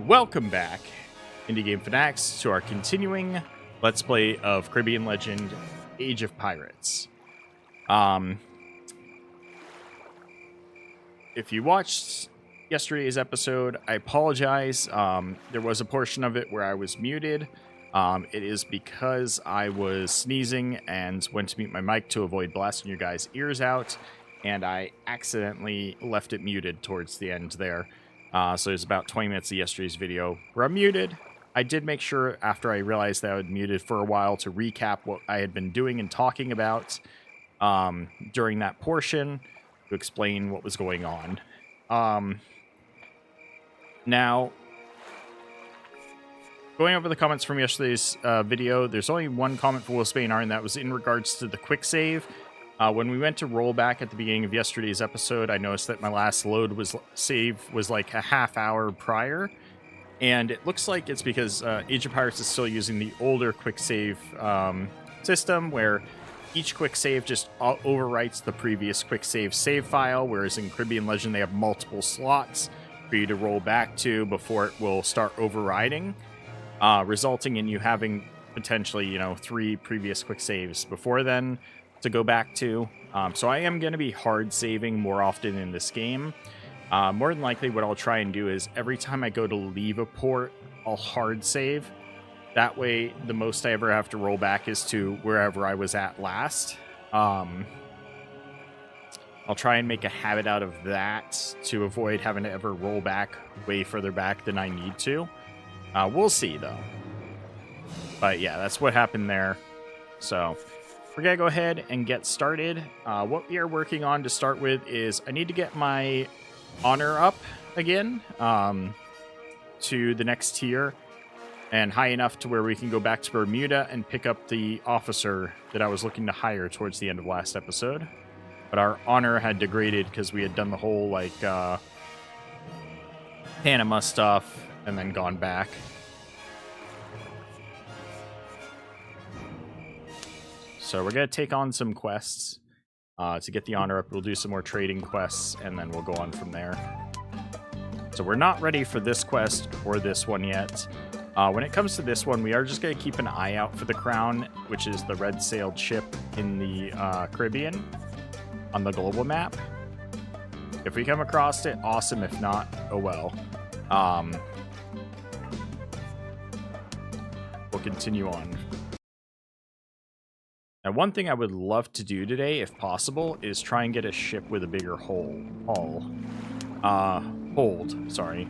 Welcome back, Indie Game Fanatics, to our continuing Let's Play of Caribbean Legend, Age of Pirates. If you watched yesterday's episode, I apologize. There was a portion of it where I was muted. It is because I was sneezing and went to mute my mic to avoid blasting you guys' ears out, and I accidentally left it muted towards the end there. So there's about 20 minutes of yesterday's video where I'm muted. I did make sure after I realized that I was muted for a while to recap what I had been doing and talking about during that portion to explain what was going on. Now, going over the comments from yesterday's video, there's only one comment for Will Spain, and that was in regards to the quick save. When we went to roll back at the beginning of yesterday's episode, I noticed that my last load save was like a half hour prior. And it looks like it's because Age of Pirates is still using the older quick save system, where each quick save just overwrites the previous quick save file, whereas in Caribbean Legend they have multiple slots for you to roll back to before it will start overriding, resulting in you having potentially, 3 previous quick saves before then to go back to. So I am going to be hard saving more often in this game. More than likely what I'll try and do is every time I go to leave a port, I'll hard save. That way the most I ever have to roll back is to wherever I was at last. I'll try and make a habit out of that to avoid having to ever roll back way further back than I need to. We'll see though. But yeah, that's what happened there. So we're going to go ahead and get started. What we are working on to start with is I need to get my honor up again to the next tier and high enough to where we can go back to Bermuda and pick up the officer that I was looking to hire towards the end of last episode. But our honor had degraded because we had done the whole Panama stuff and then gone back. So we're going to take on some quests to get the honor up. We'll do some more trading quests, and then we'll go on from there. So we're not ready for this quest or this one yet. When it comes to this one, we are just going to keep an eye out for the Crown, which is the red-sailed ship in the Caribbean on the global map. If we come across it, awesome. If not, oh well. We'll continue on. Now, one thing I would love to do today, if possible, is try and get a ship with a bigger hold, sorry.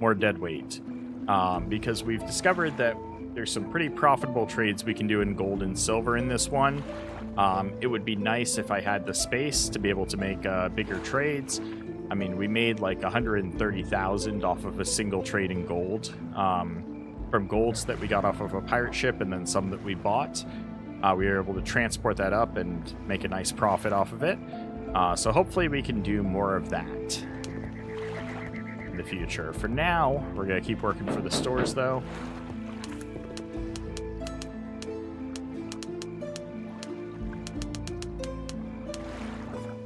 More deadweight. Because we've discovered that there's some pretty profitable trades we can do in gold and silver in this one. It would be nice if I had the space to be able to make bigger trades. I mean, we made like 130,000 off of a single trade in gold. From golds that we got off of a pirate ship and then some that we bought. We were able to transport that up and make a nice profit off of it. So hopefully we can do more of that in the future. For now, we're going to keep working for the stores, though.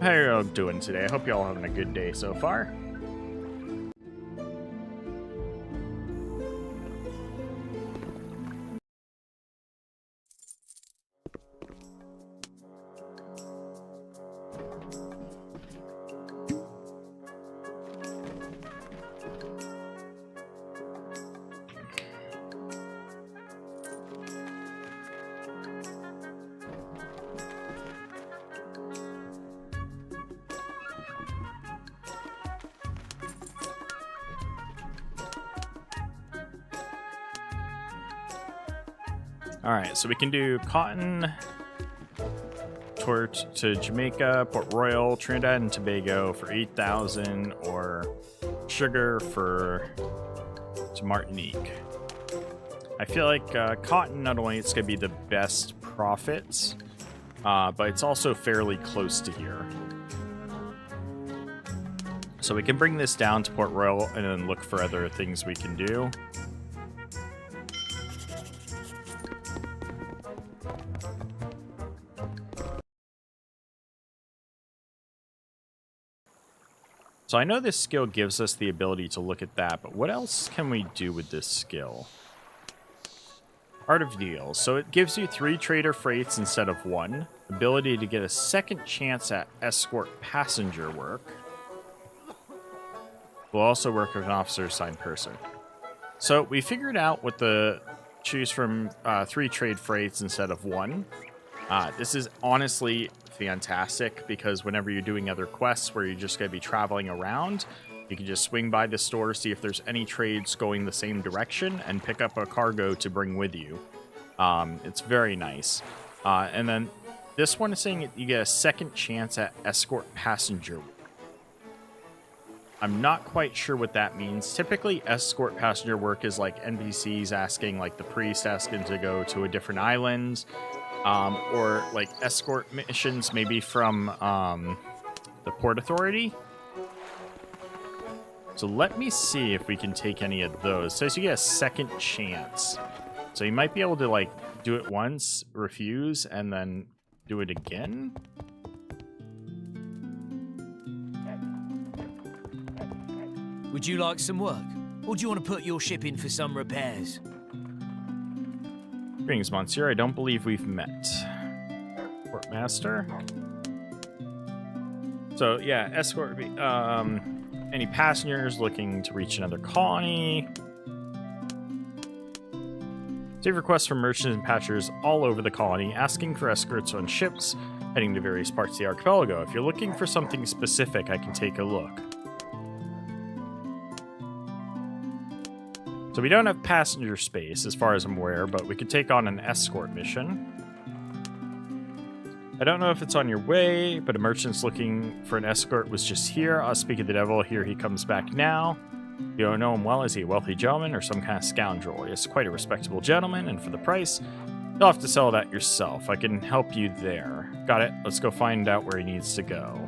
How are you all doing today? I hope you all having a good day so far. Alright, so we can do cotton to Jamaica, Port Royal, Trinidad and Tobago for 8,000, or sugar to Martinique. I feel like cotton, not only it's going to be the best profits, but it's also fairly close to here. So we can bring this down to Port Royal and then look for other things we can do. So I know this skill gives us the ability to look at that, but what else can we do with this skill? Art of Deals. So it gives you 3 trader freights instead of 1. Ability to get a second chance at escort passenger work. Will also work with an officer assigned person. So we figured out what the choose from 3 trade freights instead of 1. This is honestly fantastic because whenever you're doing other quests where you're just going to be traveling around, you can just swing by the store, see if there's any trades going the same direction, and pick up a cargo to bring with you. It's very nice. And then this one is saying you get a second chance at escort passenger. I'm not quite sure what that means. Typically, escort passenger work is like NPCs asking, like the priest asking to go to a different island, or like escort missions maybe from the Port Authority. So let me see if we can take any of those. It says you get a second chance. So you might be able to like do it once, refuse, and then do it again. Would you like some work? Or do you want to put your ship in for some repairs? Greetings, Monsieur. I don't believe we've met. Portmaster. So yeah, escort any passengers looking to reach another colony. Save requests from merchants and patchers all over the colony, asking for escorts on ships heading to various parts of the archipelago. If you're looking for something specific, I can take a look. So we don't have passenger space, as far as I'm aware, but we could take on an escort mission. I don't know if it's on your way, but a merchant's looking for an escort was just here. I'll speak of the devil. Here he comes back now. You don't know him well. Is he a wealthy gentleman or some kind of scoundrel? He's quite a respectable gentleman, and for the price, you'll have to sell that yourself. I can help you there. Got it. Let's go find out where he needs to go.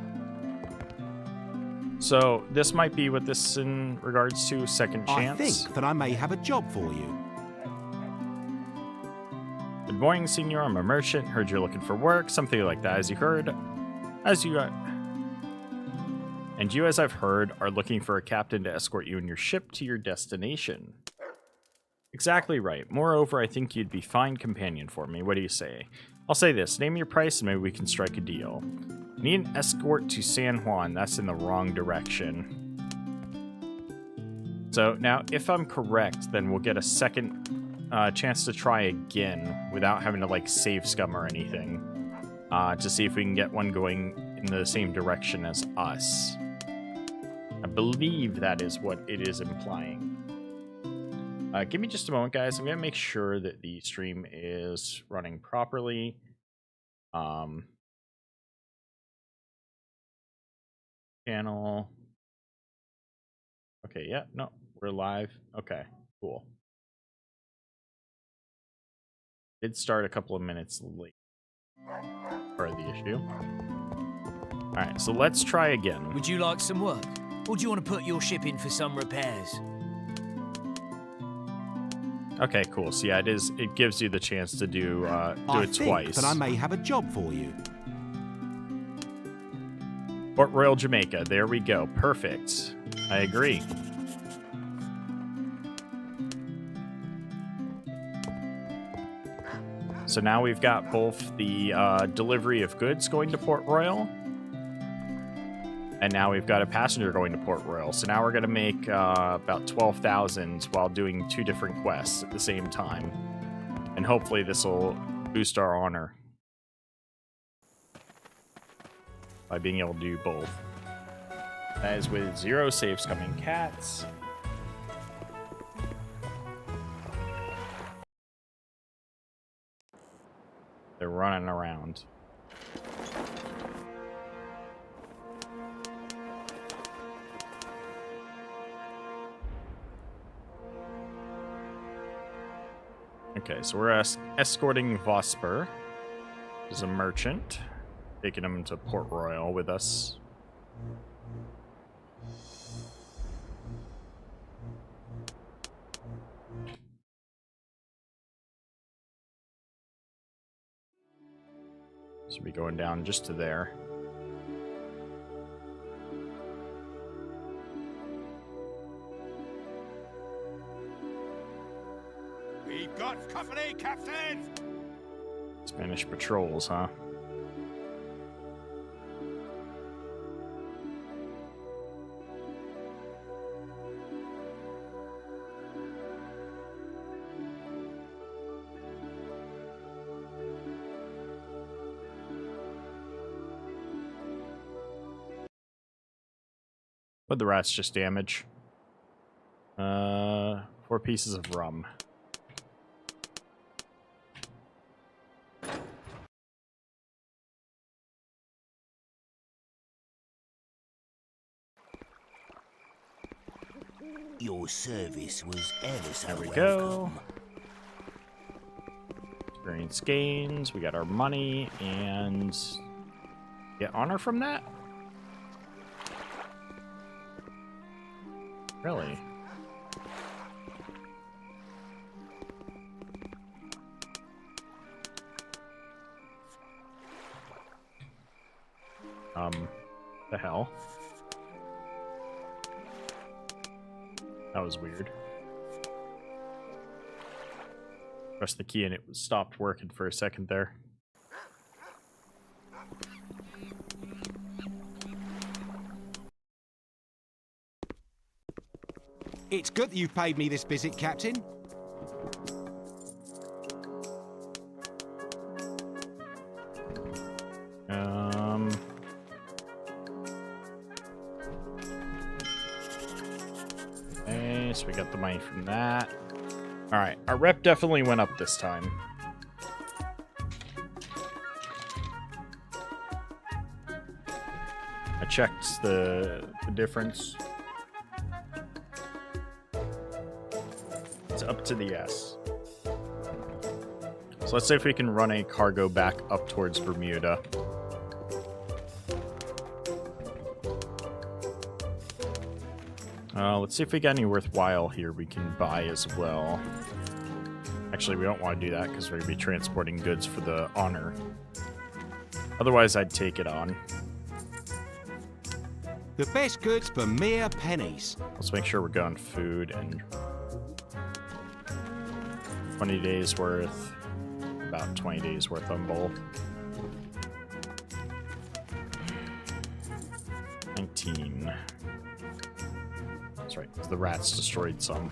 So this might be what this is in regards to second chance. I think that I may have a job for you. Good morning, senor. I'm a merchant. Heard you're looking for work. Something like that, as you heard. And you, as I've heard, are looking for a captain to escort you and your ship to your destination. Exactly right. Moreover, I think you'd be fine companion for me. What do you say? I'll say this. Name your price and maybe we can strike a deal. I need an escort to San Juan. That's in the wrong direction. So now, if I'm correct, then we'll get a second chance to try again without having to like save scum or anything, to see if we can get one going in the same direction as us. I believe that is what it is implying. Give me just a moment, guys. I'm gonna make sure that the stream is running properly. Channel. Okay, yeah, no, we're live. Okay, cool. Did start a couple of minutes late. Part of the issue. Alright, so let's try again. Would you like some work? Or do you want to put your ship in for some repairs? Okay, cool. So yeah, it gives you the chance to do it twice. I think that I may have a job for you. Port Royal, Jamaica. There we go. Perfect. I agree. So now we've got both the delivery of goods going to Port Royal, and now we've got a passenger going to Port Royal. So now we're going to make about 12,000 while doing 2 different quests at the same time. And hopefully this will boost our honor by being able to do both. That is with 0 saves coming cats. They're running around. Okay, so we're escorting Vosper, who's a merchant, taking him to Port Royal with us. Should be going down just to there. We've got company, Captain! Spanish patrols, huh? What'd the rats just damage? 4 pieces of rum. Your service was ever so There we welcome. go. Experience gains. We got our money and get honor from that? Really? The hell? That was weird. Press the key and it stopped working for a second there. It's good that you've paid me this visit, Captain. Okay, so we got the money from that. Alright, our rep definitely went up this time. I checked the difference. It's up to the S. So let's see if we can run a cargo back up towards Bermuda. Let's see if we got any worthwhile here we can buy as well. Actually, we don't want to do that because we're going to be transporting goods for the honor. Otherwise, I'd take it on. The best goods for mere pennies. Let's make sure we're going food and 20 days worth. About 20 days worth on both. 19. That's right, 'cause the rats destroyed some.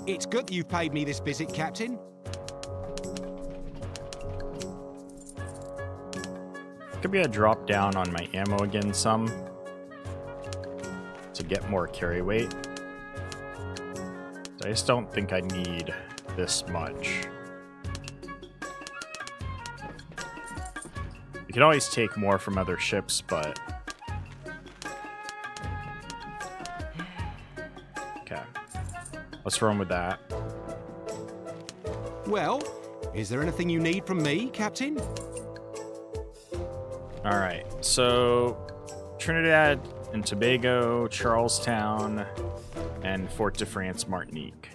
It's good that you've paid me this visit, Captain. Could be a drop down on my ammo again some to get more carry weight. I just don't think I need this much. You can always take more from other ships, but... Okay. Let's run with that. Well, is there anything you need from me, Captain? Alright, so Trinidad and Tobago, Charlestown, and Fort de France, Martinique.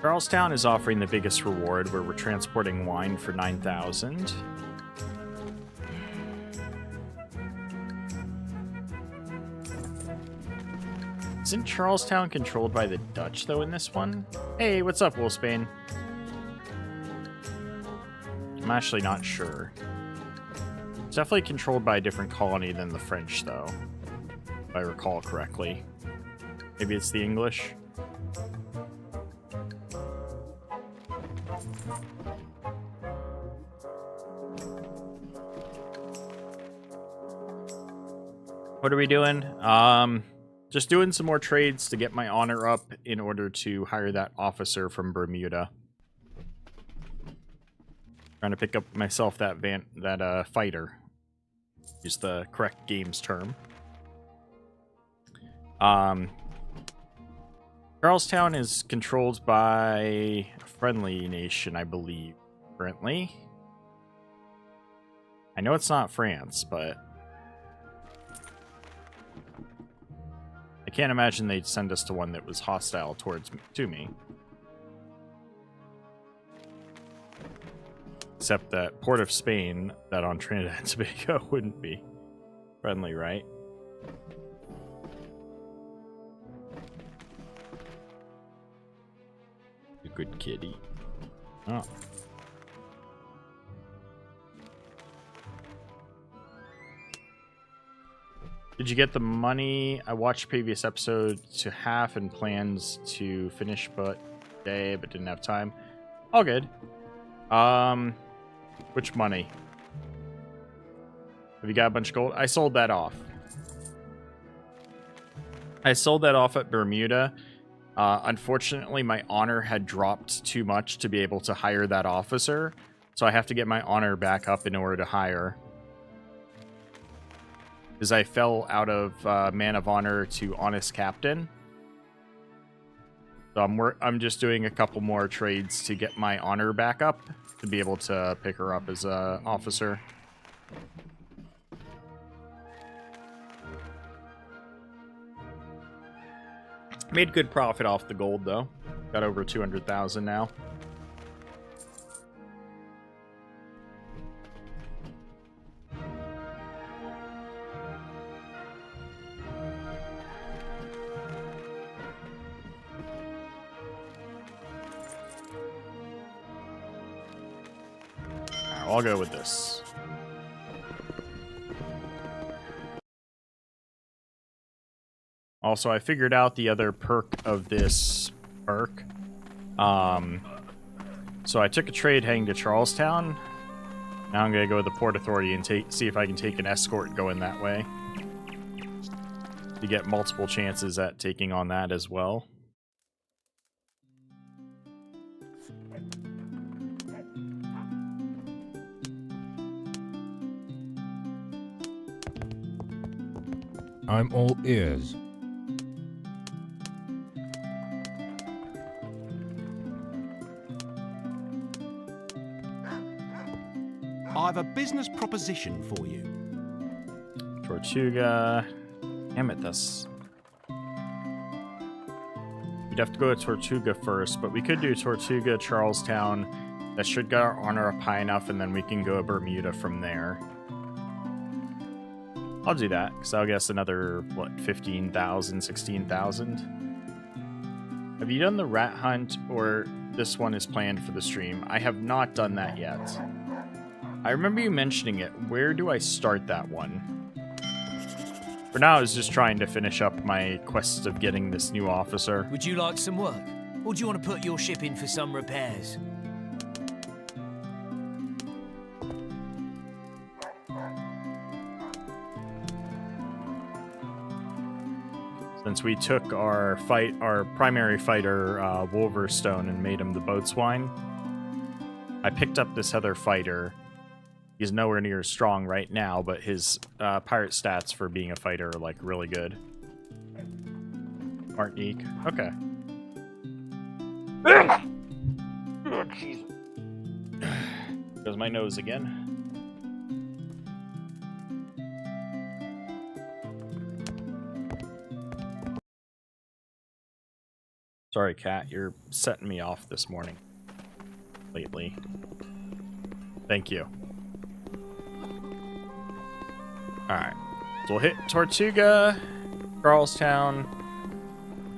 Charlestown is offering the biggest reward where we're transporting wine for 9,000. Isn't Charlestown controlled by the Dutch, though, in this one? Hey, what's up, Wolfsbane? I'm actually not sure. It's definitely controlled by a different colony than the French, though, if I recall correctly. Maybe it's the English? What are we doing? Just doing some more trades to get my honor up in order to hire that officer from Bermuda. Trying to pick up myself that fighter. Use the correct games term. Charlestown is controlled by a friendly nation, I believe, currently. I know it's not France, but I can't imagine they'd send us to one that was hostile to me. Except that Port of Spain, that on Trinidad and Tobago, wouldn't be friendly, right? good kitty. Oh. Did you get the money? I watched previous episode to half and plans to finish today, but didn't have time. All good. Which money? Have you got a bunch of gold? I sold that off. I sold that off at Bermuda. Unfortunately, my honor had dropped too much to be able to hire that officer. So I have to get my honor back up in order to hire. Because I fell out of Man of Honor to Honest Captain. So I'm just doing a couple more trades to get my honor back up to be able to pick her up as a officer. Made good profit off the gold though. Got over 200,000 now. I'll go with this. Also, I figured out the other perk of this perk. So I took a trade heading to Charlestown. Now I'm going to go to the Port Authority and see if I can take an escort going that way. To get multiple chances at taking on that as well. I'm all ears. I've a business proposition for you. Tortuga. Damn it, We'd have to go to Tortuga first, but we could do Tortuga, Charlestown. That should get our honor up high enough, and then we can go to Bermuda from there. I'll do that, because I'll guess another, what, 15,000, 16,000? Have you done the rat hunt, or this one is planned for the stream? I have not done that yet. I remember you mentioning it. Where do I start that one? For now, I was just trying to finish up my quest of getting this new officer. Would you like some work? Or do you want to put your ship in for some repairs? Since we took our primary fighter, Wolverstone, and made him the boatswain, I picked up this other fighter. He's nowhere near as strong right now, but his pirate stats for being a fighter are, like, really good. Martinique. Okay. Oh, jeez. Goes my nose again. Sorry, Cat. You're setting me off this morning. Lately. Thank you. Alright. So we'll hit Tortuga, Charlestown.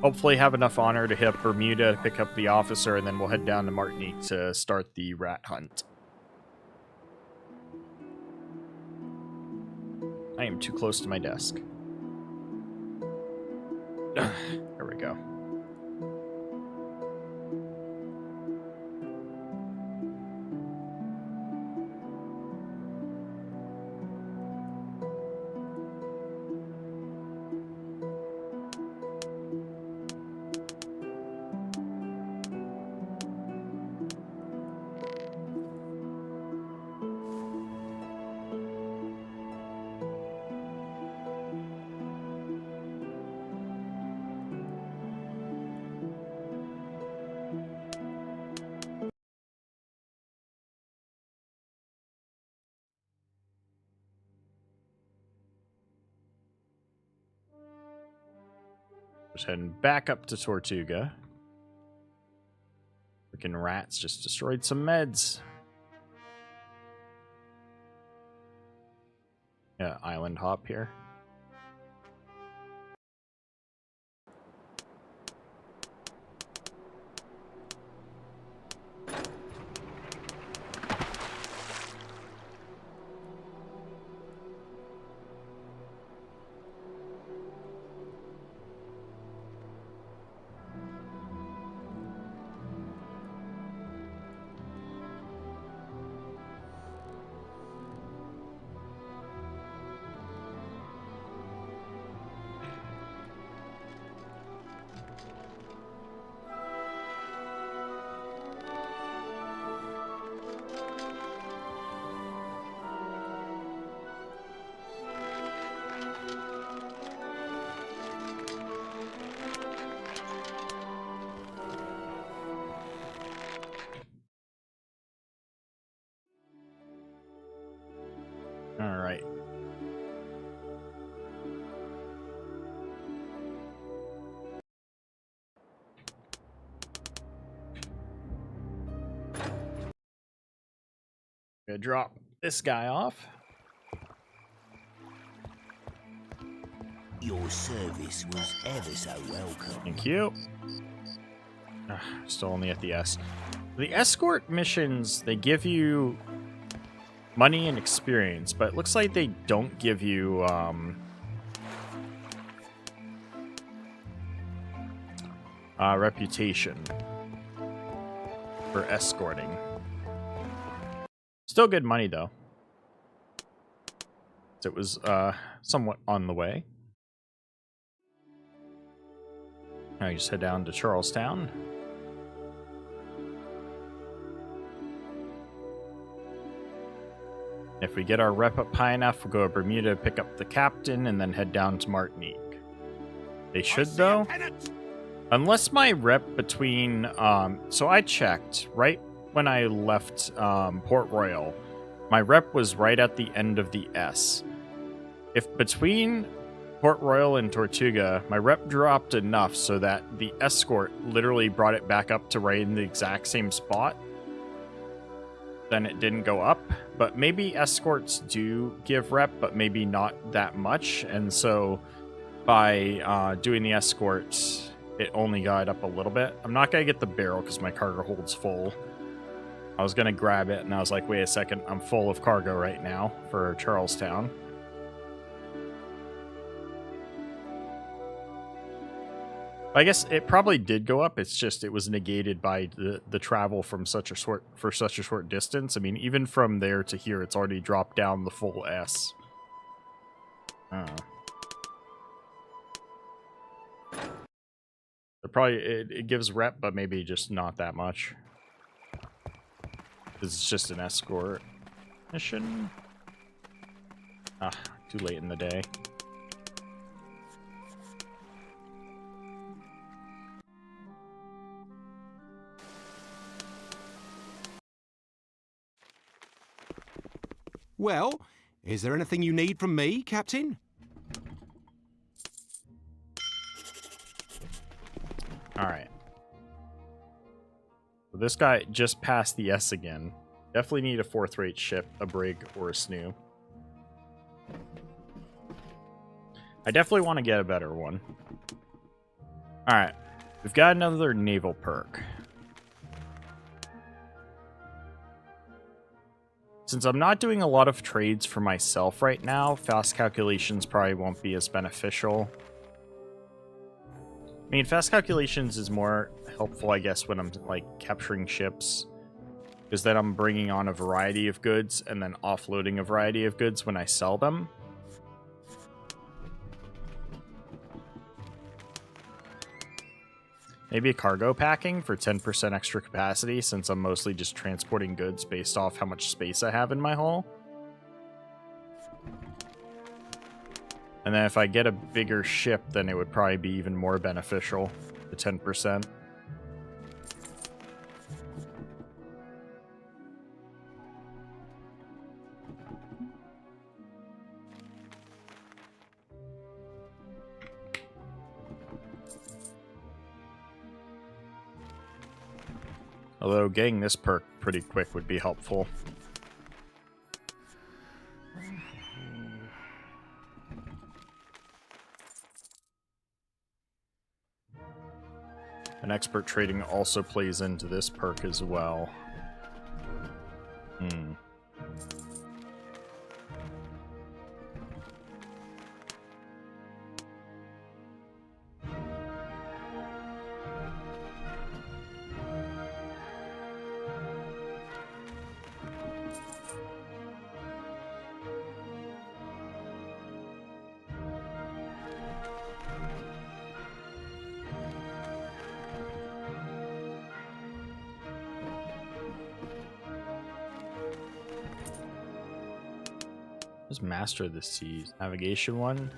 Hopefully have enough honor to hit up Bermuda to pick up the officer, and then we'll head down to Martinique to start the rat hunt. I am too close to my desk. There we go. Just heading back up to Tortuga. Freaking rats just destroyed some meds. Yeah, island hop here. Gonna drop this guy off. Your service was ever so welcome. Thank you. Still only at the S. The escort missions, they give you money and experience, but it looks like they don't give you reputation for escorting. Still good money though. It was somewhat on the way. Now you just head down to Charlestown. If we get our rep up high enough, we'll go to Bermuda, pick up the Capt'n, and then head down to Martinique. They should, though. Unless my rep between... so I checked right when I left Port Royal. My rep was right at the end of the S. If between Port Royal and Tortuga, my rep dropped enough so that the escort literally brought it back up to right in the exact same spot, then it didn't go up. But maybe escorts do give rep, but maybe not that much. And so by doing the escorts, it only got up a little bit. I'm not going to get the barrel because my cargo hold's full. I was going to grab it, and I was like, wait a second, I'm full of cargo right now for Charlestown. I guess it probably did go up. It's just it was negated by the travel from such a short distance. I mean, even from there to here, it's already dropped down the full S. It gives rep, but maybe just not that much. It's just an escort mission. Too late in the day. Well, is there anything you need from me, Captain? Alright. So this guy just passed the S again. Definitely need a 4th-rate ship, a brig, or a snoo. I definitely want to get a better one. Alright. We've got another naval perk. Since I'm not doing a lot of trades for myself right now, fast calculations probably won't be as beneficial. I mean, fast calculations is more helpful, I guess, when I'm, like, capturing ships. Because then I'm bringing on a variety of goods and then offloading a variety of goods when I sell them. Maybe a cargo packing for 10% extra capacity, since I'm mostly just transporting goods based off how much space I have in my hull. And then if I get a bigger ship, then it would probably be even more beneficial, the 10%. Although getting this perk pretty quick would be helpful. And expert trading also plays into this perk as well. Just master the seas. Navigation one.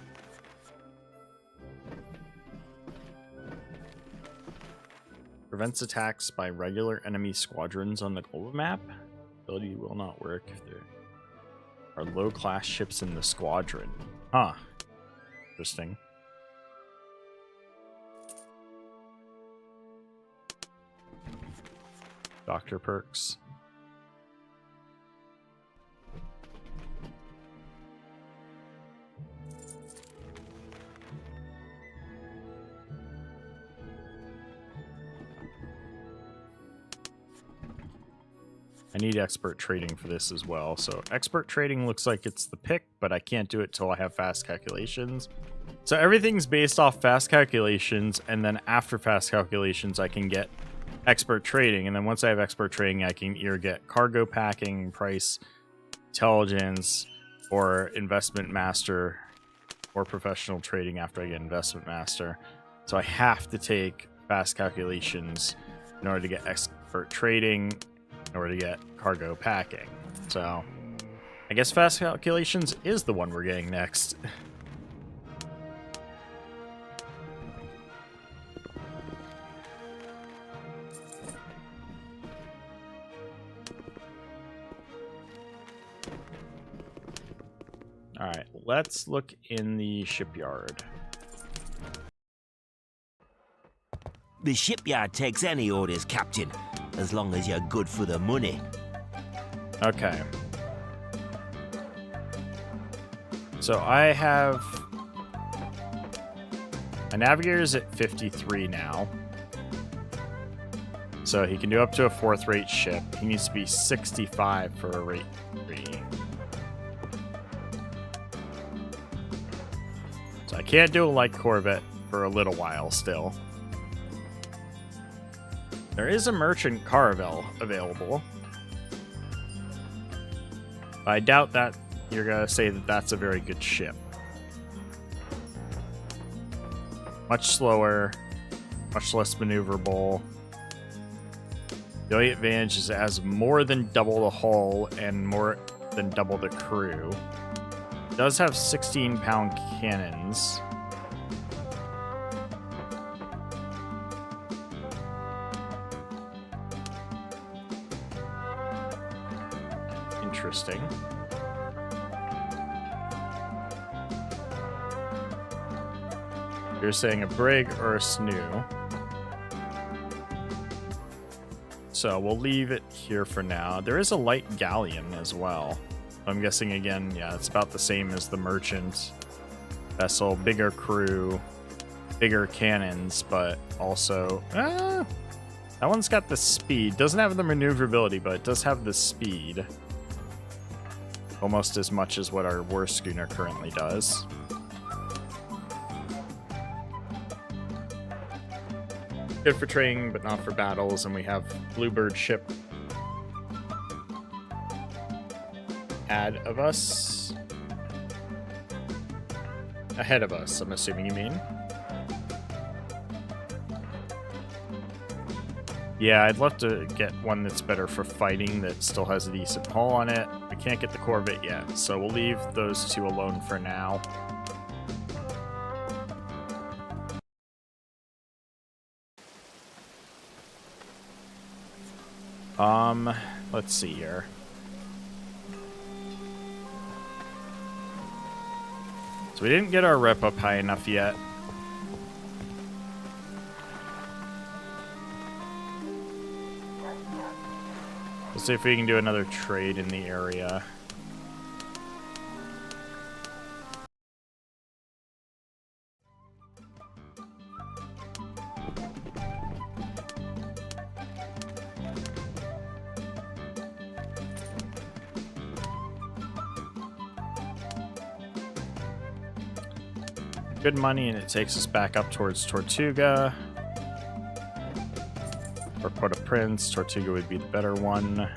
Prevents attacks by regular enemy squadrons on the global map. Ability will not work if there are low-class ships in the squadron. Huh. Interesting. Doctor perks. I need expert trading for this as well. So expert trading looks like it's the pick, but I can't do it till I have fast calculations. So everything's based off fast calculations, and then after fast calculations, I can get expert trading. And then once I have expert trading, I can either get cargo packing, price, intelligence, or investment master, or professional trading after I get investment master. So I have to take fast calculations in order to get expert trading, in order to get cargo packing. So I guess fast calculations is the one we're getting next. All right, let's look in the shipyard. The shipyard takes any orders, Captain, as long as you're good for the money. Okay. So I have... my navigator's at 53 now. So he can do up to a 4th rate ship. He needs to be 65 for a rate 3. So I can't do a light corvette for a little while still. There is a merchant caravel available. I doubt that you're going to say that that's a very good ship. Much slower, much less maneuverable. The only advantage is it has more than double the hull and more than double the crew. It does have 16-pound cannons. Interesting. You're saying a brig or a snoo. So we'll leave it here for now. There is a light galleon as well. I'm guessing again, yeah, it's about the same as the merchant vessel. Bigger crew, bigger cannons, but also... that one's got the speed. Doesn't have the maneuverability, but it does have the speed. Almost as much as what our war schooner currently does. Good for training, but not for battles, and we have Bluebird ship ahead of us. Ahead of us, I'm assuming you mean. Yeah, I'd love to get one that's better for fighting that still has a decent hull on it. We can't get the Corvette yet, so we'll leave those two alone for now. Let's see here. So we didn't get our rep up high enough yet. Let's see if we can do another trade in the area. Good money, and it takes us back up towards Tortuga. Or Port-au-Prince. Tortuga would be the better one.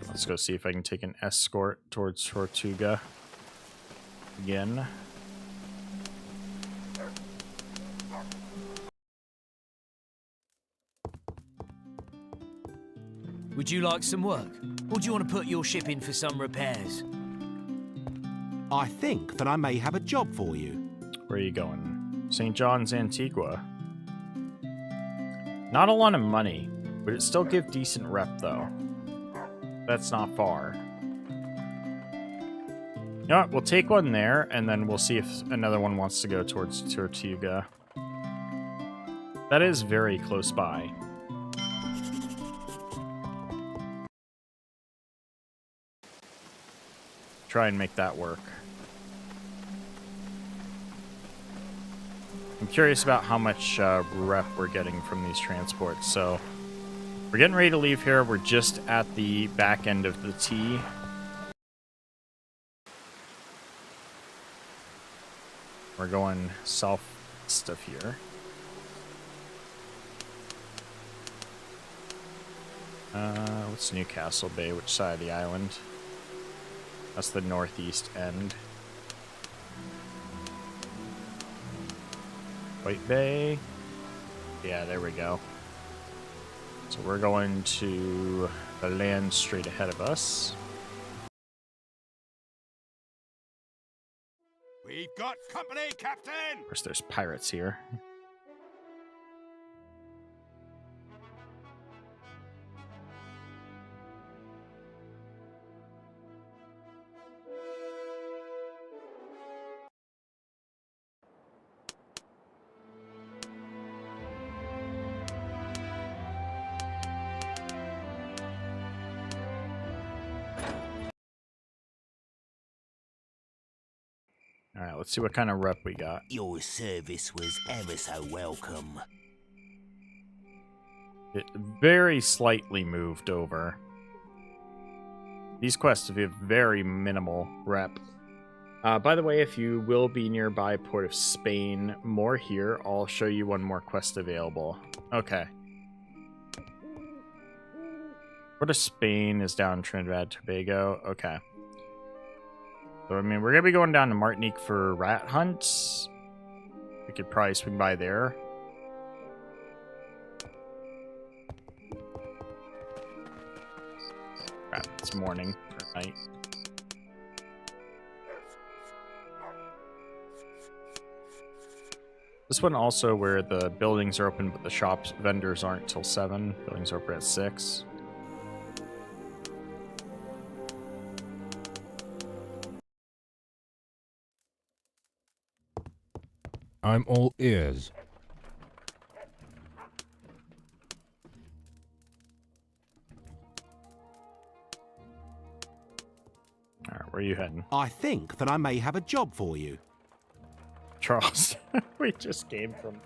Let's go see if I can take an escort towards Tortuga again. Would you like some work? Or do you want to put your ship in for some repairs? I think that I may have a job for you. Where are you going? St. John's, Antigua. Not a lot of money, but it still give decent rep, though. That's not far. You know what? We'll take one there, and then we'll see if another one wants to go towards Tortuga. That is very close by. Try and make that work. I'm curious about how much rep we're getting from these transports. So we're getting ready to leave here. We're just at the back end of the T. We're going southeast of here. What's Newcastle Bay? Which side of the island? That's the northeast end. White Bay. Yeah, there we go. So we're going to the land straight ahead of us. We've got company, Captain! Of course, there's pirates here. All right, let's see what kind of rep we got. Your service was ever so welcome. It very slightly moved over. These quests have very minimal rep. By the way, if you will be nearby Port of Spain, more here. I'll show you one more quest available. Okay. Port of Spain is down Trinidad, Tobago. Okay. So, I mean, we're going to be going down to Martinique for rat hunts. We could probably swing by there. Crap, it's morning or night. This one also where the buildings are open, but the shops vendors aren't till 7. Buildings are open at 6. I'm all ears. All right, where are you heading? I think that I may have a job for you. Charles. We just came from...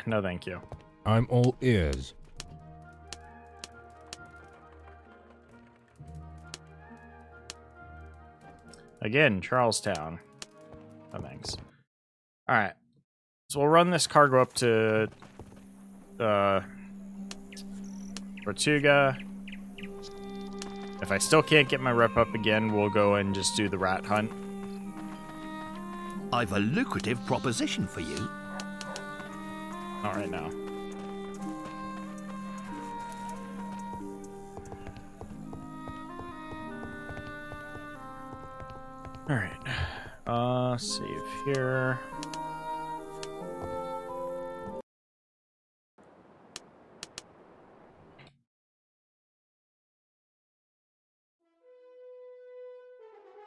no thank you. I'm all ears. Again, Charlestown. No thanks. Alright. So we'll run this cargo up to... Tortuga. If I still can't get my rep up again, we'll go and just do the rat hunt. I've a lucrative proposition for you. Not right now. Alright. Save here.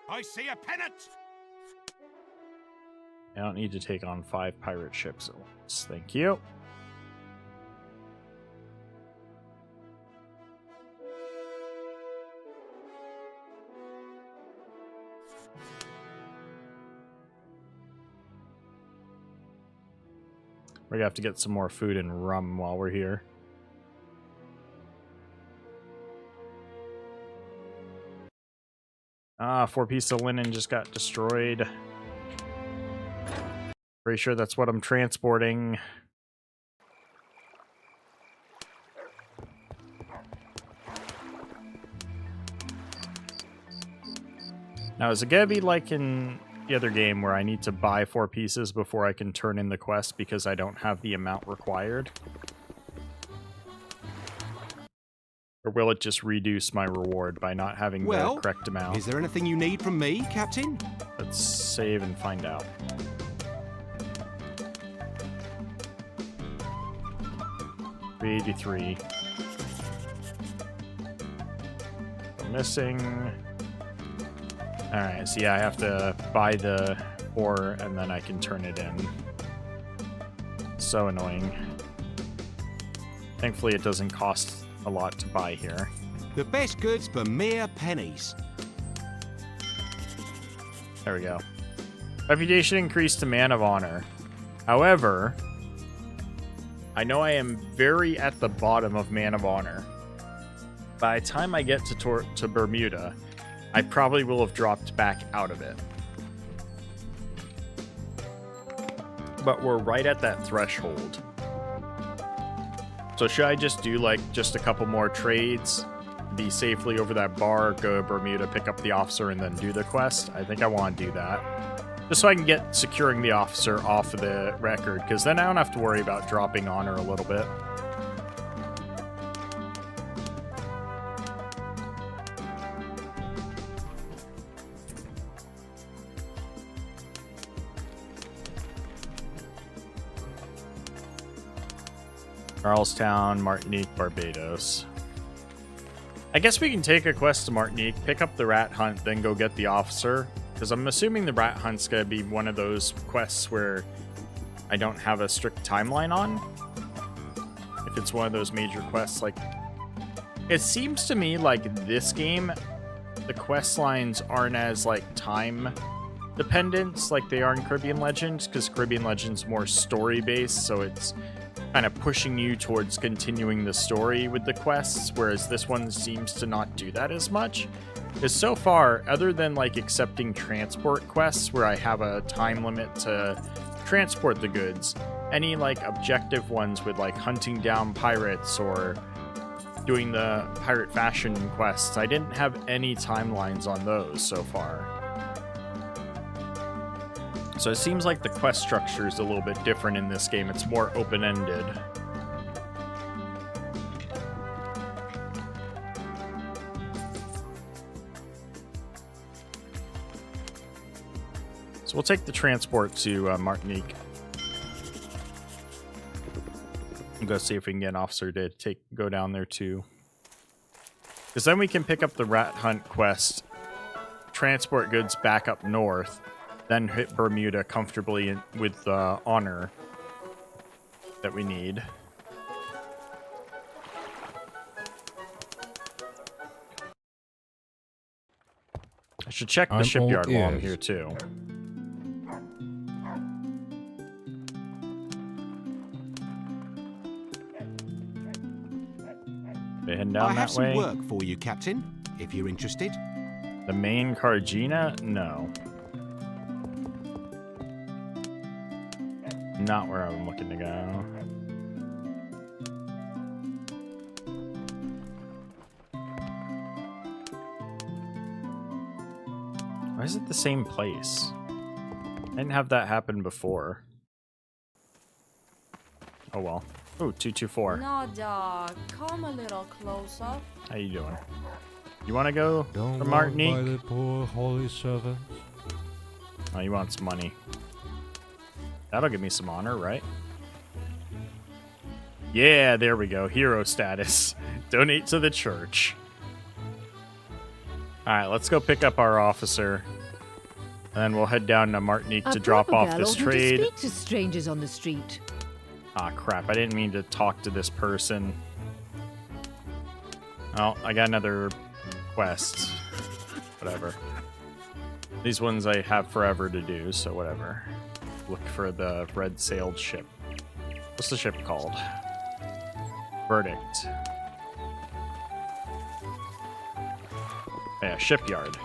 I see a pennant! I don't need to take on 5 pirate ships at once. Thank you. We're gonna have to get some more food and rum while we're here. Ah, 4 pieces of linen just got destroyed. Pretty sure that's what I'm transporting. Now, is it gonna be like in the other game where I need to buy 4 pieces before I can turn in the quest because I don't have the amount required? Or will it just reduce my reward by not having the correct amount? Is there anything you need from me, Captain? Let's save and find out. $383. We're missing. Alright, so yeah, I have to buy the 4 and then I can turn it in. So annoying. Thankfully, it doesn't cost a lot to buy here. The best goods for mere pennies. There we go. Reputation increased to Man of Honor. However, I know I am very at the bottom of Man of Honor. By the time I get to Bermuda, I probably will have dropped back out of it. But we're right at that threshold. So should I just do like just a couple more trades, be safely over that bar, go to Bermuda, pick up the officer, and then do the quest? I think I want to do that. Just so I can get securing the officer off of the record, because then I don't have to worry about dropping honor a little bit. Charlestown, Martinique, Barbados. I guess we can take a quest to Martinique, pick up the rat hunt, then go get the officer. Because I'm assuming the rat hunt's going to be one of those quests where I don't have a strict timeline on. If it's one of those major quests, like... It seems to me like this game, the quest lines aren't as, like, time dependent like they are in Caribbean Legends, because Caribbean Legends more story-based, so it's kind of pushing you towards continuing the story with the quests, whereas this one seems to not do that as much. Because so far, other than like accepting transport quests where I have a time limit to transport the goods, any like objective ones with like hunting down pirates or doing the pirate fashion quests, I didn't have any timelines on those so far. So it seems like the quest structure is a little bit different in this game. It's more open-ended. So we'll take the transport to Martinique. And go see if we can get an officer to go down there too. Because then we can pick up the rat hunt quest, transport goods back up north, then hit Bermuda comfortably with the honor that we need. I should check the shipyard while I'm here too. They heading down I that have some way? work for you, Captain, if you're interested. The main Cargina? No. Not where I'm looking to go. Why is it the same place? I didn't have that happen before. Oh well. Ooh, 224. No, dog. Come a little closer. How you doing? You want to go Don't to walk Martinique? by the poor holy servants. Oh, you want some money. That'll give me some honor, right? Yeah, there we go. Hero status. Donate to the church. Alright, let's go pick up our officer. And then we'll head down to Martinique to drop off this trade. Speak to strangers on the street. Ah, crap. I didn't mean to talk to this person. Oh, I got another quest. Whatever. These ones I have forever to do, so whatever. Look for the red-sailed ship. What's the ship called? Verdict. Yeah, shipyard.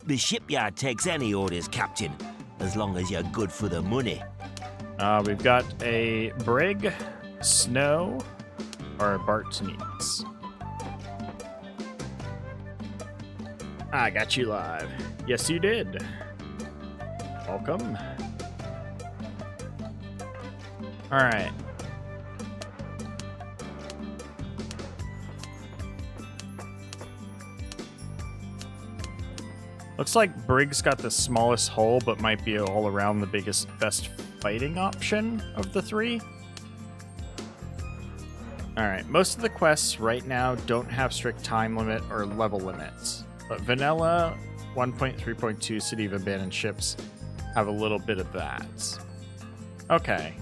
The shipyard takes any orders, Captain, as long as you're good for the money. We've got a brig, snow, or Bartoniques. I got you live. Yes, you did. Welcome. All right. Looks like Brig's got the smallest hull, but might be all around the best fighting option of the three. Alright, most of the quests right now don't have strict time limit or level limits. But Vanilla 1.3.2 City of Abandoned Ships have a little bit of that. Okay.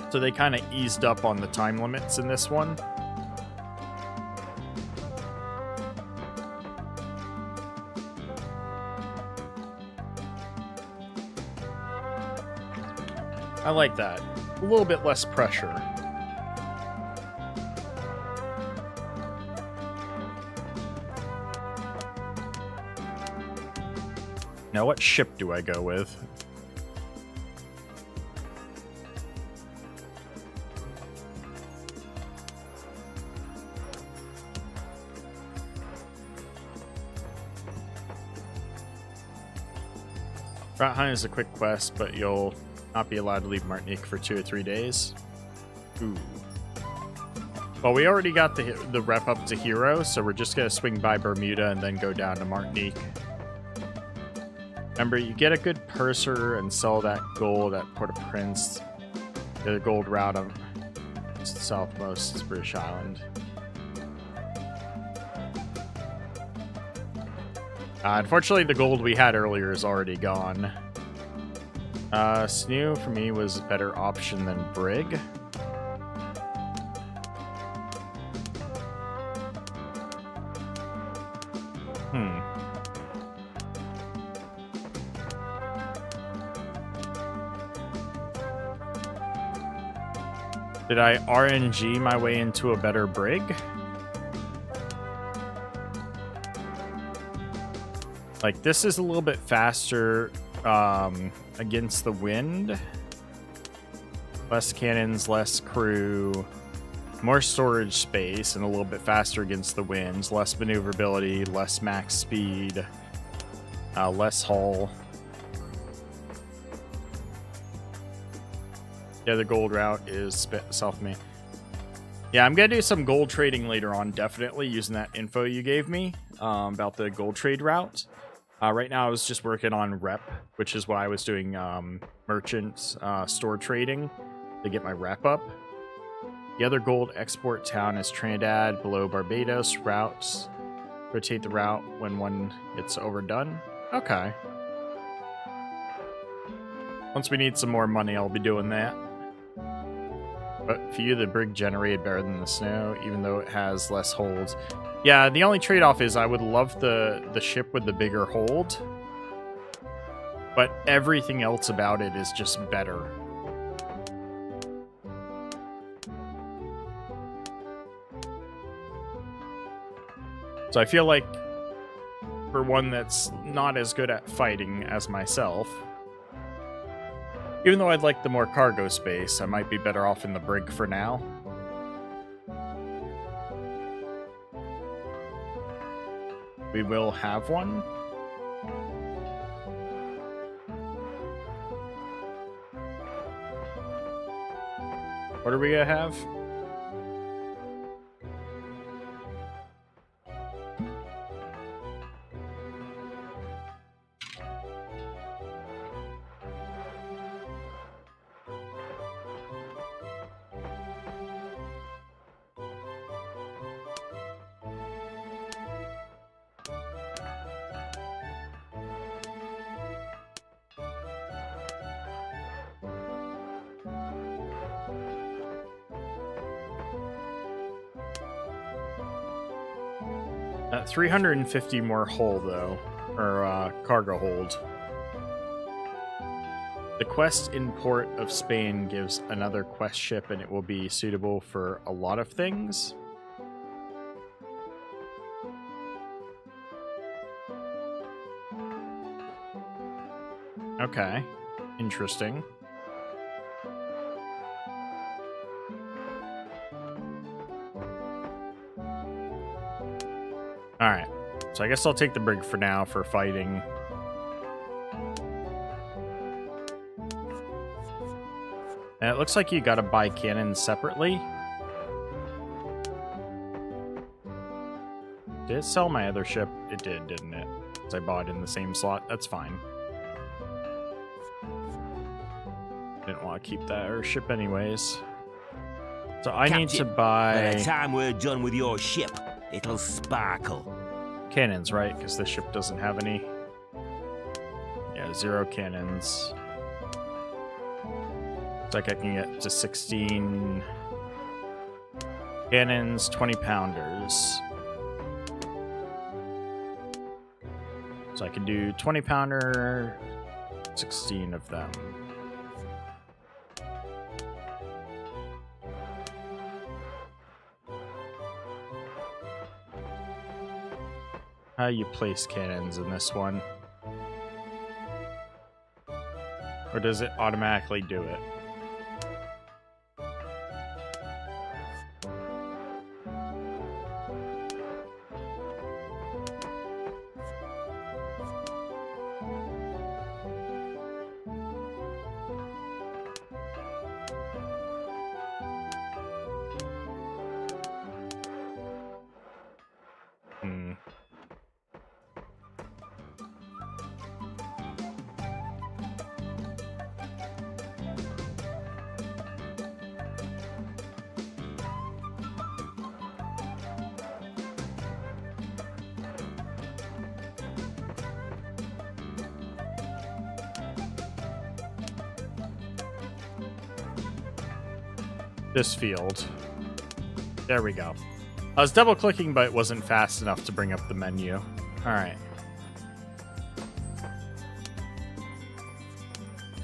So they kind of eased up on the time limits in this one. I like that. A little bit less pressure. Now, what ship do I go with? Rat Hunt is a quick quest, but you'll not be allowed to leave Martinique for 2 or 3 days. Ooh. Well, we already got the rep up to hero, so we're just going to swing by Bermuda and then go down to Martinique. Remember, you get a good purser and sell that gold at Port-au-Prince. The gold route of southmost British Island. Unfortunately, the gold we had earlier is already gone. Snoo for me was a better option than Brig. Did I RNG my way into a better Brig? Like, this is a little bit faster against the wind. Less cannons, less crew, more storage space, and a little bit faster against the winds. Less maneuverability, less max speed, less hull. Yeah, the gold route is south of me. Yeah, I'm going to do some gold trading later on, definitely, using that info you gave me about the gold trade route. Right now, I was just working on rep, which is what I was doing merchant store trading to get my rep up. The other gold export town is Trinidad, below Barbados. Routes. Rotate the route when one gets overdone. Okay. Once we need some more money, I'll be doing that. But for you, the Brig generated better than the Snow, even though it has less holds. Yeah, the only trade-off is I would love the ship with the bigger hold, but everything else about it is just better. So I feel like for one that's not as good at fighting as myself, even though I'd like the more cargo space, I might be better off in the Brig for now. We will have one. What are we gonna have? At 350 more hull, though, or cargo hold. The quest in Port of Spain gives another quest ship, and it will be suitable for a lot of things. Okay, interesting. Alright, so I guess I'll take the Brig for now for fighting. And it looks like you gotta buy cannons separately. Did it sell my other ship? It did, didn't it? Because I bought in the same slot. That's fine. Didn't want to keep that ship anyways. So I need to buy... By the time we're done with your ship, it'll sparkle. Cannons, right? Because this ship doesn't have any. Yeah, 0 cannons. It's like I can get to 16 cannons, 20 pounders. So I can do 20 pounder, 16 of them. How you place cannons in this one? Or does it automatically do it? This field. There we go. I was double clicking, but it wasn't fast enough to bring up the menu. All right.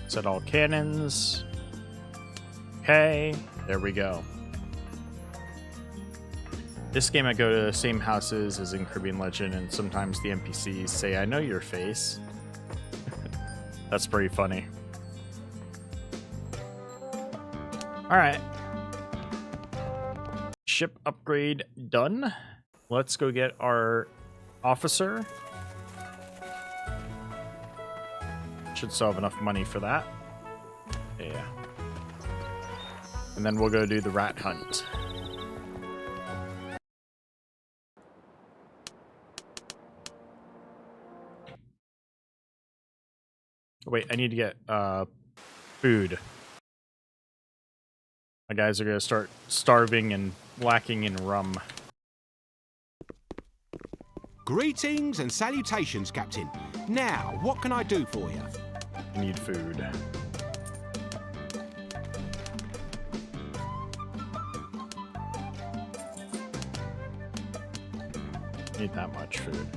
Set all cannons. Okay, there we go. This game I go to the same houses as in Caribbean Legend, and sometimes the NPCs say, "I know your face." That's pretty funny. All right. Ship upgrade done. Let's go get our officer. Should still have enough money for that. Yeah. And then we'll go do the rat hunt. Wait, I need to get food. My guys are gonna start starving and lacking in rum. Greetings and salutations, Captain. Now, what can I do for you? I need food. Need that much food.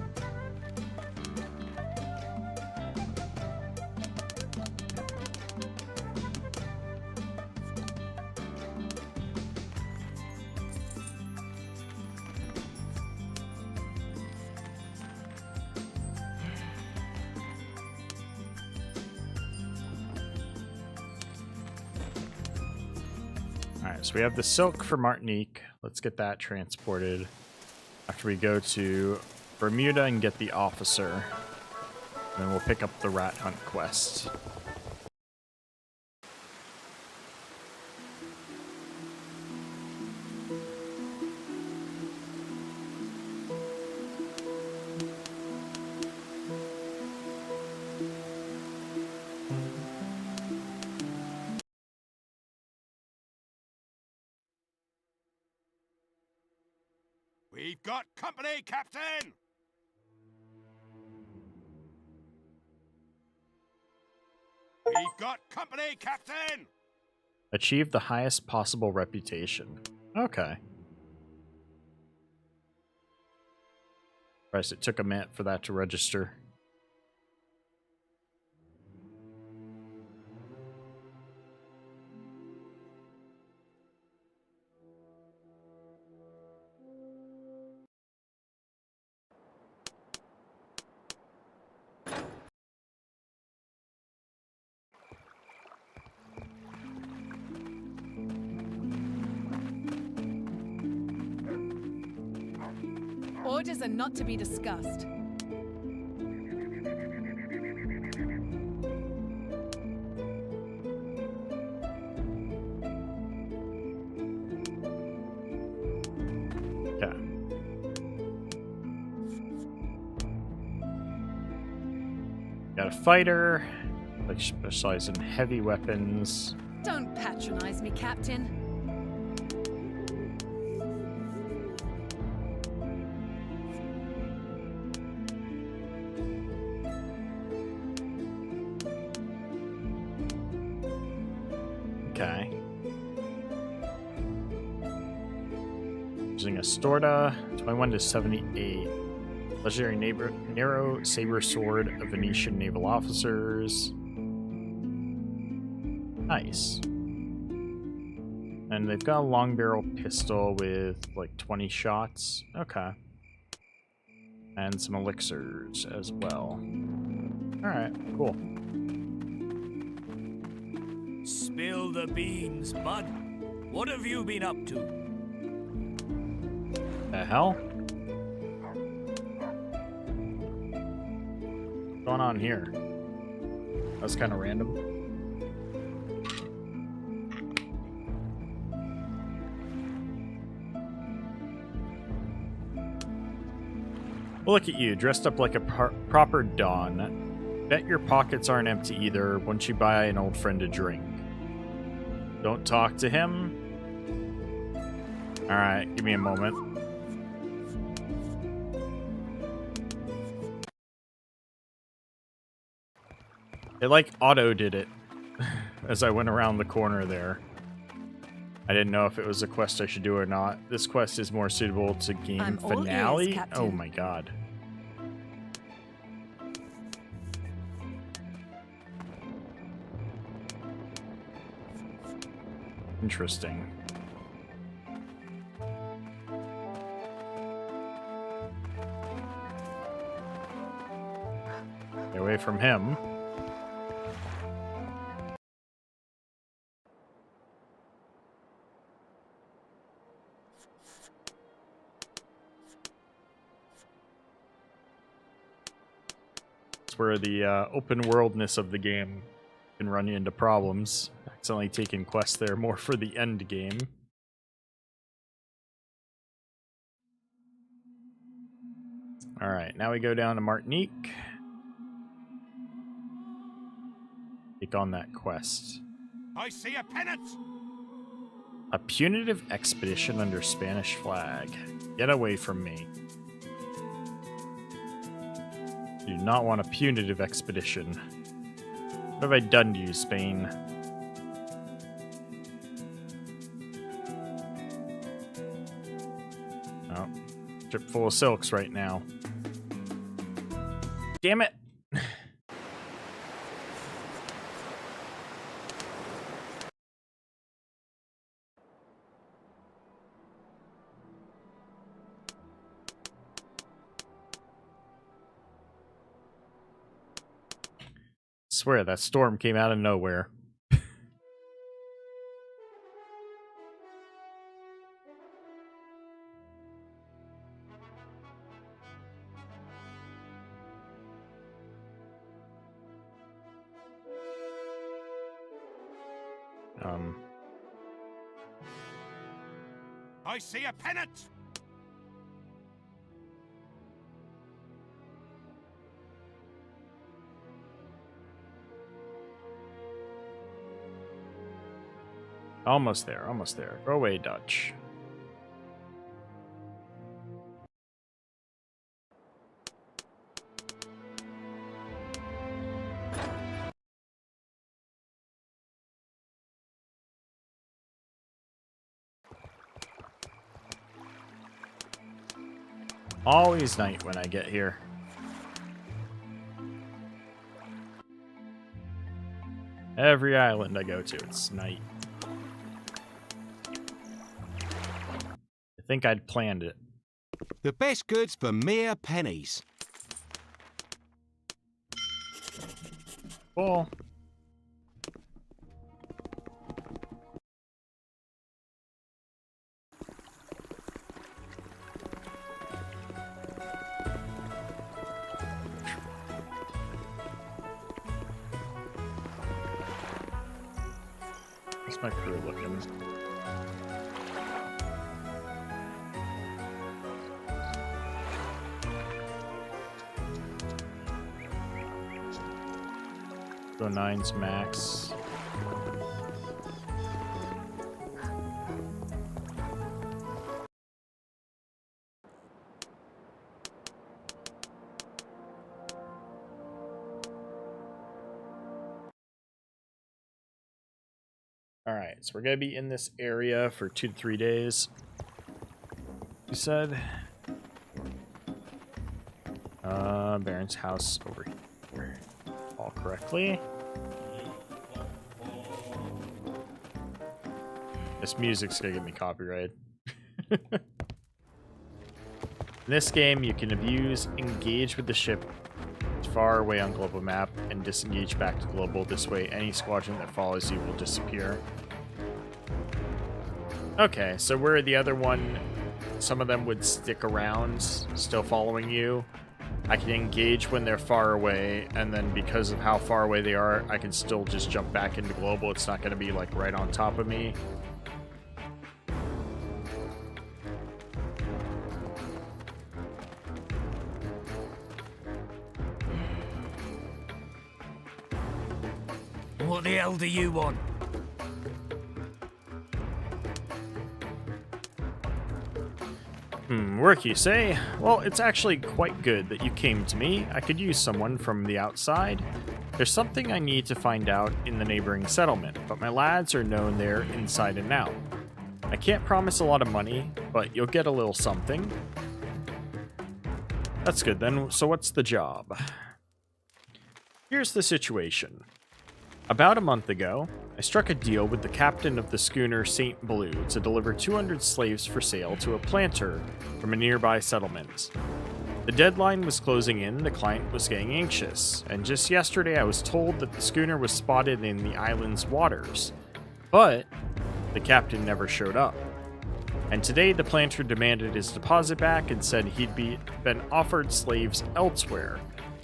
Alright, so we have the silk for Martinique. Let's get that transported after we go to Bermuda and get the officer. And then we'll pick up the rat hunt quest. We've got company, Captain! We've got company, Captain! Achieve the highest possible reputation. Okay. Christ, it took a minute for that to register. Orders are not to be discussed. Okay. Got a fighter, like specialized in heavy weapons. Don't patronize me, Captain. Okay. Using a Storta, 21 to 78. Legendary narrow saber sword of Venetian naval officers. Nice. And they've got a long barrel pistol with like 20 shots. Okay. And some elixirs as well. Alright, cool. Spill the beans, bud. What have you been up to? The hell? What's going on here? That's kind of random. Look at you, dressed up like a proper Don. Bet your pockets aren't empty either once you buy an old friend a drink. Don't talk to him. Alright, give me a moment. It like auto did it as I went around the corner there. I didn't know if it was a quest I should do or not. This quest is more suitable to game I'm all finale. ears, Captain. Oh my god. Interesting. Stay away from him. It's where the open worldness of the game can run you into problems. Accidentally taking quests there more for the end game. Alright, now we go down to Martinique. Take on that quest. I see a pennant! A punitive expedition under Spanish flag. Get away from me. Do not want a punitive expedition. What have I done to you, Spain? Oh, ship full of silks right now. Damn it! Swear that storm came out of nowhere. I see a pennant! Almost there, almost there. Go away, Dutch. Always night when I get here. Every island I go to, it's night. I think I'd planned it. The best goods for mere pennies. Cool. What's my crew looking? Go 9's max. Alright, so we're going to be in this area for 2 to 3 days. You said. Baron's house over here. All correctly. This music's going to get me copyrighted. In this game, you can abuse engage with the ship far away on global map and disengage back to global. This way, any squadron that follows you will disappear. Okay, so where the other one, some of them would stick around, still following you. I can engage when they're far away, and then because of how far away they are, I can still just jump back into global. It's not going to be like right on top of me. What the hell do you want? Work, you say? Well, it's actually quite good that you came to me. I could use someone from the outside. There's something I need to find out in the neighboring settlement, but my lads are known there inside and out. I can't promise a lot of money, but you'll get a little something. That's good then. So what's the job? Here's the situation. About a month ago, I struck a deal with the captain of the schooner St. Blue to deliver 200 slaves for sale to a planter from a nearby settlement. The deadline was closing in, the client was getting anxious, and just yesterday I was told that the schooner was spotted in the island's waters. But the captain never showed up. And today the planter demanded his deposit back and said he'd been offered slaves elsewhere.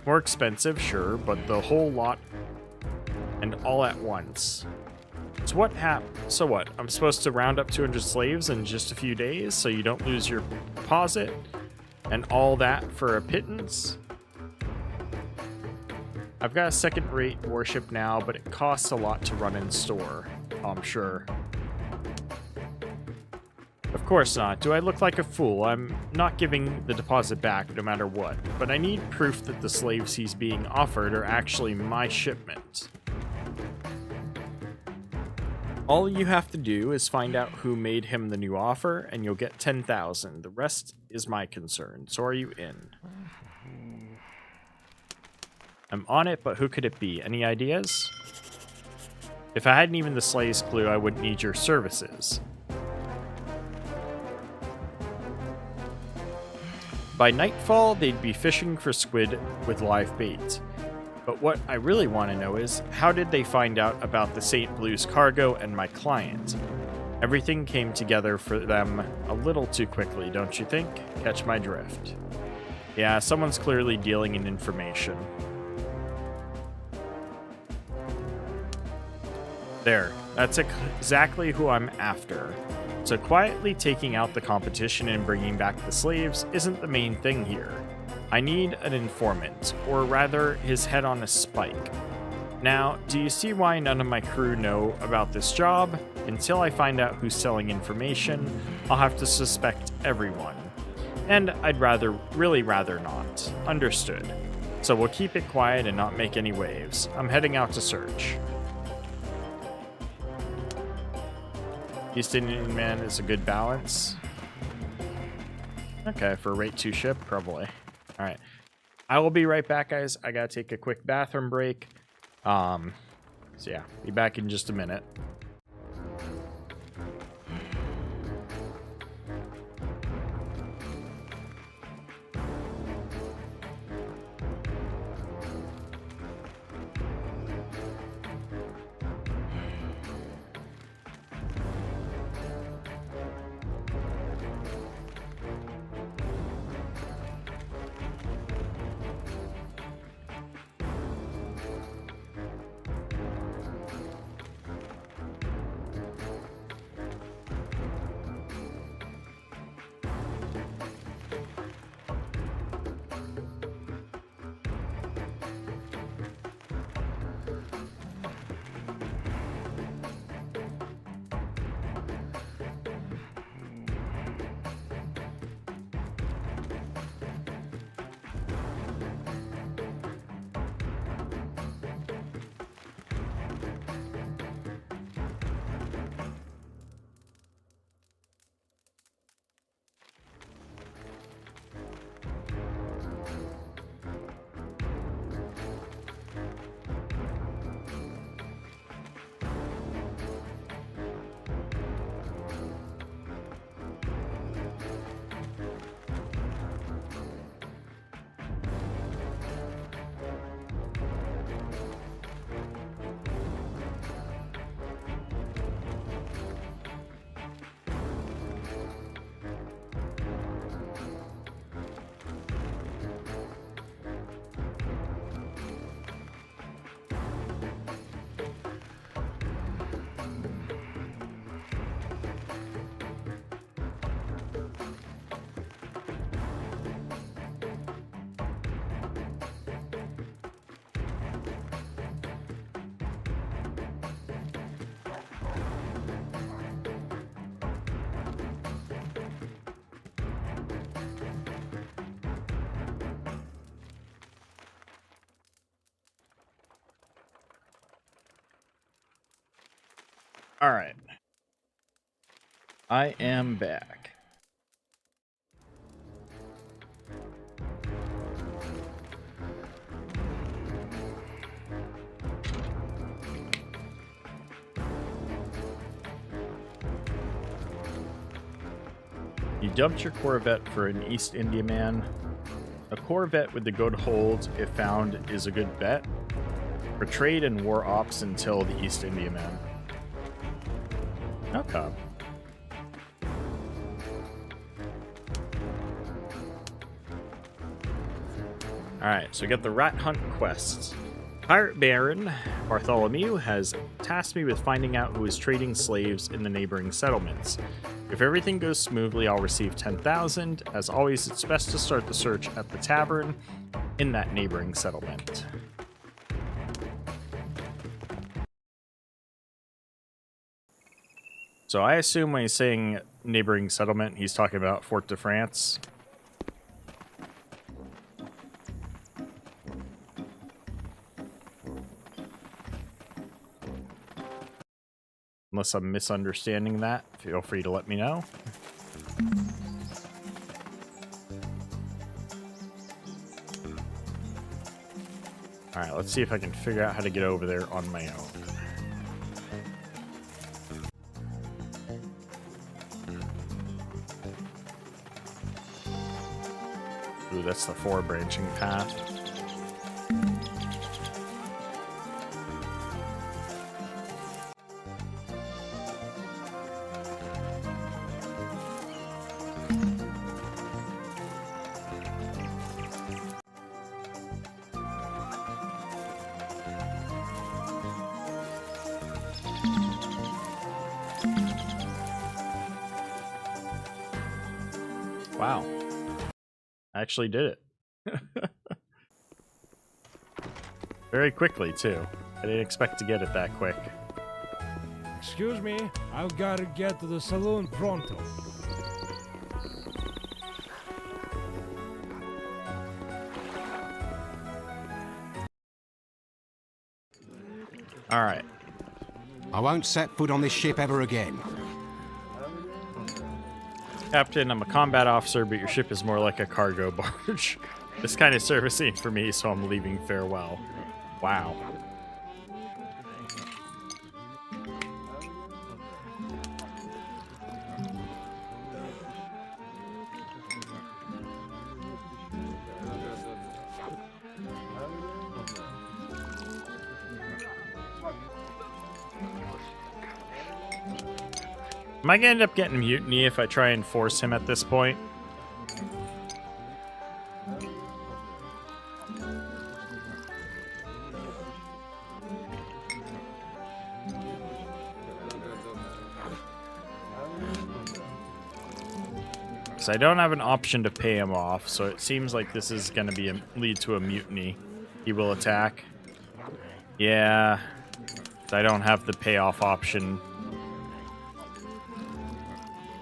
More expensive, sure, but the whole lot and all at once. So what? I'm supposed to round up 200 slaves in just a few days so you don't lose your deposit? And all that for a pittance? I've got a second-rate warship now, but it costs a lot to run and store. I'm sure. Of course not. Do I look like a fool? I'm not giving the deposit back no matter what, but I need proof that the slaves he's being offered are actually my shipment. All you have to do is find out who made him the new offer, and you'll get 10,000. The rest is my concern. So are you in? I'm on it, but who could it be? Any ideas? If I hadn't even the slightest clue, I wouldn't need your services. By nightfall, they'd be fishing for squid with live bait. But what I really want to know is, how did they find out about the St. Blue's cargo and my client? Everything came together for them a little too quickly, don't you think? Catch my drift. Yeah, someone's clearly dealing in information. There, that's exactly who I'm after. So quietly taking out the competition and bringing back the slaves isn't the main thing here. I need an informant, or rather, his head on a spike. Now, do you see why none of my crew know about this job? Until I find out who's selling information, I'll have to suspect everyone. And I'd really rather not. Understood. So we'll keep it quiet and not make any waves. I'm heading out to search. East Indian Man is a good balance. Okay, for a rate 2 ship, probably. Alright. I will be right back, guys. I gotta take a quick bathroom break. So yeah, be back in just a minute. All right. I am back. You dumped your Corvette for an East Indiaman. A Corvette with the good hold, if found, is a good bet. For trade and war ops until the East Indiaman. Okay. Alright, so we got the Rat Hunt quests. Pirate Baron Bartholomew has tasked me with finding out who is trading slaves in the neighboring settlements. If everything goes smoothly, I'll receive 10,000. As always, it's best to start the search at the tavern in that neighboring settlement. So I assume when he's saying neighboring settlement, he's talking about Fort de France. Unless I'm misunderstanding that, feel free to let me know. Alright, let's see if I can figure out how to get over there on my own. Ooh, that's the 4 branching path. Wow. I actually did it. Very quickly, too. I didn't expect to get it that quick. Excuse me, I've got to get to the saloon pronto. Alright. I won't set foot on this ship ever again. Captain, I'm a combat officer, but your ship is more like a cargo barge. This kind of service ain't for me, so I'm leaving farewell. Wow. Am I gonna end up getting mutiny if I try and force him at this point? Because I don't have an option to pay him off, so it seems like this is gonna be lead to a mutiny. He will attack. Yeah. I don't have the payoff option.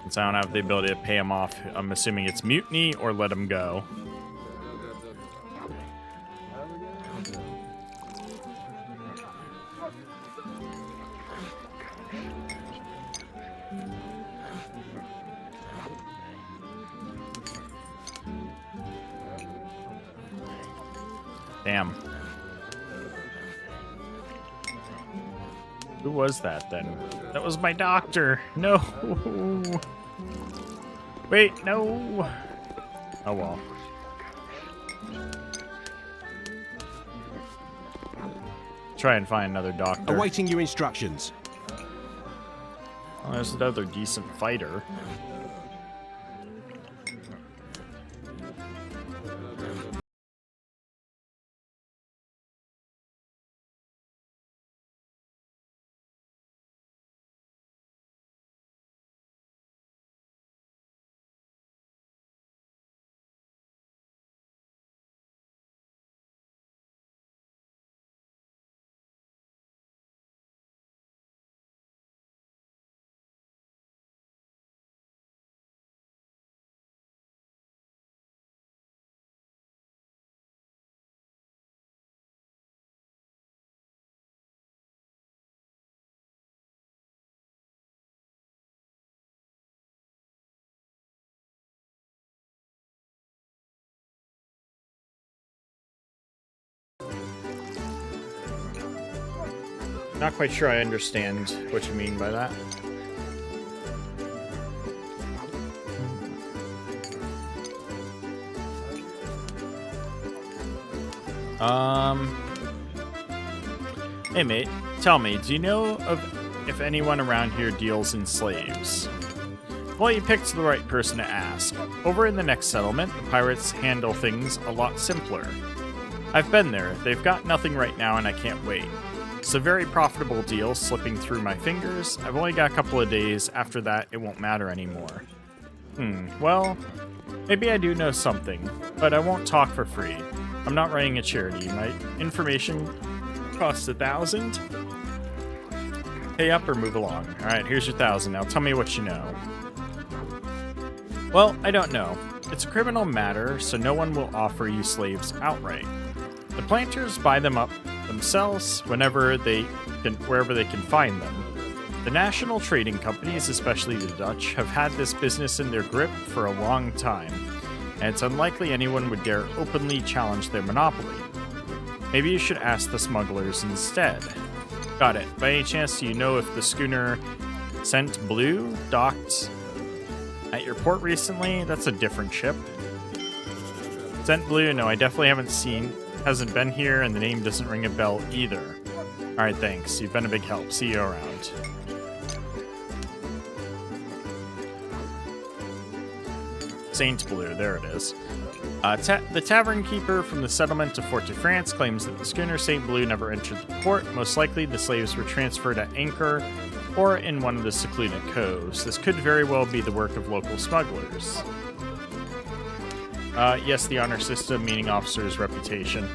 Since I don't have the ability to pay him off, I'm assuming it's mutiny or let him go. Damn. Who was that then? That was my doctor. No. Wait, no. Oh well. Try and find another doctor. Awaiting your instructions. Oh, there's another decent fighter. Not quite sure I understand what you mean by that. Hey mate, tell me, do you know of if anyone around here deals in slaves? Well, you picked the right person to ask. Over in the next settlement, the pirates handle things a lot simpler. I've been there. They've got nothing right now and I can't wait. It's a very profitable deal slipping through my fingers. I've only got a couple of days. After that, it won't matter anymore. Well, maybe I do know something, but I won't talk for free. I'm not running a charity. My information costs 1,000. Pay up or move along. Alright, here's your 1,000. Now tell me what you know. Well, I don't know. It's a criminal matter, so no one will offer you slaves outright. The planters buy them up themselves wherever they can find them. The national trading companies, especially the Dutch, have had this business in their grip for a long time, and it's unlikely anyone would dare openly challenge their monopoly. Maybe you should ask the smugglers instead. Got it. By any chance, do you know if the schooner Scent Blue docked at your port recently? That's a different ship. Scent Blue? No, I definitely hasn't been here, and the name doesn't ring a bell either. Alright, thanks. You've been a big help. See you around. Saint Blue, there it is. The tavern keeper from the settlement of Fort de France claims that the schooner Saint Blue never entered the port. Most likely, the slaves were transferred at anchor or in one of the secluded coves. This could very well be the work of local smugglers. Yes, the honor system, meaning officer's reputation.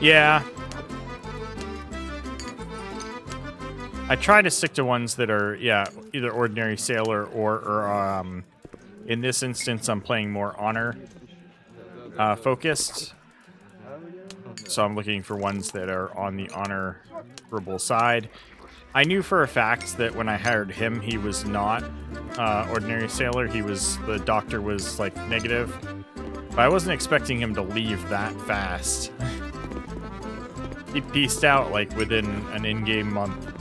Yeah. I try to stick to ones that are, yeah, either ordinary sailor or in this instance, I'm playing more honor focused. So I'm looking for ones that are on the honorable side. I knew for a fact that when I hired him, he was not ordinary sailor. The doctor was like negative. But I wasn't expecting him to leave that fast. He pieced out like within an in-game month.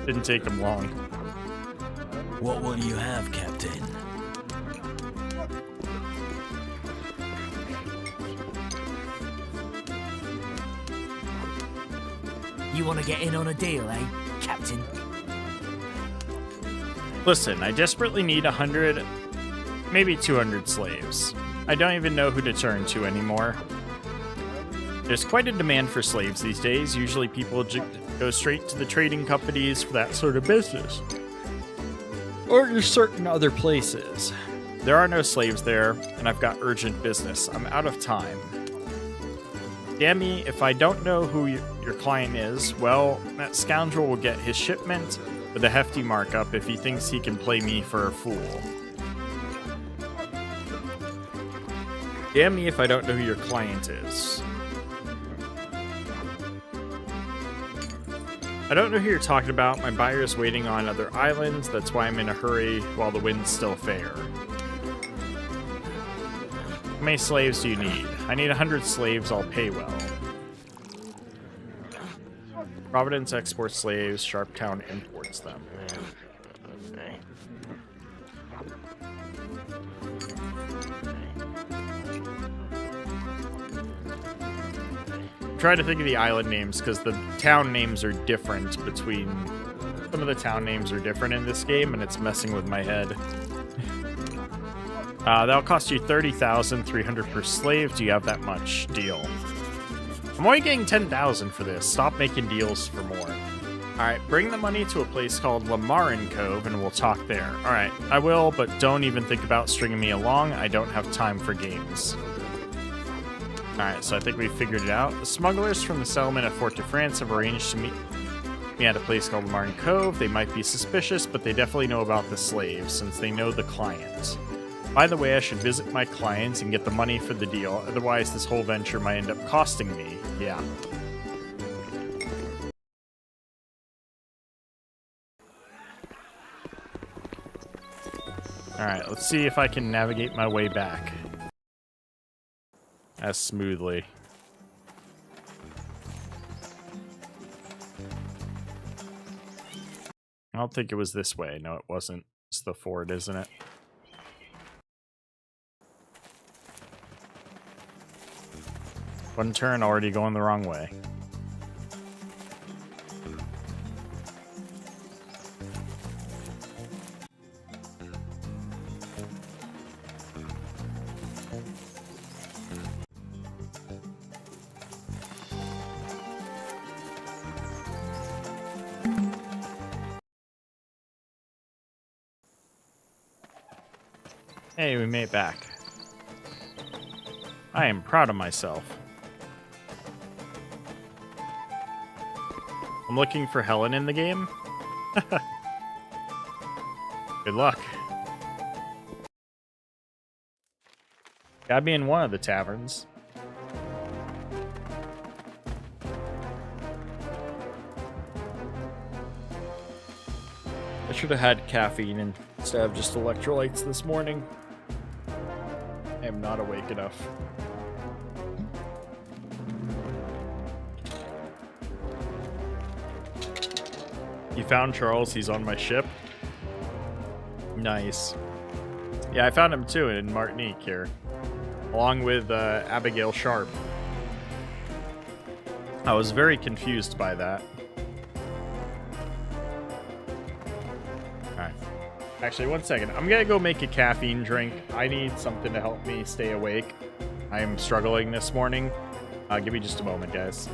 Didn't take him long. What will you have, Captain? You want to get in on a deal, eh, Captain? Listen, I desperately need 100, maybe 200 slaves. I don't even know who to turn to anymore. There's quite a demand for slaves these days. Usually people go straight to the trading companies for that sort of business. Or to certain other places. There are no slaves there, and I've got urgent business. I'm out of time. Damn me, if I don't know who your client is, well, that scoundrel will get his shipment with a hefty markup if he thinks he can play me for a fool. Damn me if I don't know who your client is. I don't know who you're talking about. My buyer's waiting on other islands. That's why I'm in a hurry while the wind's still fair. How many slaves do you need? I need 100 slaves. I'll pay well. Providence exports slaves. Sharptown imports them. Try to think of the island names because the town names are different between some of the town names are different in this game and it's messing with my head. That'll cost you 30,300 per slave. Do you have that much? Deal. I'm only getting 10,000 for this. Stop making deals for more. Alright, bring the money to a place called Lamarin Cove and we'll talk there. Alright, I will, but don't even think about stringing me along. I don't have time for games. Alright, so I think we figured it out. The smugglers from the settlement of Fort de France have arranged to meet me at a place called Martin Cove. They might be suspicious, but they definitely know about the slaves, since they know the client. By the way, I should visit my clients and get the money for the deal, otherwise this whole venture might end up costing me. Yeah. Alright, let's see if I can navigate my way back as smoothly. don't think it was this way. No, it wasn't. It's the ford, isn't it? One turn already going the wrong way. Hey, we made it back. I am proud of myself. I'm looking for Helen in the game. Good luck. Gotta be in one of the taverns. I should have had caffeine instead of just electrolytes this morning. I am not awake enough. You found Charles, he's on my ship. Nice. Yeah, I found him too in Martinique here. Along with Abigail Sharp. I was very confused by that. Alright. Actually, one second. I'm gonna go make a caffeine drink. I need something to help me stay awake. I am struggling this morning. Give me just a moment, guys.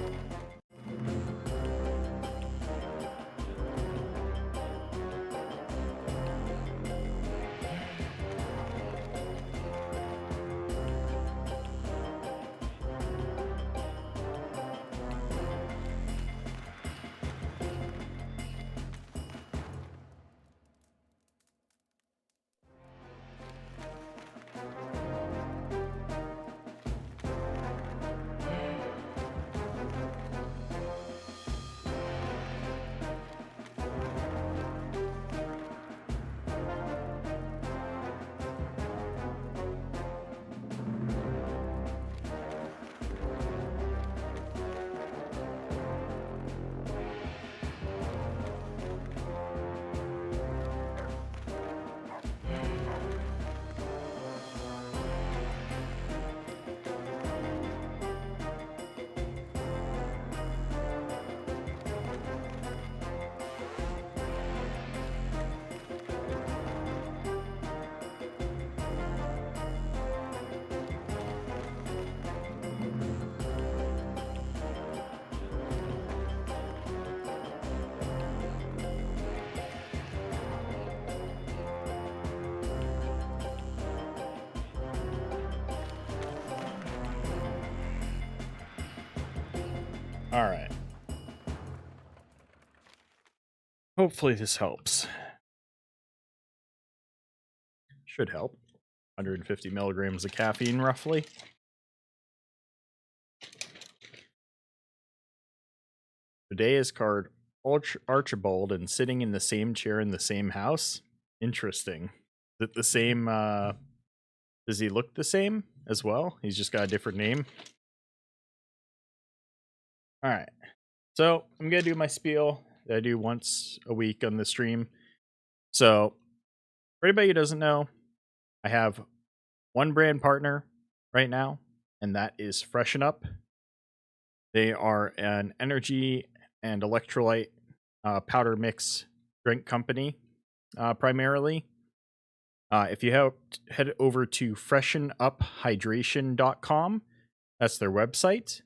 All right. Hopefully this helps. Should help. 150 milligrams of caffeine, roughly. Today is card Archibald and sitting in the same chair in the same house. Interesting. Is it the same? Does he look the same as well? He's just got a different name. All right. So I'm going to do my spiel that I do once a week on the stream. So for anybody who doesn't know, I have one brand partner right now, and that is Freshen Up. They are an energy and electrolyte powder mix drink company, primarily. If you head over to freshenuphydration.com, that's their website.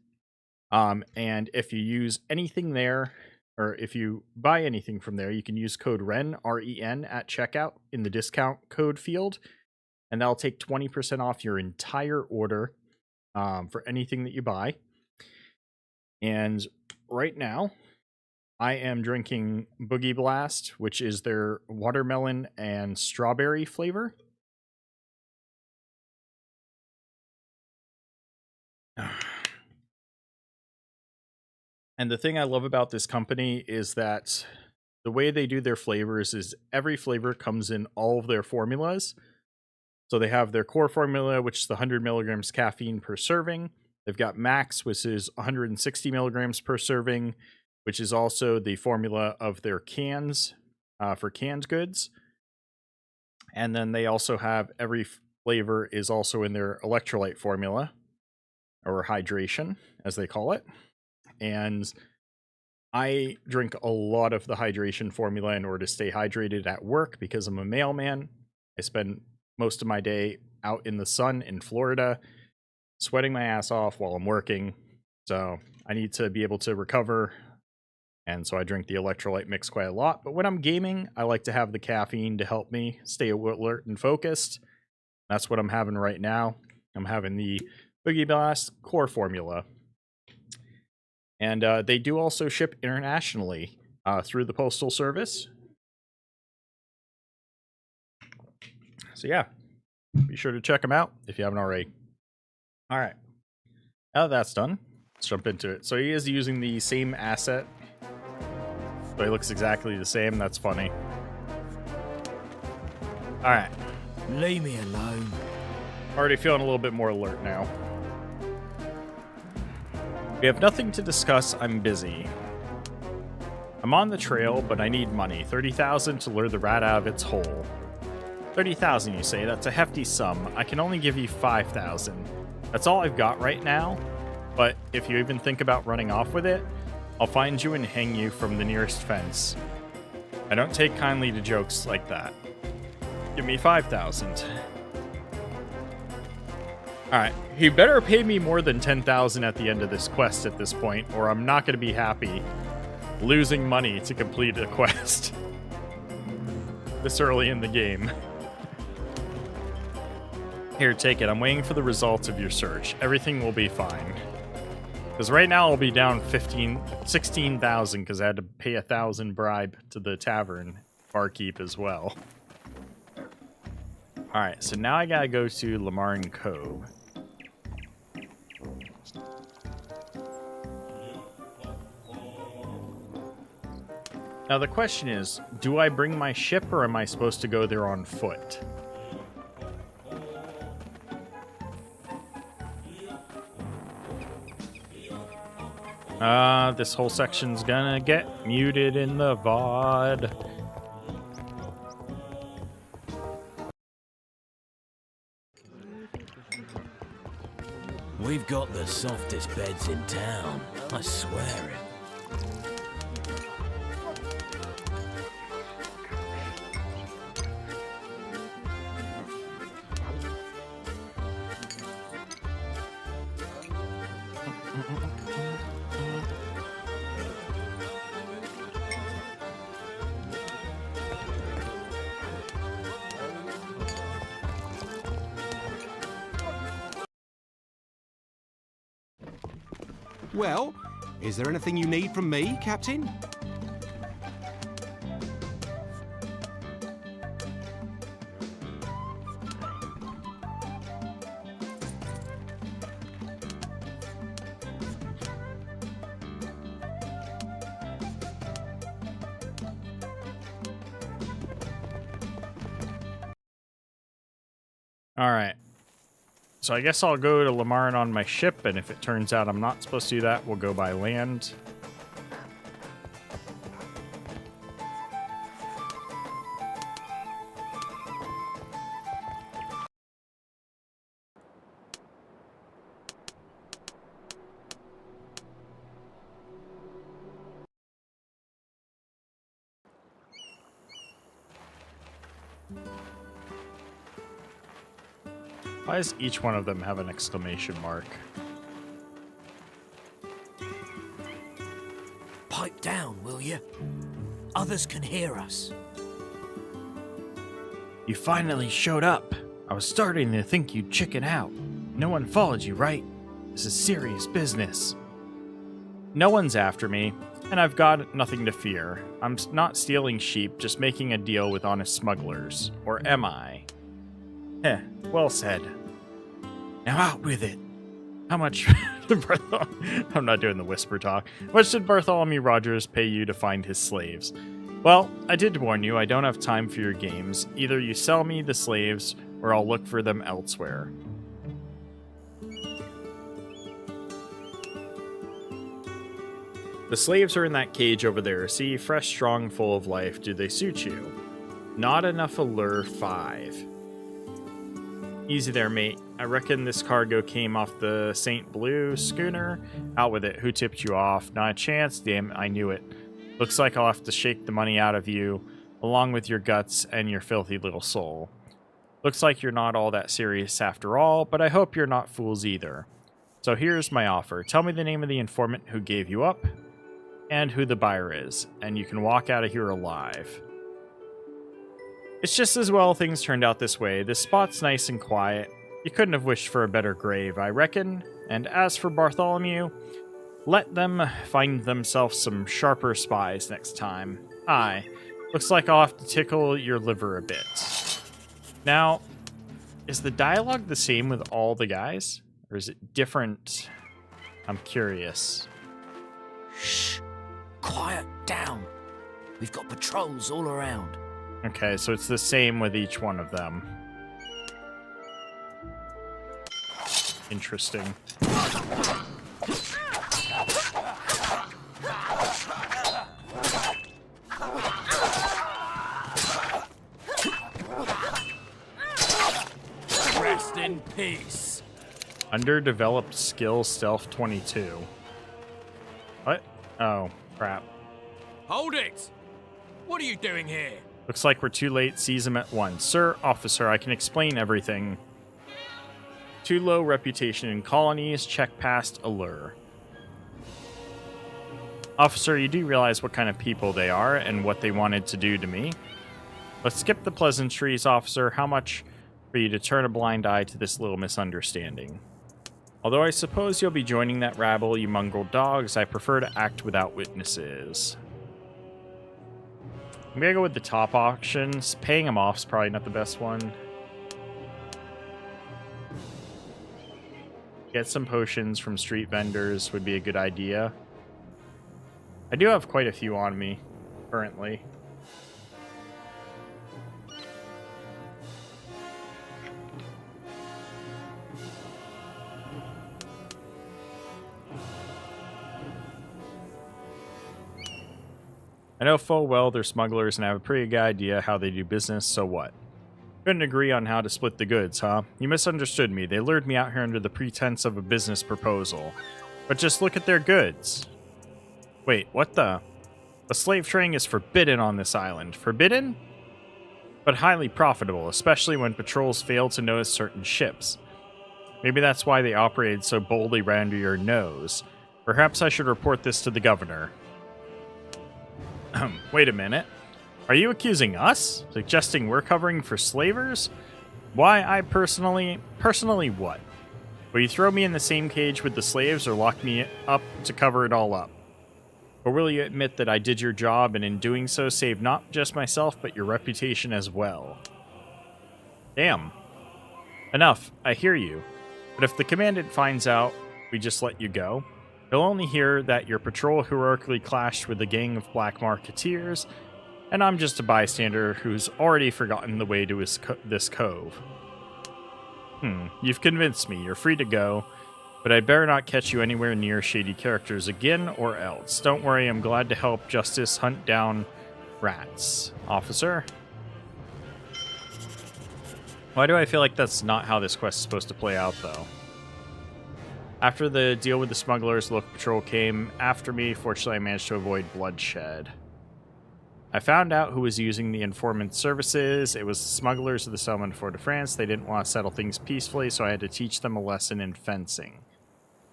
And if you use anything there, or if you buy anything from there, you can use code REN, R-E-N, at checkout in the discount code field, and that'll take 20% off your entire order for anything that you buy. And right now, I am drinking Boogie Blast, which is their watermelon and strawberry flavor. And the thing I love about this company is that the way they do their flavors is every flavor comes in all of their formulas. So they have their core formula, which is the 100 milligrams caffeine per serving. They've got Max, which is 160 milligrams per serving, which is also the formula of their cans. for canned goods. And then they also have every flavor is also in their electrolyte formula, or hydration, as they call it. And I drink a lot of the hydration formula in order to stay hydrated at work because I'm a mailman. I spend most of my day out in the sun in Florida, sweating my ass off while I'm working. So I need to be able to recover. And so I drink the electrolyte mix quite a lot. But when I'm gaming, I like to have the caffeine to help me stay alert and focused. That's what I'm having right now. I'm having the Boogie Blast core formula. And they do also ship internationally through the Postal Service. So yeah, be sure to check them out if you haven't already. All right, now that that's done, let's jump into it. So he is using the same asset. So he looks exactly the same. That's funny. All right. Leave me alone. Already feeling a little bit more alert now. We have nothing to discuss. I'm busy. I'm on the trail, but I need money. 30,000 to lure the rat out of its hole. 30,000, you say? That's a hefty sum. I can only give you 5,000. That's all I've got right now. But if you even think about running off with it, I'll find you and hang you from the nearest fence. I don't take kindly to jokes like that. Give me 5,000. Alright, he better pay me more than 10,000 at the end of this quest at this point, or I'm not going to be happy losing money to complete a quest this early in the game. Here, take it. I'm waiting for the results of your search. Everything will be fine. Because right now I'll be down 16,000 because I had to pay 1,000 bribe to the tavern barkeep as well. Alright, so now I gotta go to Lamarn Cove. Now the question is, do I bring my ship or am I supposed to go there on foot? This whole section's gonna get muted in the VOD. We've got the softest beds in town. I swear it. Well, is there anything you need from me, Captain? Alright. So I guess I'll go to Lamarn on my ship, and if it turns out I'm not supposed to do that, we'll go by land. Why does each one of them have an exclamation mark? Pipe down, will you? Others can hear us. You finally showed up. I was starting to think you'd chicken out. No one followed you, right? This is serious business. No one's after me, and I've got nothing to fear. I'm not stealing sheep, just making a deal with honest smugglers. Or am I? Heh, well said. Now out with it. How much did I'm not doing the whisper talk. How much did Bartholomew Rogers pay you to find his slaves? Well, I did warn you, I don't have time for your games. Either you sell me the slaves, or I'll look for them elsewhere. The slaves are in that cage over there. See, fresh, strong, full of life. Do they suit you? Not enough allure 5. Easy there, mate. I reckon this cargo came off the St. Blue schooner. Out with it. Who tipped you off? Not a chance. Damn, I knew it. Looks like I'll have to shake the money out of you, along with your guts and your filthy little soul. Looks like you're not all that serious after all, but I hope you're not fools either. So here's my offer. Tell me the name of the informant who gave you up, and who the buyer is, and you can walk out of here alive. It's just as well things turned out this way. This spot's nice and quiet. You couldn't have wished for a better grave, I reckon. And as for Bartholomew, let them find themselves some sharper spies next time. Aye, looks like I'll have to tickle your liver a bit. Now, is the dialogue the same with all the guys? Or is it different? I'm curious. Shh. Quiet down. We've got patrols all around. Okay, so it's the same with each one of them. Interesting. Rest in peace. Underdeveloped skill stealth 22. What? Oh, crap. Hold it! What are you doing here? Looks like we're too late. Seize him at once. Sir, officer, I can explain everything. Too low reputation in colonies. Check past allure. Officer, you do realize what kind of people they are and what they wanted to do to me. Let's skip the pleasantries, officer. How much for you to turn a blind eye to this little misunderstanding? Although I suppose you'll be joining that rabble, you mongrel dogs, I prefer to act without witnesses. I'm gonna go with the top options. Paying them off is probably not the best one. Get some potions from street vendors would be a good idea. I do have quite a few on me currently. I know full well they're smugglers and I have a pretty good idea how they do business, so what? Couldn't agree on how to split the goods, huh? You misunderstood me. They lured me out here under the pretense of a business proposal. But just look at their goods. Wait, what the? The slave trading is forbidden on this island. Forbidden? But highly profitable, especially when patrols fail to notice certain ships. Maybe that's why they operated so boldly right under your nose. Perhaps I should report this to the governor. Wait a minute. Are you accusing us? Suggesting we're covering for slavers? Why, I personally what? Will you throw me in the same cage with the slaves or lock me up to cover it all up? Or will you admit that I did your job and in doing so saved not just myself but your reputation as well? Damn. Enough, I hear you. But if the commandant finds out we just let you go, he'll only hear that your patrol heroically clashed with a gang of black marketeers, and I'm just a bystander who's already forgotten the way to this cove. You've convinced me. You're free to go, but I'd better not catch you anywhere near shady characters again or else. Don't worry, I'm glad to help justice hunt down rats. Officer? Why do I feel like that's not how this quest is supposed to play out, though? After the deal with the smugglers, the local patrol came after me. Fortunately, I managed to avoid bloodshed. I found out who was using the informant services. It was the smugglers of the settlement of Fort-de-France. They didn't want to settle things peacefully, so I had to teach them a lesson in fencing.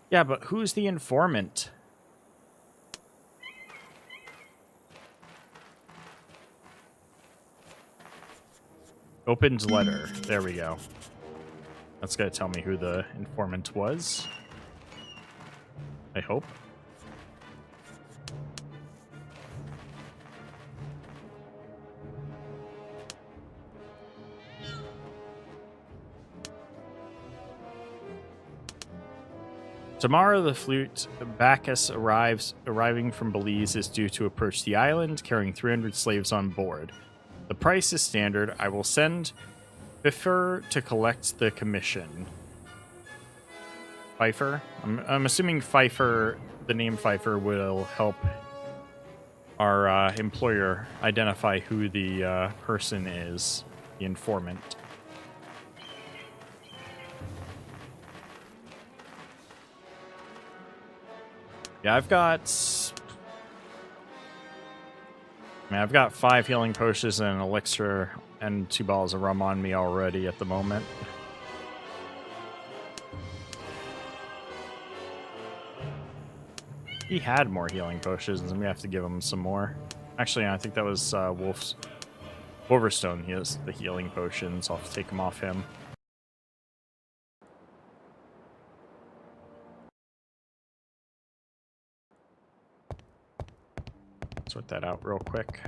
Yeah, but who's the informant? Opened letter. There we go. That's going to tell me who the informant was. I hope. Tomorrow, the fleet Bacchus arriving from Belize is due to approach the island, carrying 300 slaves on board. The price is standard. I will send Pfeiffer to collect the commission. Pfeiffer? I'm assuming Pfeiffer the name Pfeiffer will help our employer identify who the person is, the informant. Yeah, I've got 5 healing potions and an elixir and 2 bottles of rum on me already at the moment. He had more healing potions, and we have to give him some more. Actually, I think that was Wolverstone. He has the healing potions. I'll have to take them off him. Sort that out real quick.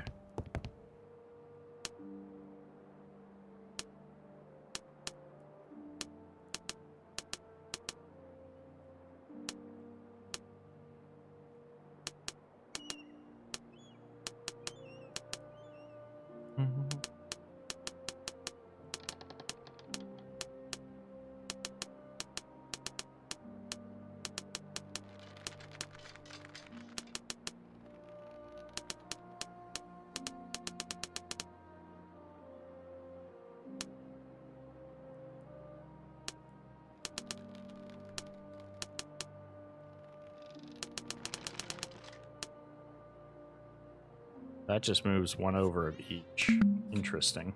That just moves 1 over of each. Interesting.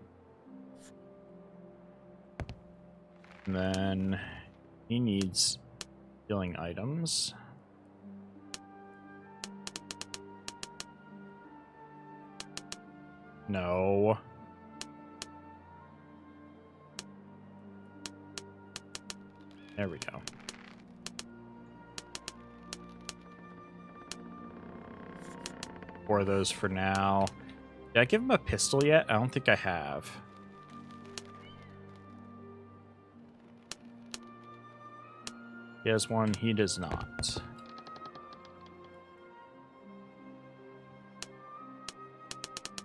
And then he needs healing items. No. There we go. 4 of those for now. Did I give him a pistol yet? I don't think I have. He has one, he does not.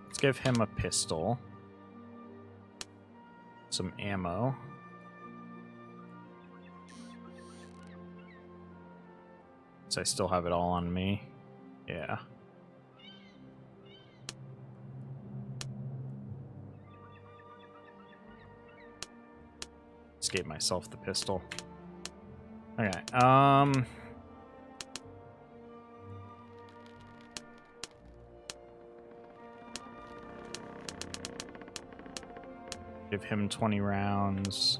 Let's give him a pistol. Some ammo. So I still have it all on me. Yeah. Gave myself the pistol. Okay, give him 20 rounds.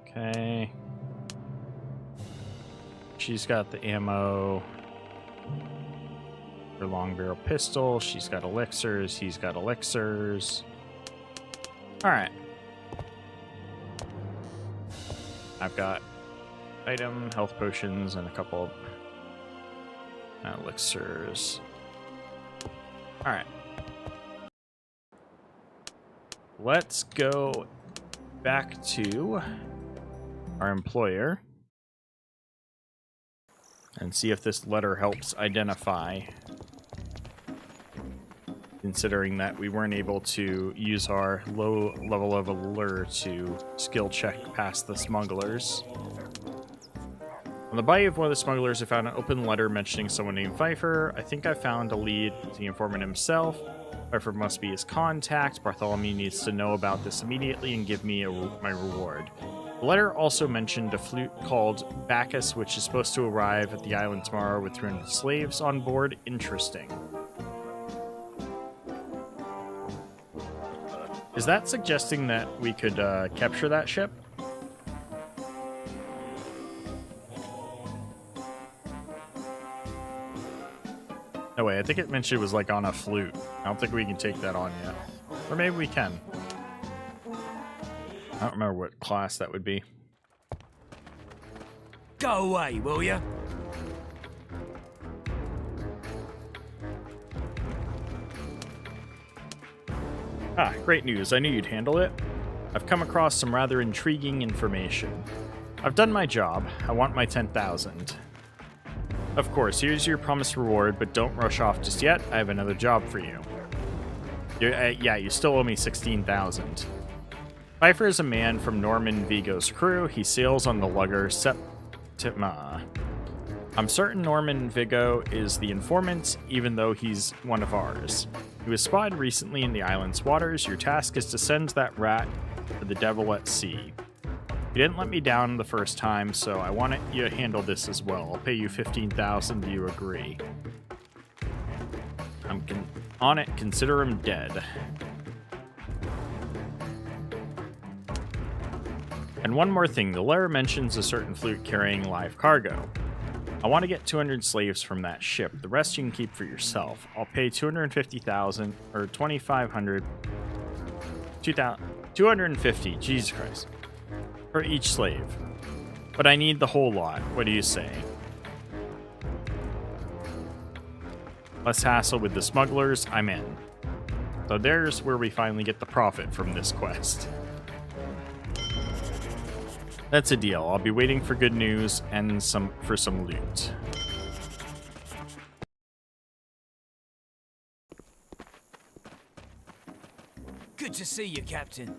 Okay. She's got the ammo. Her long barrel pistol. She's got elixirs. He's got elixirs. Alright. I've got item, health potions, and a couple of elixirs. Alright. Let's go back to our employer and see if this letter helps identify, considering that we weren't able to use our low level of allure to skill check past the smugglers. On the body of one of the smugglers, I found an open letter mentioning someone named Pfeiffer. I think I found a lead to the informant himself. Pfeiffer must be his contact. Bartholomew needs to know about this immediately and give me my reward. The letter also mentioned a flute called Bacchus, which is supposed to arrive at the island tomorrow with 300 slaves on board. Interesting. Is that suggesting that we could capture that ship? No way, I think it mentioned it was like on a flute. I don't think we can take that on yet. Or maybe we can. I don't remember what class that would be. Go away, will ya? Ah, great news. I knew you'd handle it. I've come across some rather intriguing information. I've done my job. I want my 10,000. Of course, here's your promised reward, but don't rush off just yet. I have another job for you. Yeah, you still owe me 16,000. Pfeiffer is a man from Norman Vigo's crew. He sails on the lugger Septima. I'm certain Norman Vigo is the informant, even though he's one of ours. He was spotted recently in the island's waters. Your task is to send that rat to the devil at sea. You didn't let me down the first time, so I want you to handle this as well. I'll pay you 15,000. Do you agree? I'm on it. Consider him dead. And one more thing. The letter mentions a certain flute carrying live cargo. I want to get 200 slaves from that ship. The rest you can keep for yourself. I'll pay 250,000 or 2,500. 250. Jesus Christ. For each slave. But I need the whole lot. What do you say? Less hassle with the smugglers. I'm in. So there's where we finally get the profit from this quest. That's a deal. I'll be waiting for good news and for some loot. Good to see you, Captain.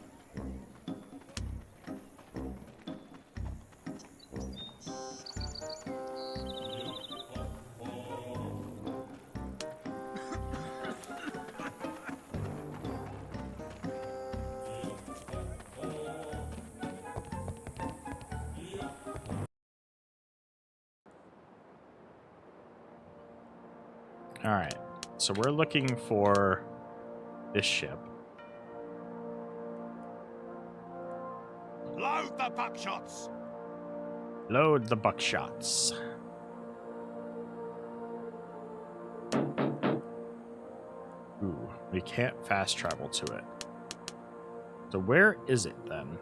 Alright, so we're looking for this ship. Load the buckshots! Load the buckshots. Ooh, we can't fast travel to it. So where is it then?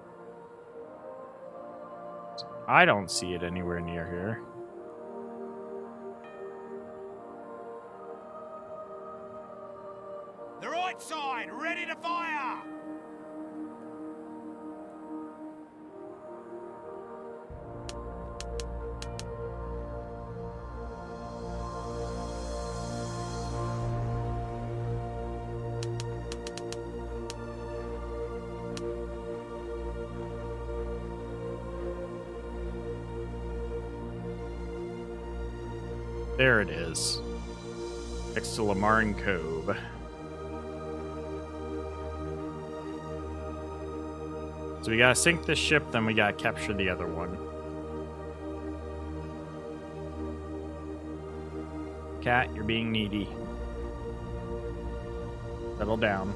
I don't see it anywhere near here. The right side, ready to fire! There it is. Next to Lamarn Cove. So we gotta sink this ship, then we gotta capture the other one. Cat, you're being needy. Settle down.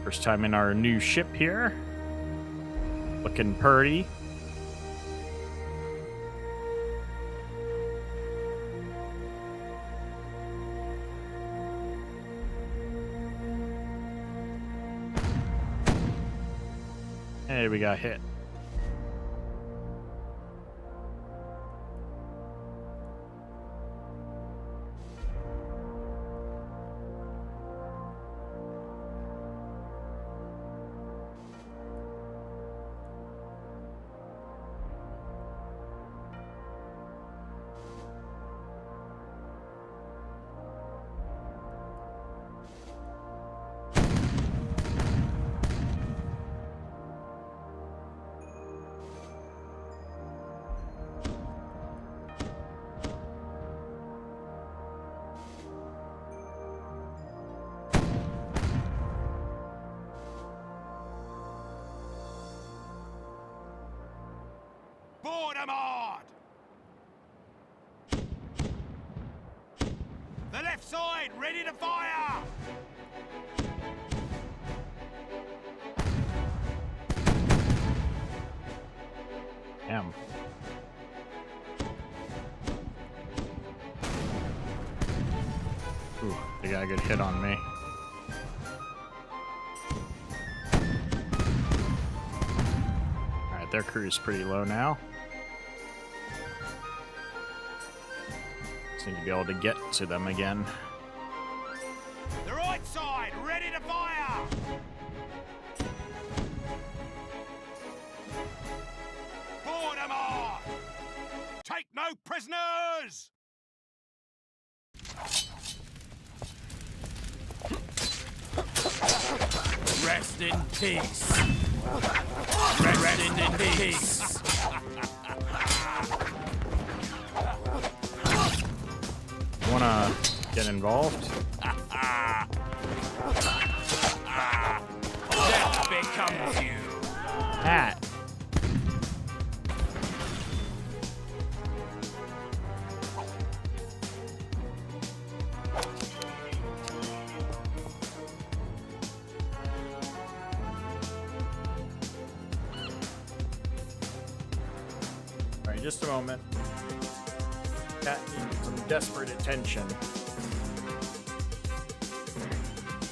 First time in our new ship here. Looking purty. Hey, we got hit. Board 'em hard! The left side, ready to fire! Damn. good hit on me. Alright, their crew's pretty low now. Just need to be able to get to them again. The right side, ready to fire! Board 'em on! Take no prisoners! Rest in peace. Rest in peace. You wanna get involved? Death becomes you. Hat. Alright, just a moment. Cat needs some desperate attention.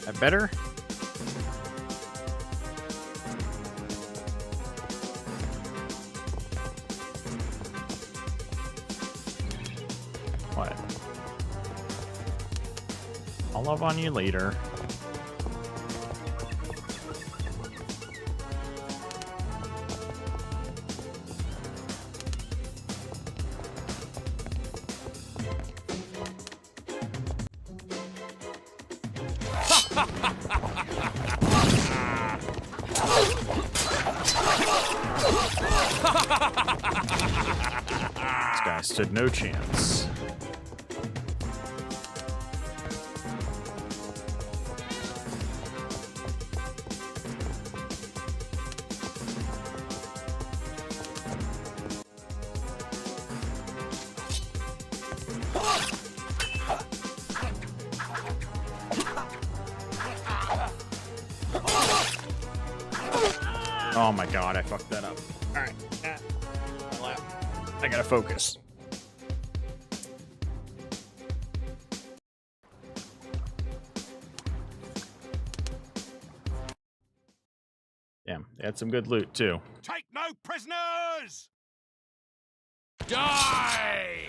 That better? What? I'll love on you later. This guy stood no chance. Oh my god, I fucked that up. Alright. I gotta focus. Damn, they had some good loot too. Take no prisoners! Die!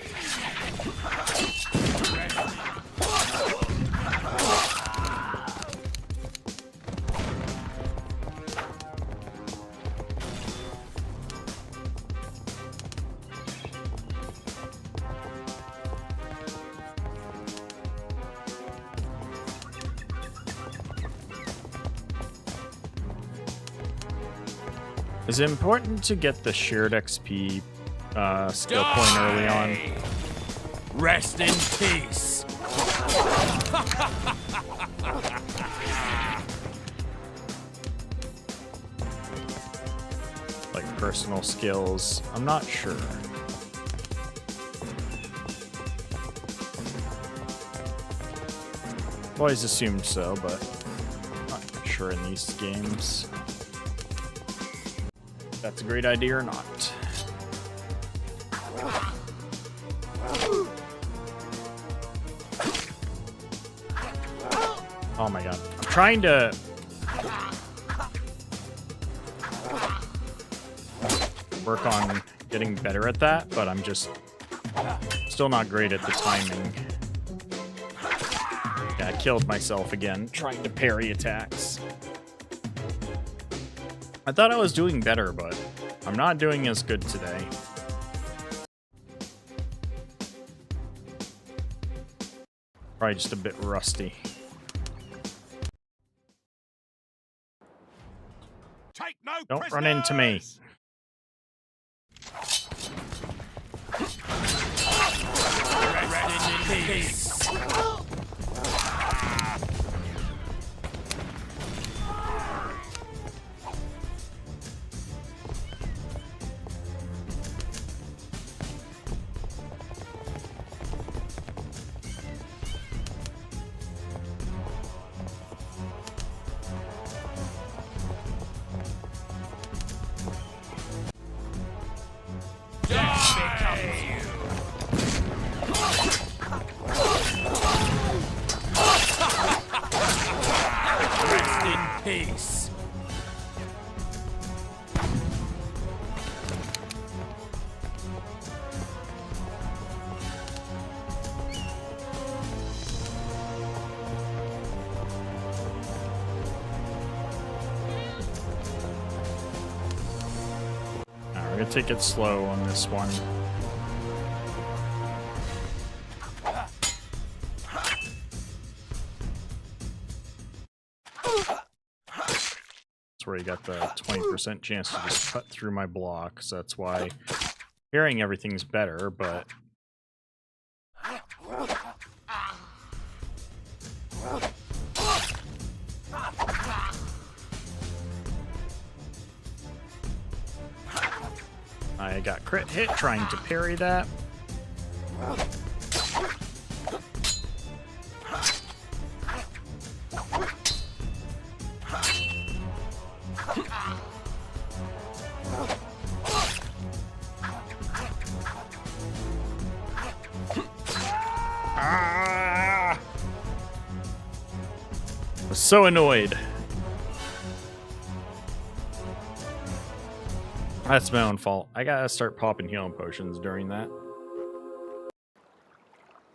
Is it important to get the shared XP skill point early on? Rest in peace. Like personal skills? I'm not sure. Always assumed so, but not sure in these games. If that's a great idea or not. Oh my god. I'm trying to work on getting better at that, but I'm just still not great at the timing. Yeah, I killed myself again trying to parry attacks. I thought I was doing better, but I'm not doing as good today. Probably just a bit rusty. Take no Don't prisoners! run into me. Rest in peace. Peace. Alright, we're gonna take it slow on this one. That's where you got the 20% chance to just cut through my block, so that's why hearing everything's better, but I got crit hit trying to parry that. Ah! I was so annoyed. That's my own fault. I gotta start popping healing potions during that.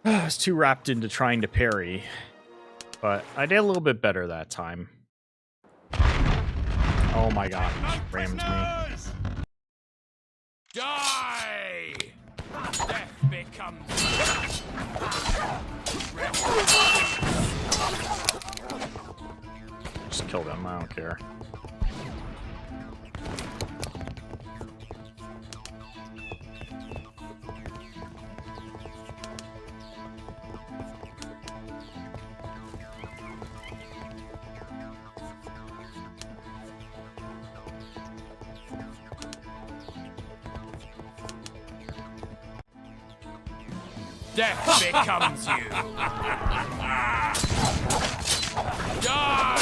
I was too wrapped into trying to parry, but I did a little bit better that time. Oh my god, he just rammed me. Die! Death becomes. Just kill them, I don't care. Death becomes you. Die!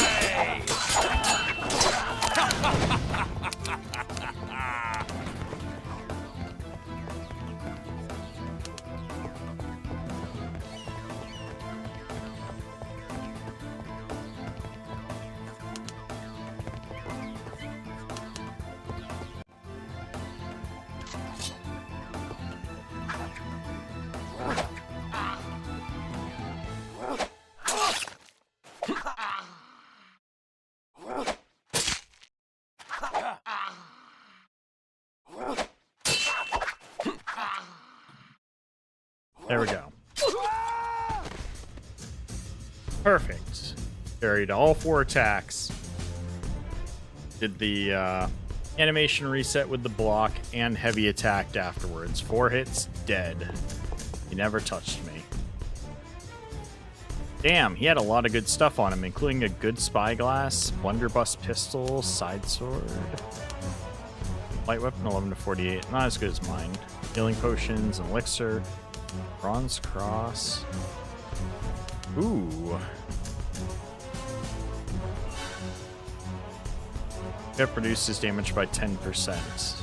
There we go. Perfect. Parried all 4 attacks. Did the animation reset with the block and heavy attacked afterwards. 4 hits, dead. He never touched me. Damn, he had a lot of good stuff on him, including a good spyglass, blunderbuss pistol, side sword. Light weapon 11 to 48, not as good as mine. Healing potions, an elixir. Bronze cross. Ooh. It reduces damage by 10%.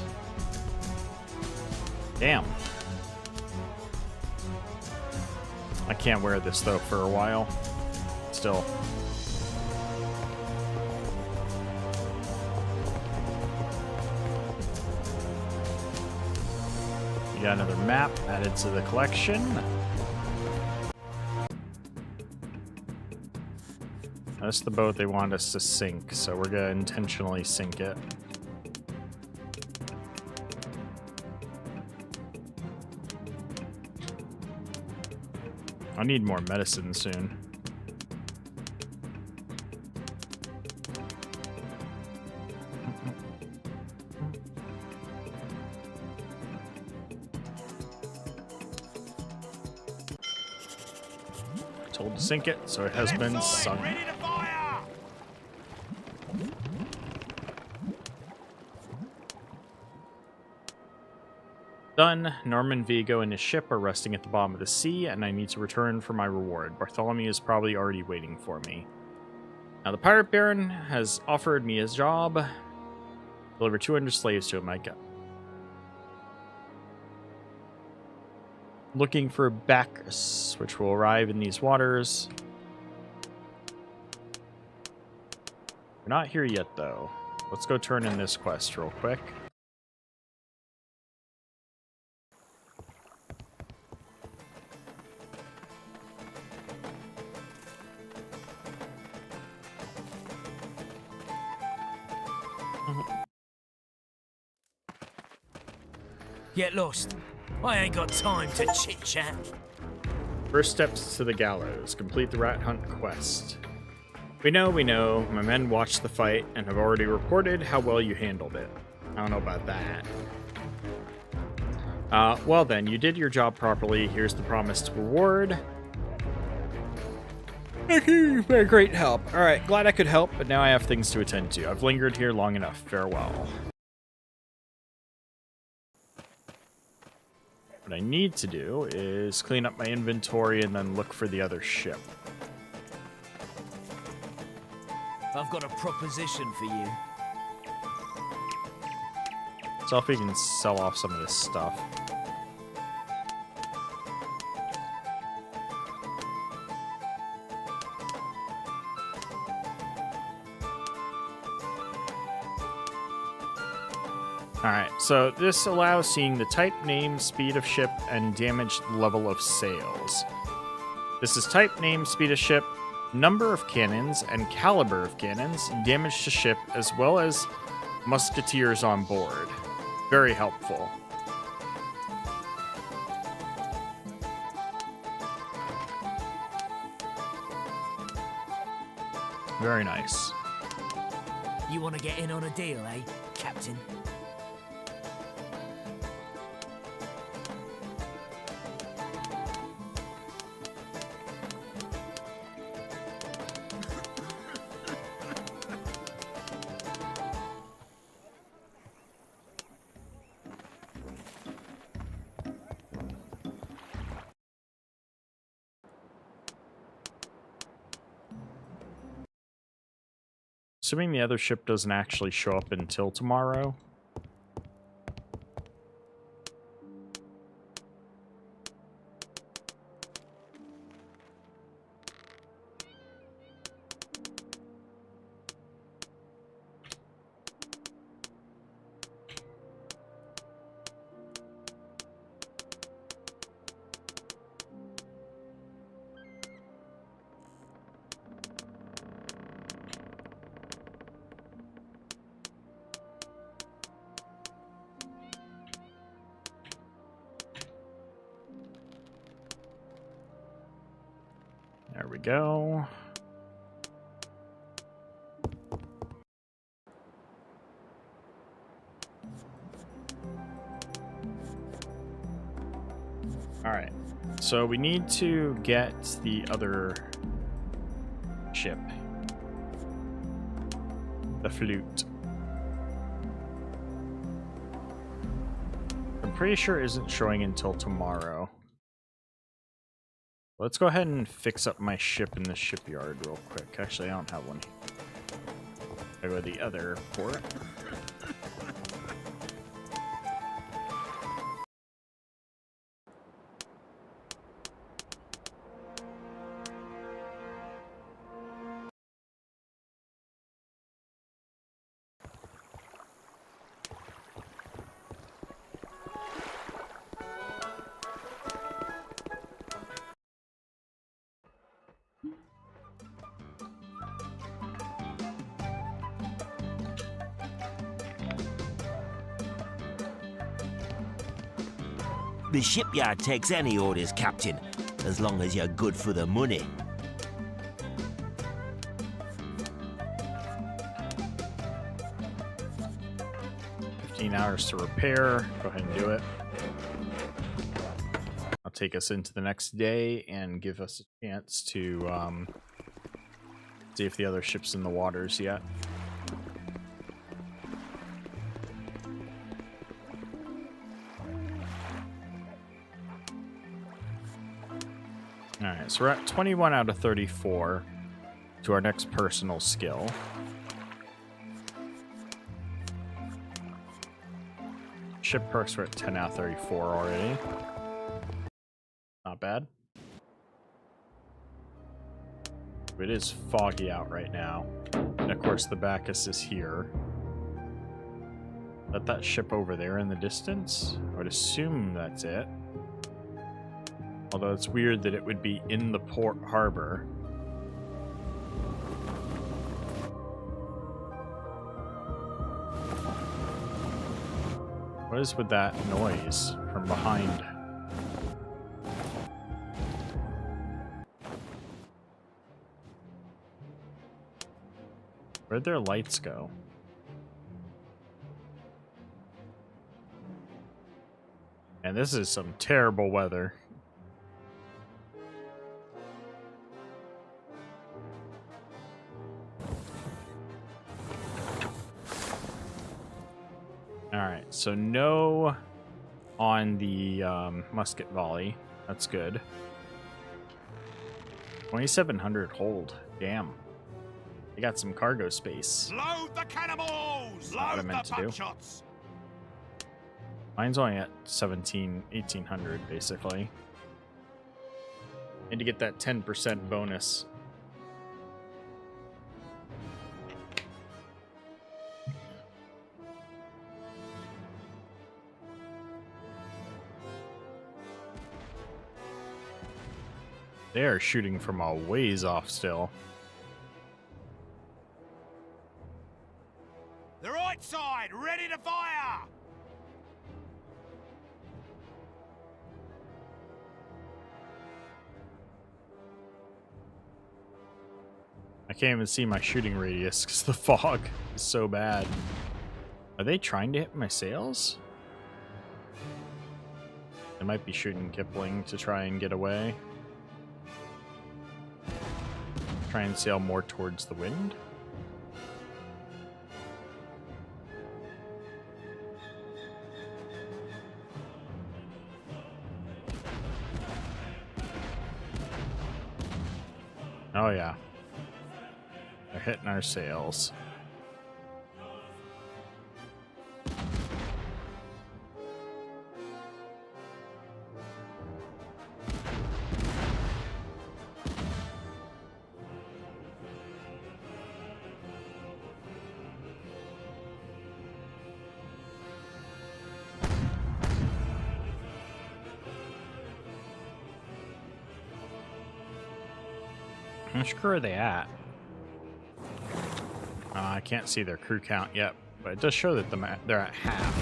Damn. I can't wear this though for a while. Still. We got another map added to the collection. That's the boat they want us to sink, so we're gonna intentionally sink it. I need more medicine soon. Told to sink it, so it has been sunk. Done. Norman Vigo and his ship are resting at the bottom of the sea, and I need to return for my reward. Bartholomew is probably already waiting for me. Now, the Pirate Baron has offered me his job. Deliver 200 slaves to him. Looking for Bacchus, which will arrive in these waters. We're not here yet, though. Let's go turn in this quest real quick. Get lost. I ain't got time to chit-chat. First steps to the gallows. Complete the rat hunt quest. We know. My men watched the fight and have already reported how well you handled it. I don't know about that. Well then, you did your job properly. Here's the promised reward. Thank you, you've been a great help. Alright, glad I could help, but now I have things to attend to. I've lingered here long enough. Farewell. What I need to do is clean up my inventory and then look for the other ship. I've got a proposition for you. So if we can sell off some of this stuff. Alright, so this allows seeing the type, name, speed of ship, and damage level of sails. This is type, name, speed of ship, number of cannons, and caliber of cannons, damage to ship, as well as musketeers on board. Very helpful. Very nice. You want to get in on a deal, eh, Captain? Assuming the other ship doesn't actually show up until tomorrow. There we go. All right. So we need to get the other ship. The flute. I'm pretty sure it isn't showing until tomorrow. Let's go ahead and fix up my ship in the shipyard real quick. Actually, I don't have one. I go to the other port. The shipyard takes any orders, Captain, as long as you're good for the money. $15 to repair. Go ahead and do it. I'll take us into the next day and give us a chance to see if the other ship's in the waters yet. Alright, so we're at 21 out of 34 to our next personal skill. Ship perks were at 10 out of 34 already. Not bad. It is foggy out right now. In a of course, the Bacchus is here. Let that ship over there in the distance? I would assume that's it. Although it's weird that it would be in the port harbor. What is with that noise from behind? Where'd their lights go? And this is some terrible weather. Alright, so no on the musket volley. That's good. 2,700 hold. Damn. They got some cargo space. Load the cannibals! Not what I Load meant the to do. buckshots! Mine's only at 1,800 basically. Need to get that 10% bonus. They are shooting from a ways off still. The right side, ready to fire! I can't even see my shooting radius because the fog is so bad. Are they trying to hit my sails? They might be shooting Kipling to try and get away. Try and sail more towards the wind. Oh yeah. They're hitting our sails. How much crew are they at? I can't see their crew count yet, but it does show that they're at half.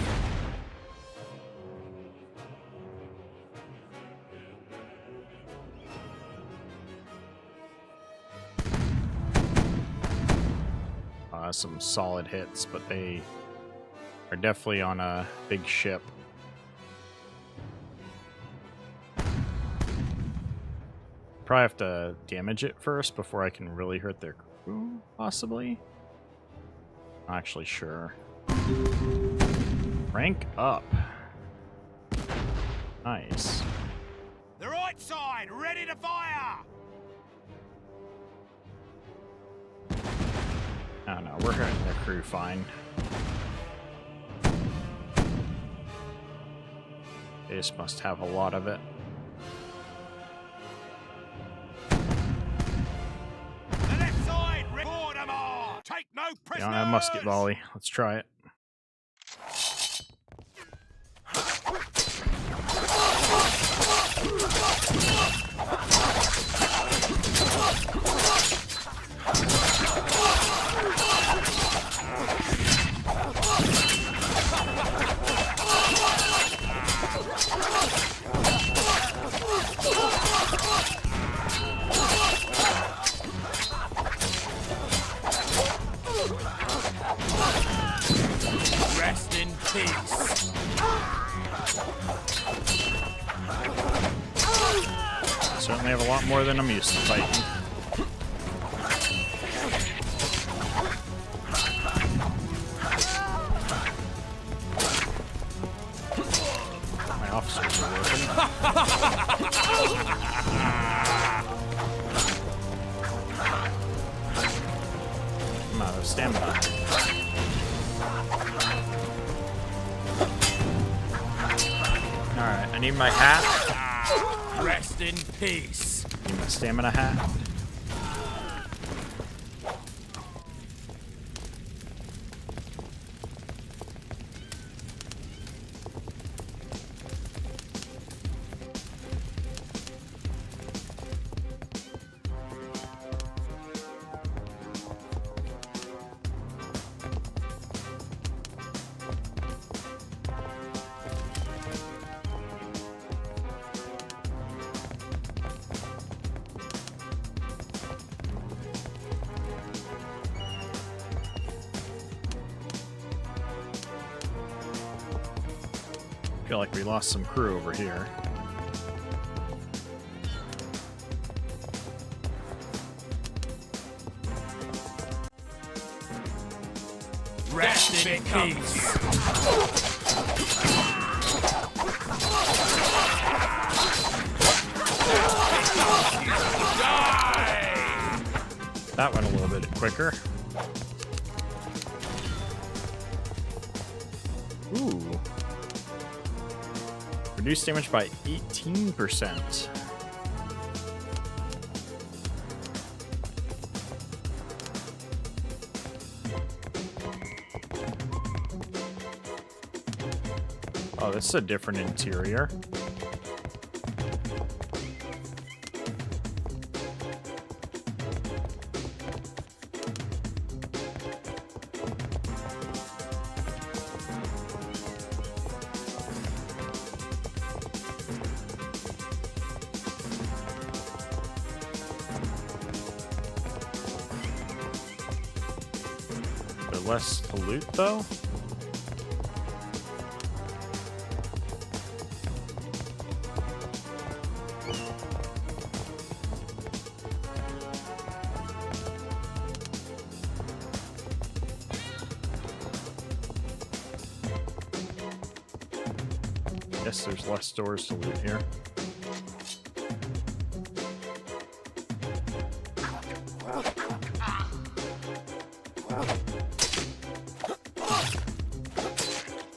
Some solid hits, but they are definitely on a big ship. Probably have to damage it first before I can really hurt their crew, possibly. Not actually sure. Rank up. Nice. The right side, ready to fire! I don't know, we're hurting their crew fine. They just must have a lot of it. The left side, board them all! Take no They prisoners! don't have musket volley. Let's try it. Rest in peace. Certainly have a lot more than I'm used to fighting. My officers are working. I'm out of stamina. Alright, I need my hat. Rest in peace. Need my stamina hat. Feel like we lost some crew over here. Rest in peace. That went a little bit quicker. Ooh. Reduced damage by 18%. Oh, this is a different interior. Less to loot, though. Guess there's less doors to loot here.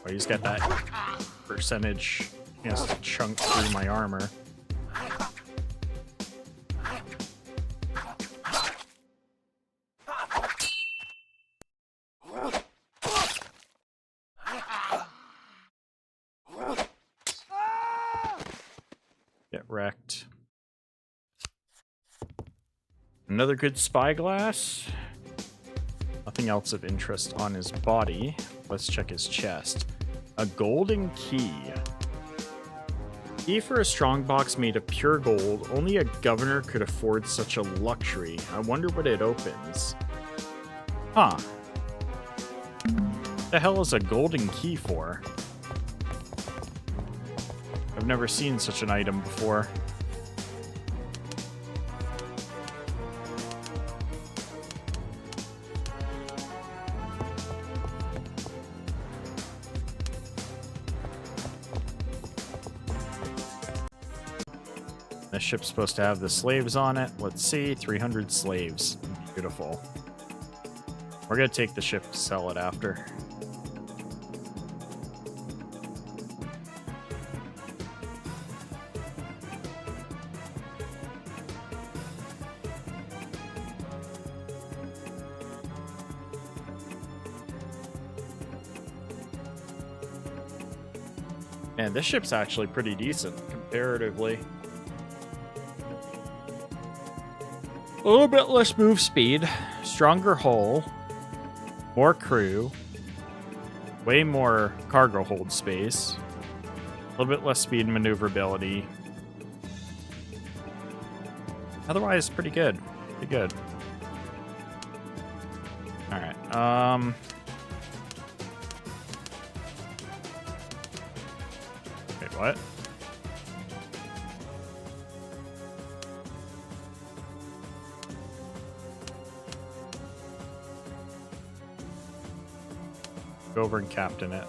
Oh, he's got that percentage. He has to chunk through my armor. Get wrecked. Another good spyglass. Nothing else of interest on his body. Let's check his chest. A golden key. Key for a strongbox made of pure gold. Only a governor could afford such a luxury. I wonder what it opens. Huh. The hell is a golden key for? I've never seen such an item before. This ship's supposed to have the slaves on it. Let's see, 300 slaves. Beautiful. We're gonna take the ship to sell it after. Man, this ship's actually pretty decent comparatively. A little bit less move speed, stronger hull, more crew, way more cargo hold space, a little bit less speed and maneuverability. Otherwise, pretty good. Pretty good. All right. Wait, what? Go over and Capt'n it.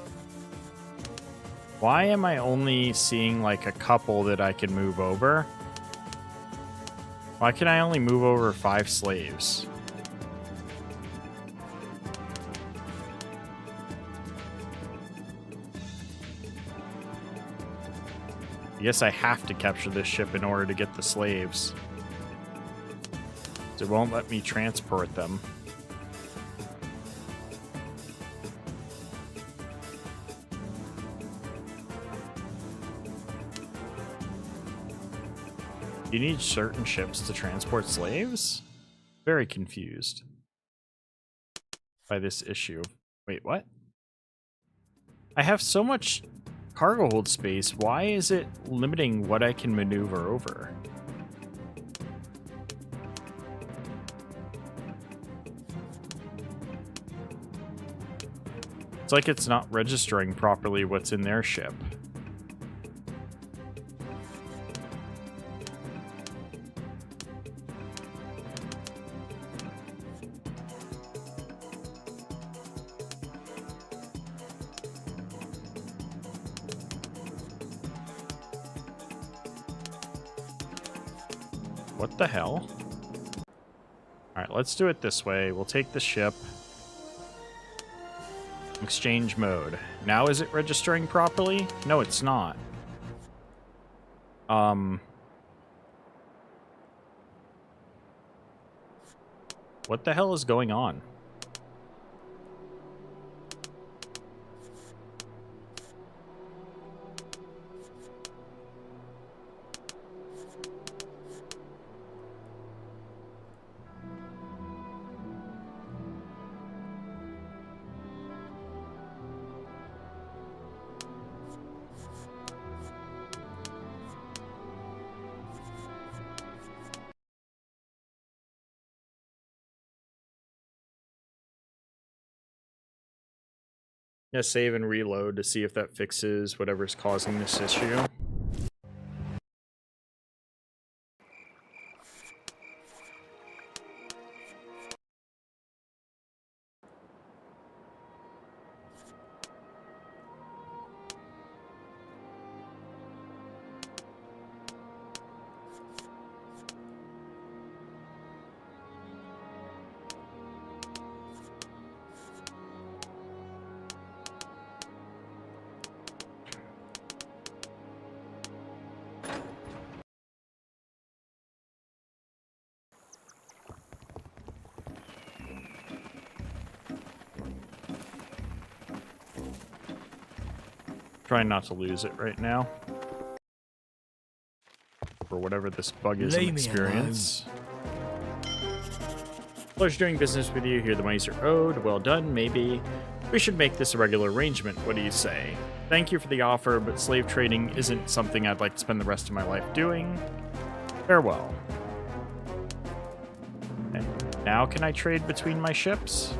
Why am I only seeing like a couple that I can move over? Why can I only move over 5 slaves? I guess I have to capture this ship in order to get the slaves. It won't let me transport them. You need certain ships to transport slaves? Very confused by this issue. Wait, what? I have so much cargo hold space. Why is it limiting what I can maneuver over? It's like it's not registering properly what's in their ship. What the hell? Alright, let's do it this way. We'll take the ship. Exchange mode. Now is it registering properly? No, it's not. What the hell is going on? Yeah, save and reload to see if that fixes whatever's causing this issue. Trying not to lose it right now. For whatever this bug is in experience. Pleasure doing business with you. Here the monies are owed. Well done, maybe. We should make this a regular arrangement. What do you say? Thank you for the offer, but slave trading isn't something I'd like to spend the rest of my life doing. Farewell. Okay. Now can I trade between my ships?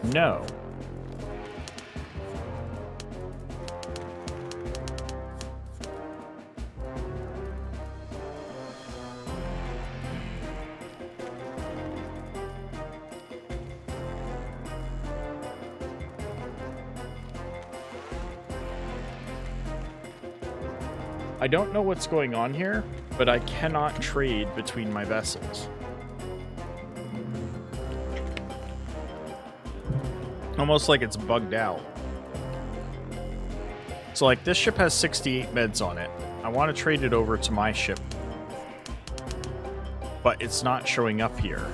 No. I don't know what's going on here, but I cannot trade between my vessels. Almost like it's bugged out. So like this ship has 68 meds on it. I want to trade it over to my ship, but it's not showing up here.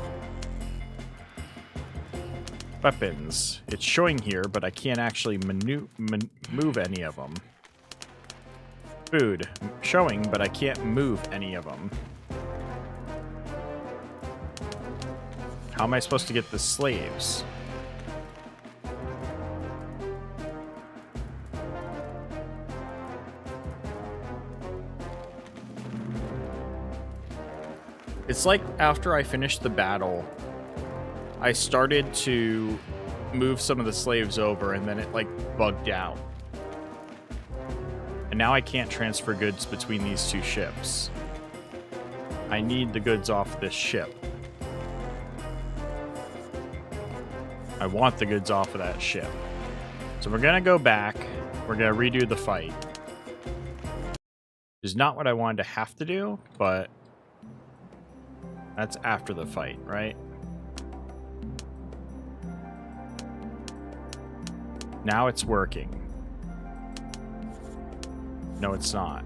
Weapons. It's showing here, but I can't actually move any of them. Food. Showing, but I can't move any of them. How am I supposed to get the slaves? It's like after I finished the battle, I started to move some of the slaves over, and then it like bugged out. And now I can't transfer goods between these two ships. I need the goods off this ship. I want the goods off of that ship. So we're gonna go back. We're gonna redo the fight. Which is not what I wanted to have to do, but that's after the fight, right? Now it's working. No, it's not.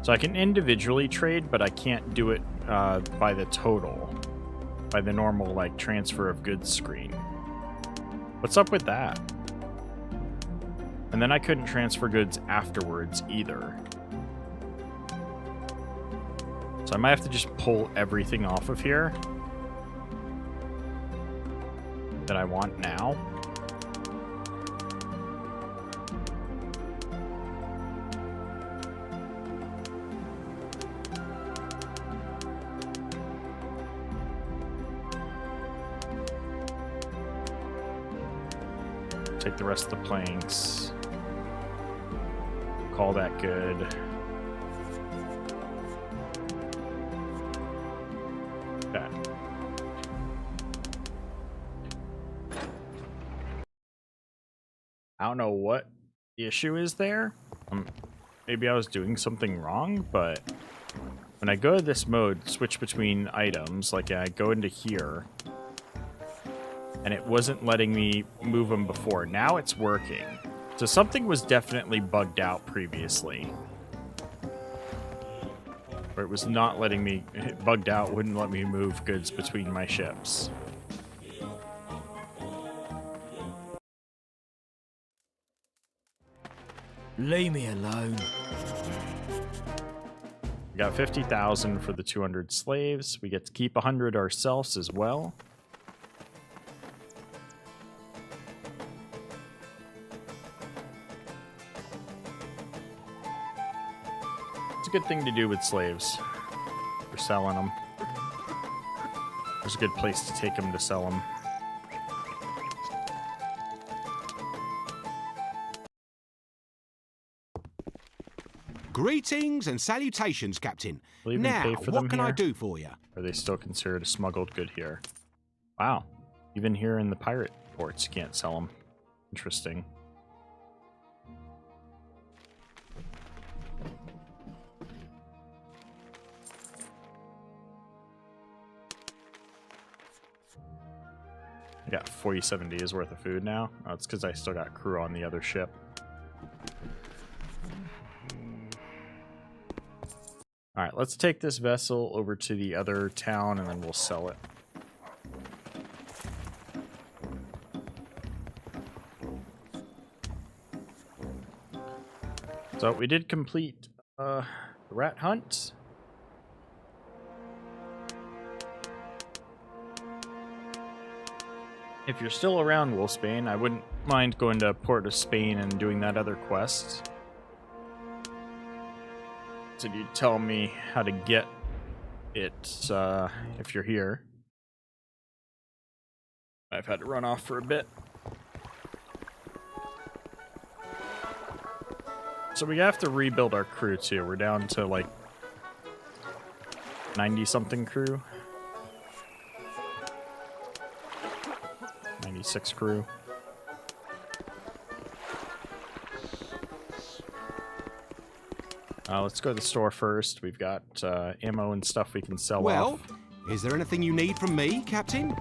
So I can individually trade, but I can't do it by the total. By the normal, like, transfer of goods screen. What's up with that? And then I couldn't transfer goods afterwards either. So I might have to just pull everything off of here that I want now. Take the rest of the planks. Call that good. Okay. I don't know what the issue is there. maybe I was doing something wrong, but when I go to this mode, switch between items, like I go into here, and it wasn't letting me move them before. Now it's working. So something was definitely bugged out previously. Or it was not letting me, bugged out, wouldn't let me move goods between my ships. Leave me alone. We got 50,000 for the 200 slaves. We get to keep 100 ourselves as well. It's a good thing to do with slaves. We're selling them. There's a good place to take them to sell them. Greetings and salutations, Captain. Will you even Now, pay for what them can I here? do for you? Are they still considered a smuggled good here? Wow. Even here in the pirate ports, you can't sell them. Interesting. I got 47 days worth of food now. Oh, it's because I still got crew on the other ship. Alright, let's take this vessel over to the other town and then we'll sell it. So we did complete the rat hunt. If you're still around Wolfsbane, I wouldn't mind going to Port of Spain and doing that other quest. So you tell me how to get it if you're here. I've had to run off for a bit. So we have to rebuild our crew too. We're down to like 90-something crew. 96 crew. Let's go to the store first. We've got ammo and stuff we can sell off. Is there anything you need from me, Captain?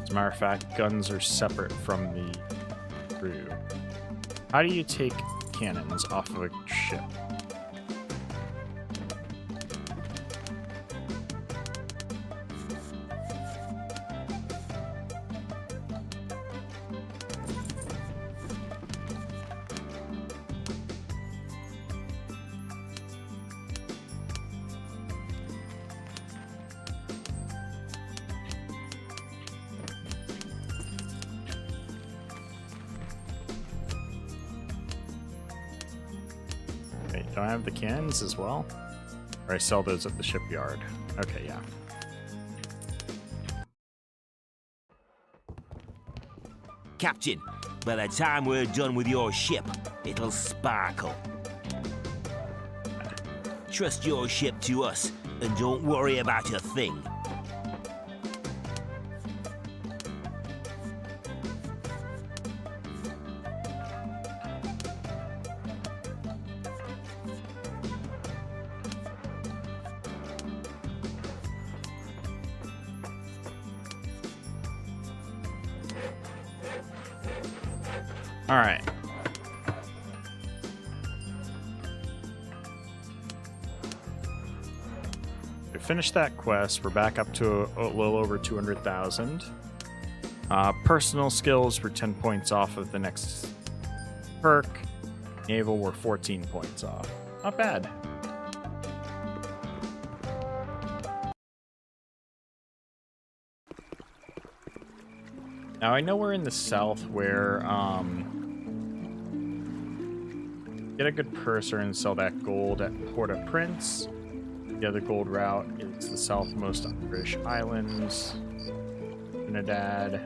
As a matter of fact, guns are separate from the crew. How do you take cannons off of a ship? Wait, do I have the cannons as well? Or I sell those at the shipyard. Okay, yeah. Captain, by the time we're done with your ship, it'll sparkle. Trust your ship to us, and don't worry about a thing. All right. We finished that quest. We're back up to a little over 200,000. Personal skills were 10 points off of the next perk. Naval were 14 points off. Not bad. Now I know we're in the south where get a good purser and sell that gold at Port-au-Prince. The other gold route is the southmost British Islands, Trinidad.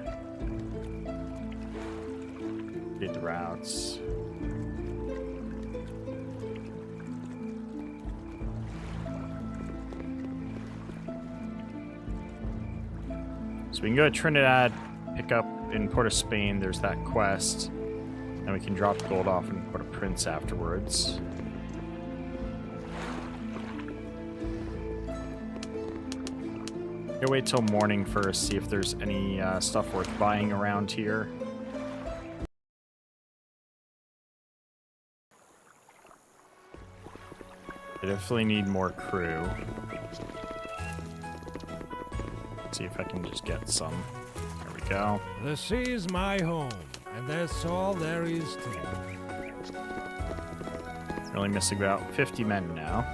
Did the routes. So we can go to Trinidad, pick up in Port of Spain. There's that quest. And we can drop gold off in Port-au-Prince afterwards. I'll wait till morning first, see if there's any stuff worth buying around here. I definitely need more crew. See if I can just get some. There we go. The sea is my home, and that's all there is to it. Really missing about 50 men now.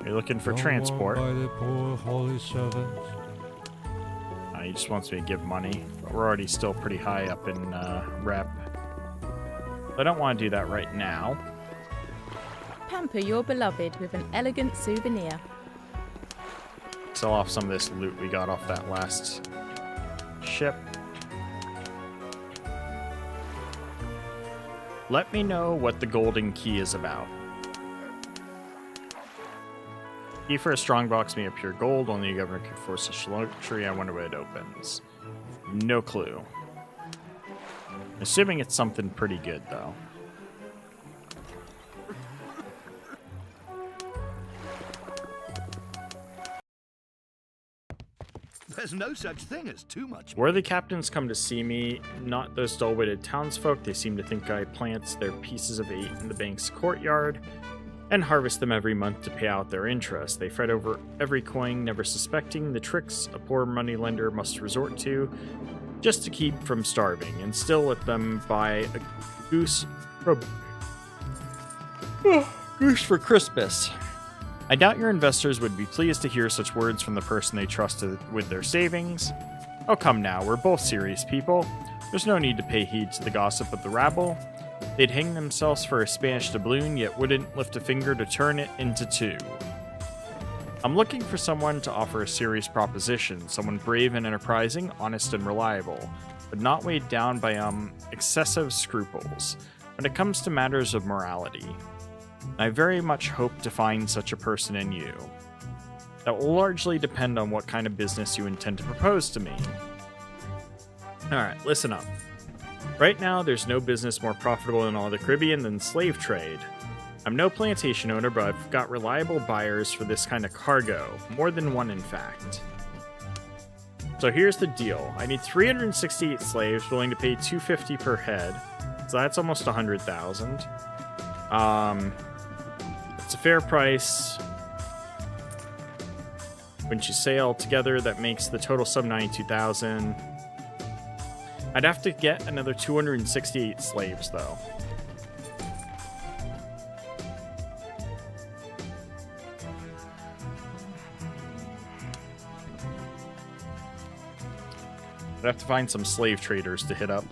Are you looking for transport? By the poor holy servants. He just wants me to give money, but we're already still pretty high up in rep. I don't want to do that right now. Pamper your beloved with an elegant souvenir. Sell off some of this loot we got off that last ship. Let me know what the golden key is about. Key for a strong box made of pure gold. Only a governor can force such luxury. I wonder what it opens. No clue. Assuming it's something pretty good, though. There's no such thing as too much. Worthy captains come to see me, not those dull-witted townsfolk. They seem to think I plant their pieces of 8 in the bank's courtyard and harvest them every month to pay out their interest. They fret over every coin, never suspecting the tricks a poor moneylender must resort to just to keep from starving, and still let them buy a goose for Christmas. I doubt your investors would be pleased to hear such words from the person they trusted with their savings. Oh, come now, we're both serious people. There's no need to pay heed to the gossip of the rabble. They'd hang themselves for a Spanish doubloon, yet wouldn't lift a finger to turn it into 2. I'm looking for someone to offer a serious proposition, someone brave and enterprising, honest and reliable, but not weighed down by excessive scruples when it comes to matters of morality. I very much hope to find such a person in you. That will largely depend on what kind of business you intend to propose to me. Alright, listen up. Right now, there's no business more profitable in all the Caribbean than slave trade. I'm no plantation owner, but I've got reliable buyers for this kind of cargo. More than one, in fact. So here's the deal. I need 368 slaves willing to pay $250 per head. So that's almost 100,000. It's a fair price. When you say all together, that makes the total sum 92,000. I'd have to get another 268 slaves, though. I'd have to find some slave traders to hit up.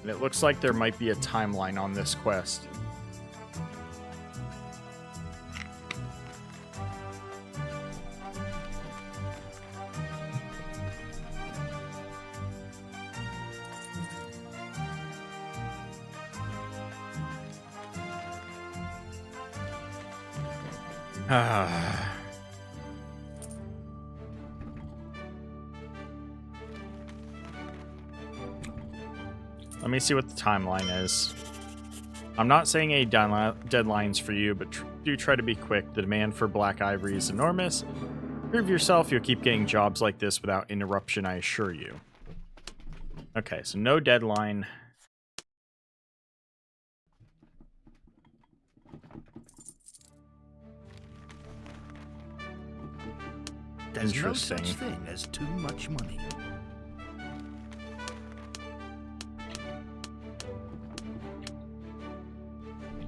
And it looks like there might be a timeline on this quest. Let me see what the timeline is. I'm not saying any deadlines for you, but do try to be quick. The demand for black ivory is enormous. Prove yourself, you'll keep getting jobs like this without interruption, I assure you. Okay, so no deadline. There's no Interesting. such thing as too much money.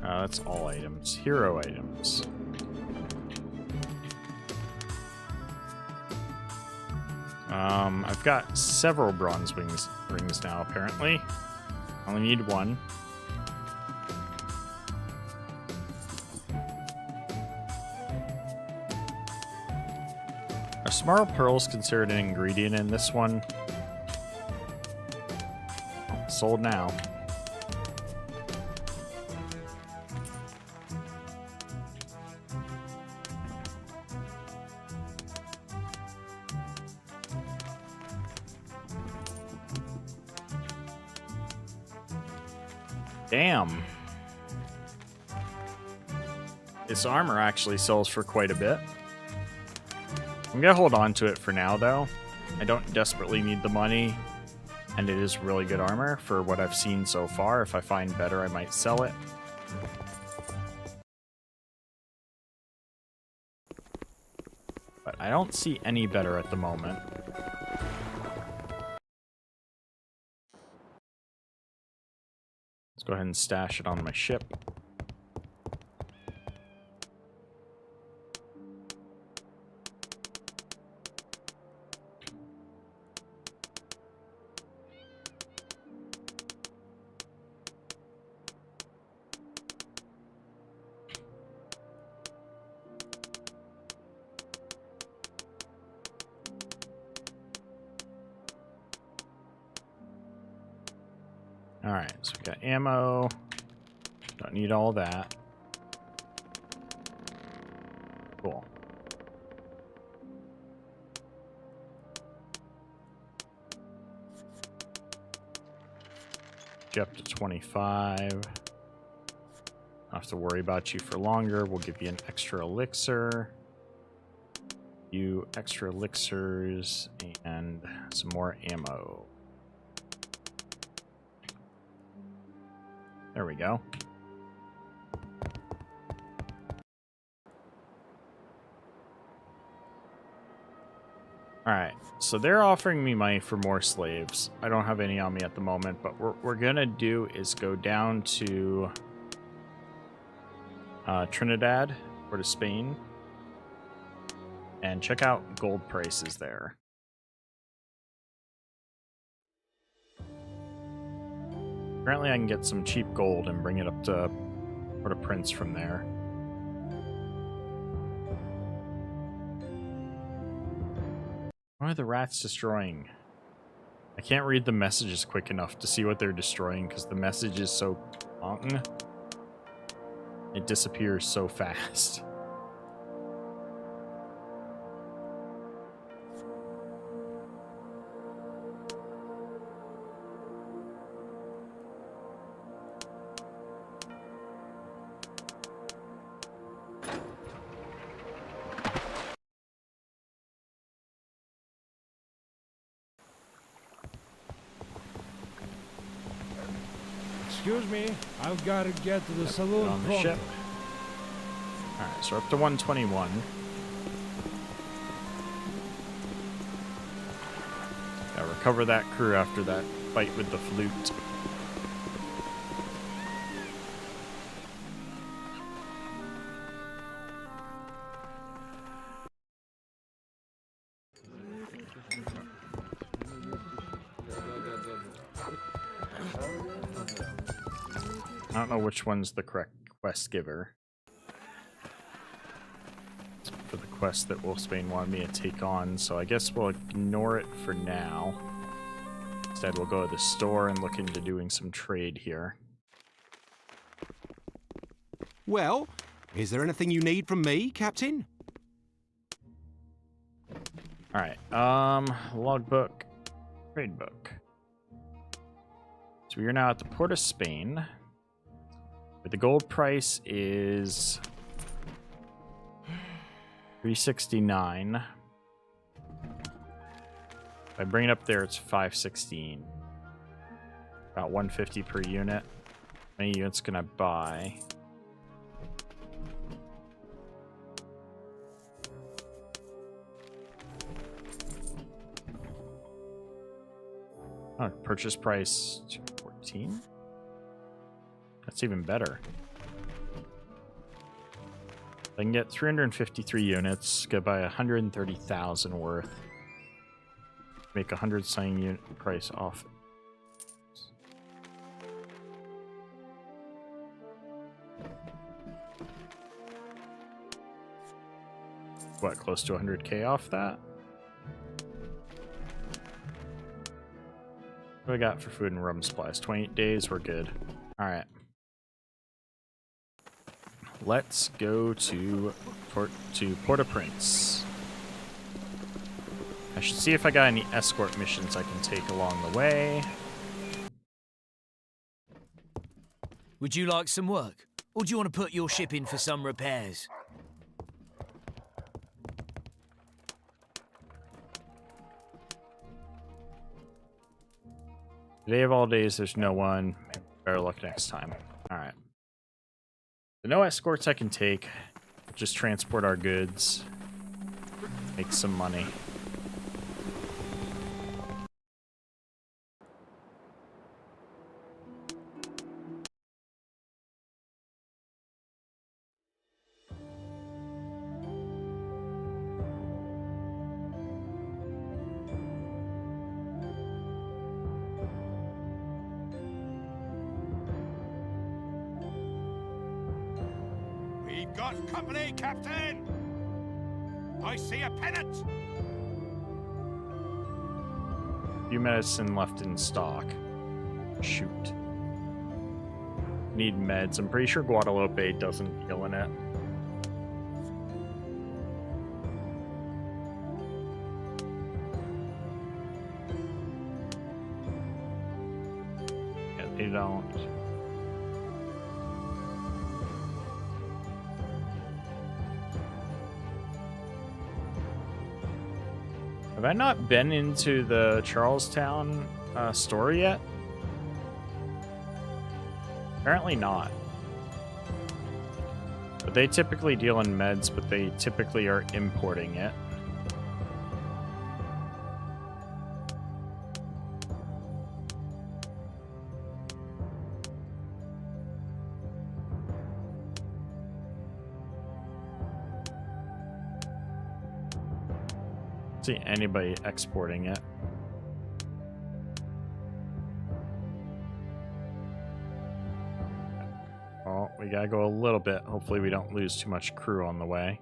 That's all items. Hero items. I've got several bronze rings now, apparently. I only need one. Are Smarl pearls considered an ingredient in this one? Sold now. Damn. This armor actually sells for quite a bit. I'm gonna hold on to it for now, though. I don't desperately need the money, and it is really good armor for what I've seen so far. If I find better, I might sell it. But I don't see any better at the moment. Let's go ahead and stash it on my ship. Alright, so we got ammo. Don't need all that. Cool. Get up to 25. Don't have to worry about you for longer. We'll give you an extra elixir. You extra elixirs and some more ammo. There we go. Alright, so they're offering me money for more slaves. I don't have any on me at the moment, but what we're gonna do is go down to Trinidad, or to Spain, and check out gold prices there. Apparently I can get some cheap gold and bring it up to Port-au-Prince from there. What are the rats destroying? I can't read the messages quick enough to see what they're destroying because the message is so long. It disappears so fast. Excuse me, I've got to get to the saloon On the pronto. ship. Alright, so we're up to 121. Gotta recover that crew after that fight with the flute. I don't know which one's the correct quest giver. It's for the quest that Wolfsbane wanted me to take on, so I guess we'll ignore it for now. Instead, we'll go to the store and look into doing some trade here. Well, is there anything you need from me, Captain? Alright, logbook, trade book. So we are now at the Port of Spain. But the gold price is 369. If I bring it up there, it's 516. About 150 per unit. How many units can I buy? Oh, purchase price 214. That's even better. I can get 353 units, go buy 130,000 worth. Make 100 sign unit price off. What, close to 100k off that? What do I got for food and rum supplies? 28 days, we're good. Alright. Let's go to Port-au-Prince. I should see if I got any escort missions I can take along the way. Would you like some work? Or do you want to put your ship in for some repairs? Today of all days, there's no one. Better luck next time. Alright. The no escorts I can take. Just transport our goods. Make some money. We've got company, Captain! I see a pennant! Few medicine left in stock. Shoot. Need meds. I'm pretty sure Guadalupe doesn't deal in it. Yeah, they don't. Have I not been into the Charlestown store yet? Apparently not. But they typically deal in meds, but they typically are importing it. See anybody exporting it. Oh, we gotta go a little bit. Hopefully we don't lose too much crew on the way.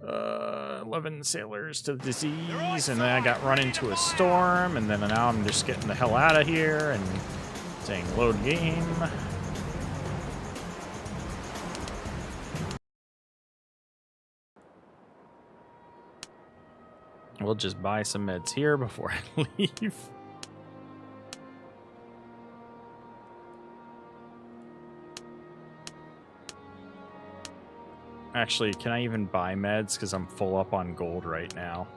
11 sailors to the disease, and then I got run into a storm, and then now I'm just getting the hell out of here and saying load game. We'll just buy some meds here before I leave. Actually, can I even buy meds? Because I'm full up on gold right now.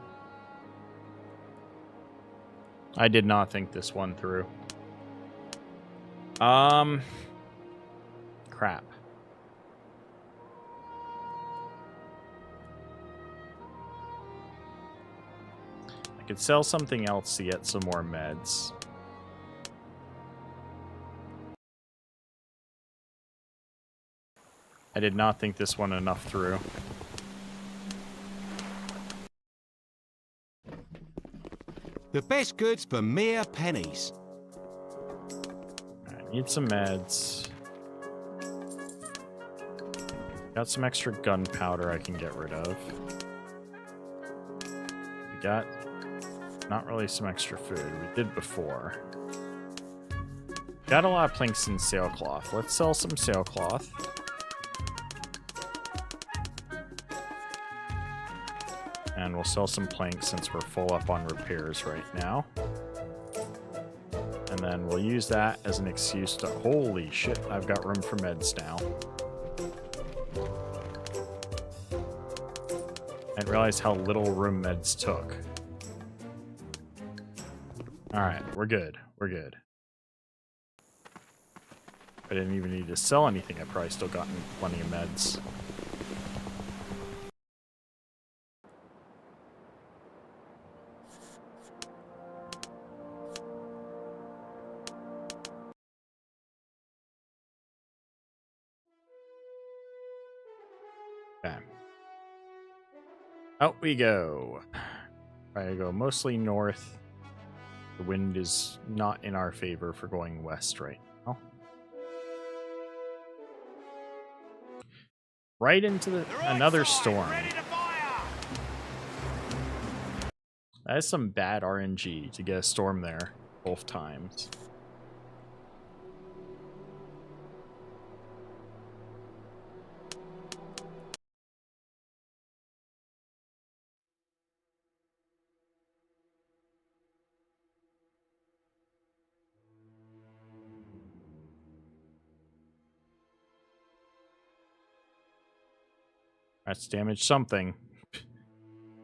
I did not think this one through. Crap. I could sell something else to get some more meds. I did not think this one enough through. The best goods for mere pennies. I need some meds. Got some extra gunpowder I can get rid of. We got not really some extra food. We did before. Got a lot of planks and sailcloth. Let's sell some sailcloth. And we'll sell some planks since we're full up on repairs right now. And then we'll use that as an excuse to... Holy shit, I've got room for meds now. I didn't realize how little room meds took. Alright, we're good. We're good. I didn't even need to sell anything. I probably still gotten plenty of meds. Okay. Out we go. Try to go mostly north. The wind is not in our favor for going west right now. Right into another storm. That is some bad RNG to get a storm there both times. That's damaged something.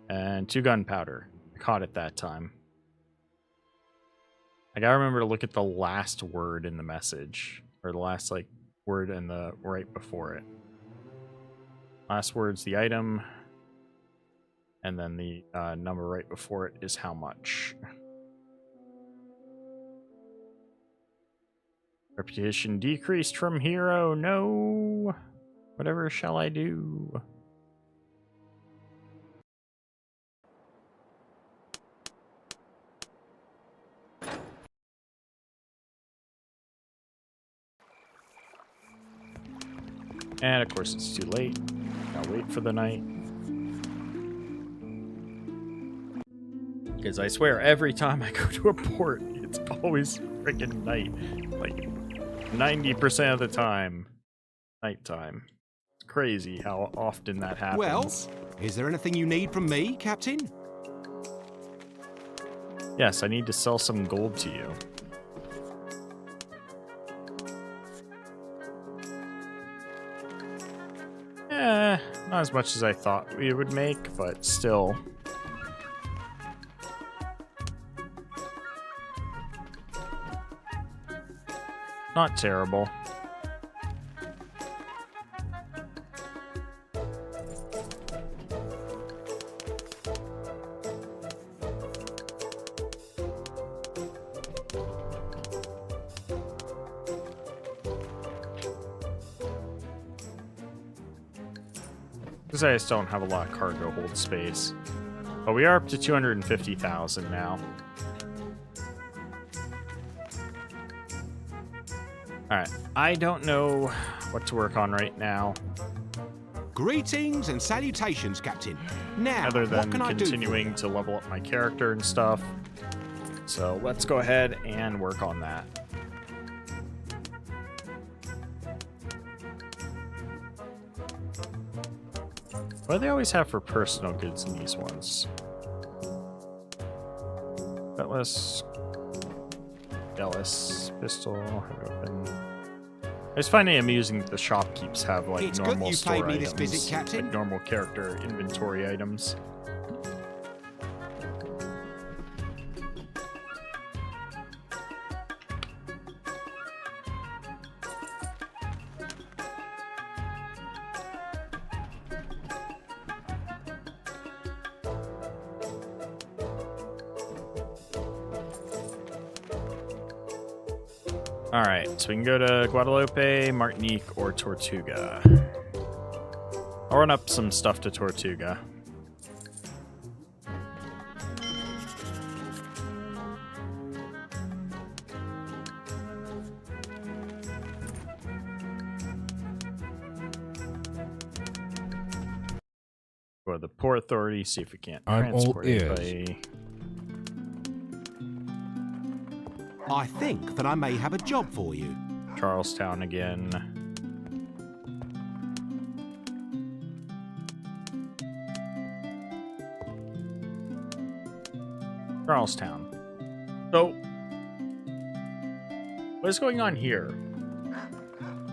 And 2 gunpowder. I caught it that time. I gotta remember to look at the last word in the message. Or the last, like, word in the right before it. Last word's the item. And then the number right before it is how much. Reputation decreased from hero. No. Whatever shall I do? And of course it's too late. I'll wait for the night. Because I swear every time I go to a port, it's always freaking night. Like 90% of the time. Nighttime. It's crazy how often that happens. Well, is there anything you need from me, Captain? Yes, I need to sell some gold to you. Not as much as I thought we would make, but still. Not terrible. Because I just don't have a lot of cargo hold space. But we are up to 250,000 now. Alright, I don't know what to work on right now. Greetings and salutations, Captain. Now, Other than what can I do for continuing you? to level up my character and stuff. So let's go ahead and work on that. What do they always have for personal goods in these ones? Cutlass, pistol, heavy weapon. I just find it amusing that the shopkeepers have like It's good normal you store paid me items, this visit, Captain. like normal character inventory items. Alright, so we can go to Guadalupe, Martinique, or Tortuga. I'll run up some stuff to Tortuga. Go to the Port Authority, see if we can't I'm all transport ears. anybody. I think that I may have a job for you. Charlestown again. Charlestown. So, what is going on here?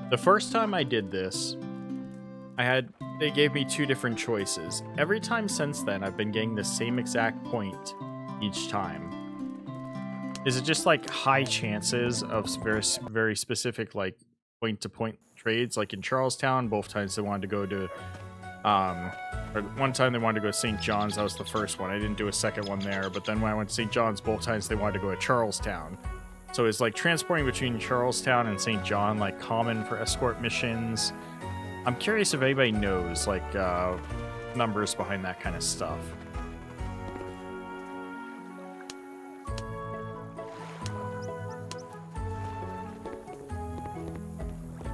The first time I did this, they gave me 2 different choices. Every time since then, I've been getting the same exact point each time. Is it just like high chances of very, very specific like point-to-point trades? Like in Charlestown, both times they wanted to go to, or one time they wanted to go to St. John's. That was the first one. I didn't do a second one there. But then when I went to St. John's, both times they wanted to go to Charlestown. So it's like transporting between Charlestown and St. John like common for escort missions. I'm curious if anybody knows like numbers behind that kind of stuff.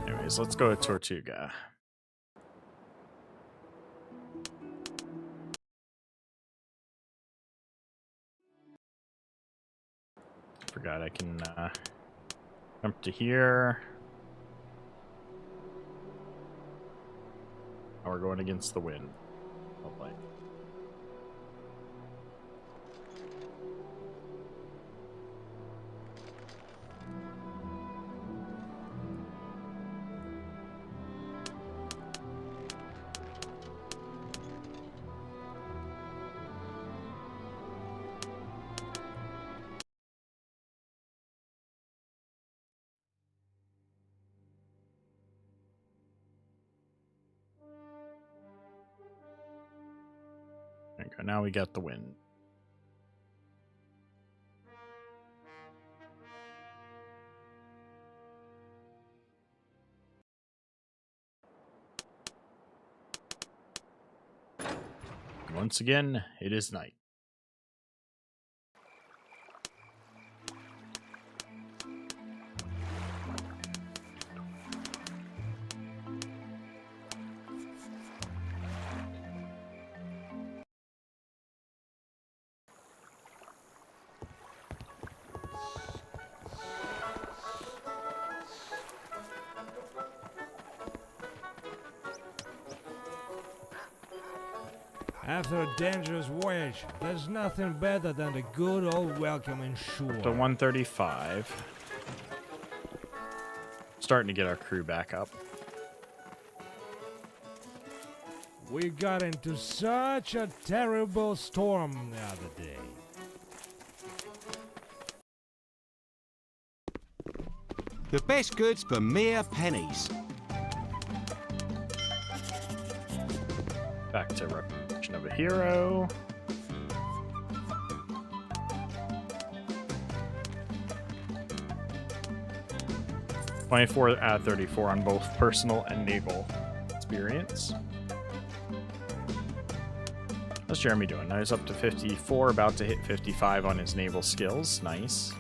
Anyways, let's go to Tortuga. Forgot I can jump to here. Now we're going against the wind. Lovely. Okay, now we got the wind. Once again, it is night. After a dangerous voyage, there's nothing better than a good old welcoming shore. To 135. Starting to get our crew back up. We got into such a terrible storm the other day. The best goods for mere pennies. Back to Reputation of a Hero. (24 out of 34) on both personal and naval experience. How's Jeremy doing? Now he's up to 54, about to hit 55 on his naval skills. Nice.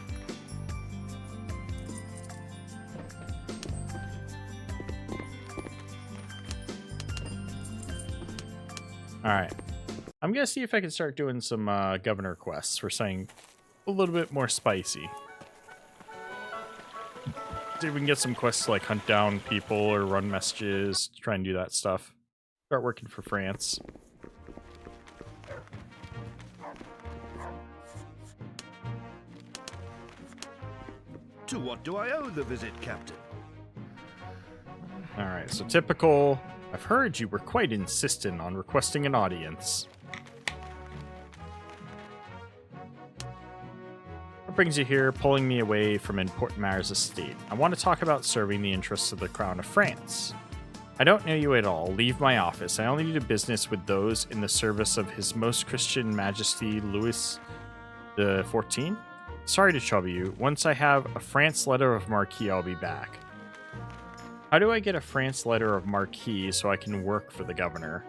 Alright. I'm going to see if I can start doing some governor quests for something a little bit more spicy. See if we can get some quests to, like, hunt down people or run messages, try and do that stuff. Start working for France. To what do I owe the visit, Captain? Alright, so typical. I've heard you were quite insistent on requesting an audience. What brings you here, pulling me away from important matters of state? I want to talk about serving the interests of the Crown of France. I don't know you at all. Leave my office. I only do business with those in the service of His Most Christian Majesty Louis XIV. Sorry to trouble you. Once I have a France letter of marque, I'll be back. How do I get a France letter of marque so I can work for the governor?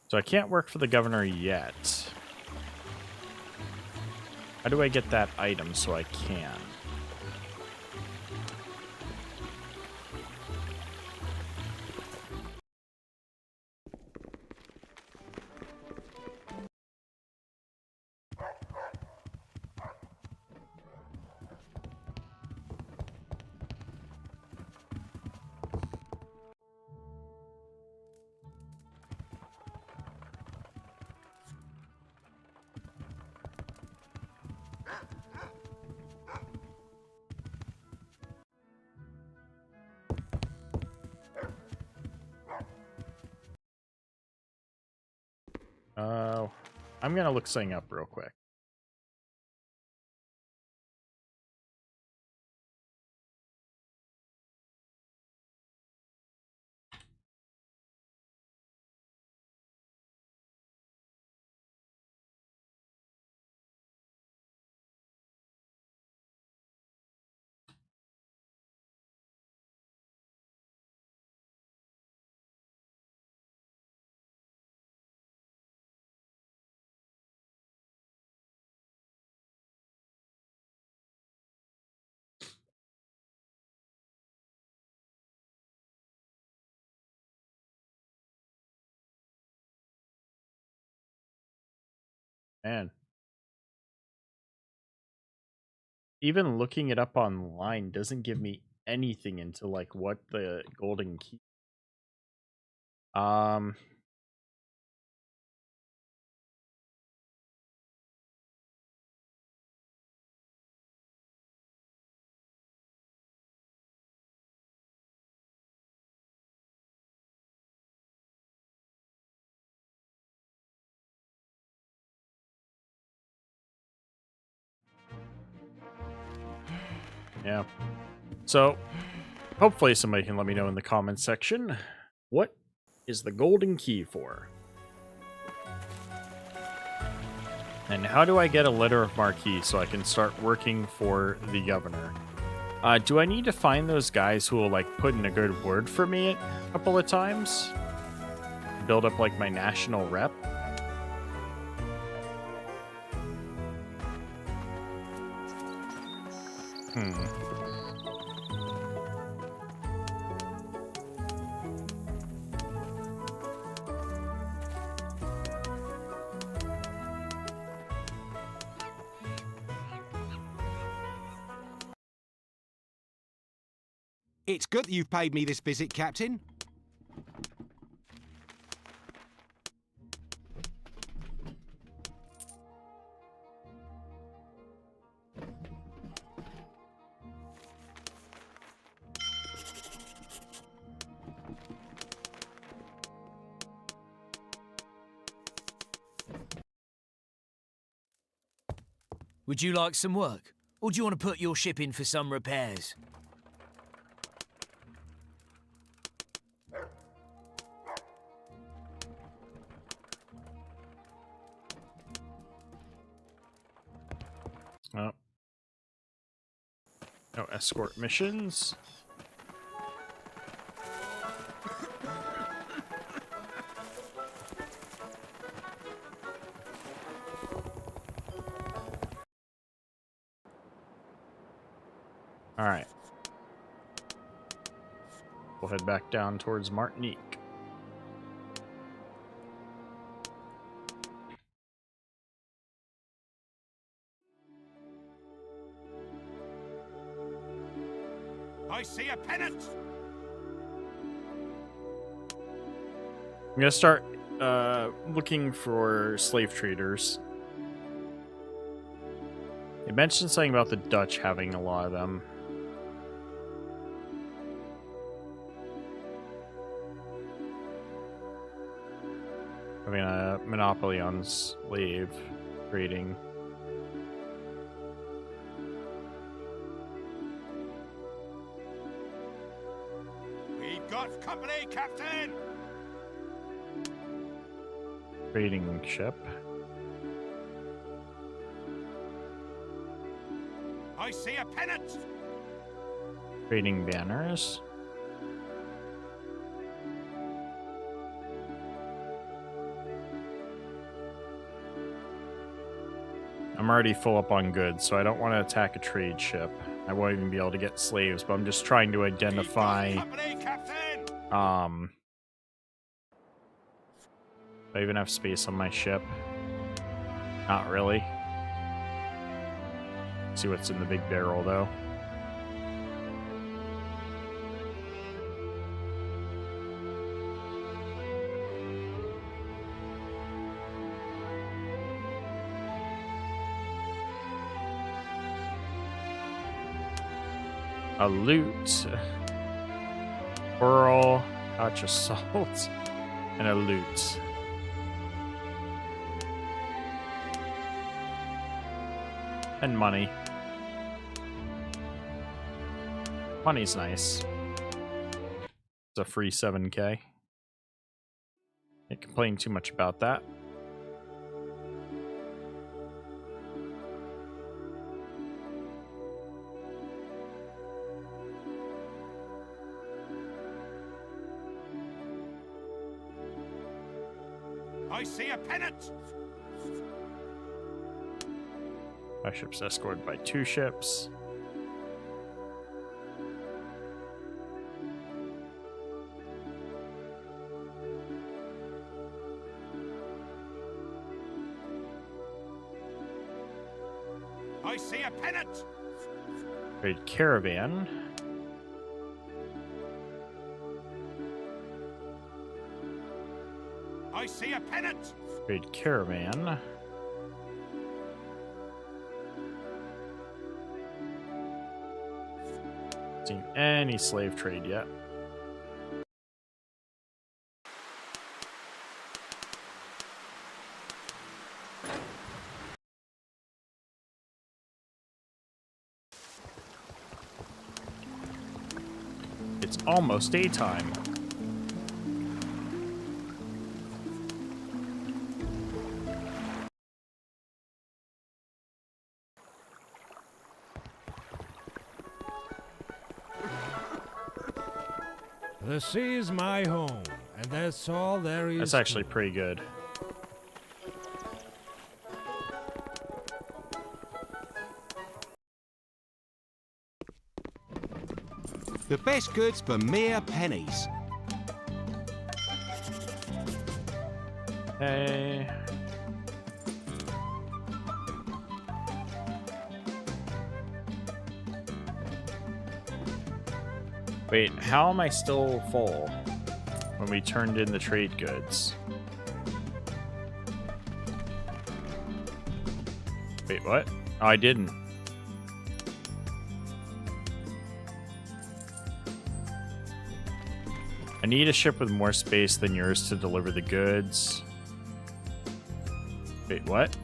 So I can't work for the governor yet. How do I get that item so I can? I'm gonna look something up real quick. Man. Even looking it up online doesn't give me anything into like what the golden key. Yeah. So, hopefully somebody can let me know in the comments section, what is the golden key for? And how do I get a letter of marque so I can start working for the governor? Do I need to find those guys who will, like, put in a good word for me a couple of times? Build up, like, my national rep? It's good that you've paid me this visit, Captain. Would you like some work? Or do you want to put your ship in for some repairs? Oh. No escort missions. All right. We'll head back down towards Martinique. I see a pennant! I'm gonna start looking for slave traders. It mentioned something about the Dutch having a lot of them. Having a monopoly on slave trading. We've got company, Captain! Trading ship. I see a pennant! Trading banners. I'm already full up on goods, so I don't want to attack a trade ship. I won't even be able to get slaves, but I'm just trying to identify... Company, Captain! Do I even have space on my ship? Not really. See what's in the big barrel, though. A loot. Pearl, touch of salt, and a loot. And money. Money's nice. It's a free 7K. Can't complain too much about that. I see a pennant! My ship's escorted by 2 ships. I see a pennant! Trade caravan. I see a pennant! Trade caravan. Seen any slave trade yet. It's almost daytime. The sea is my home, and that's all there is. That's actually pretty good. The best goods for mere pennies. Hey. Wait, how am I still full when we turned in the trade goods? Wait, what? Oh, I didn't. I need a ship with more space than yours to deliver the goods. Wait, what?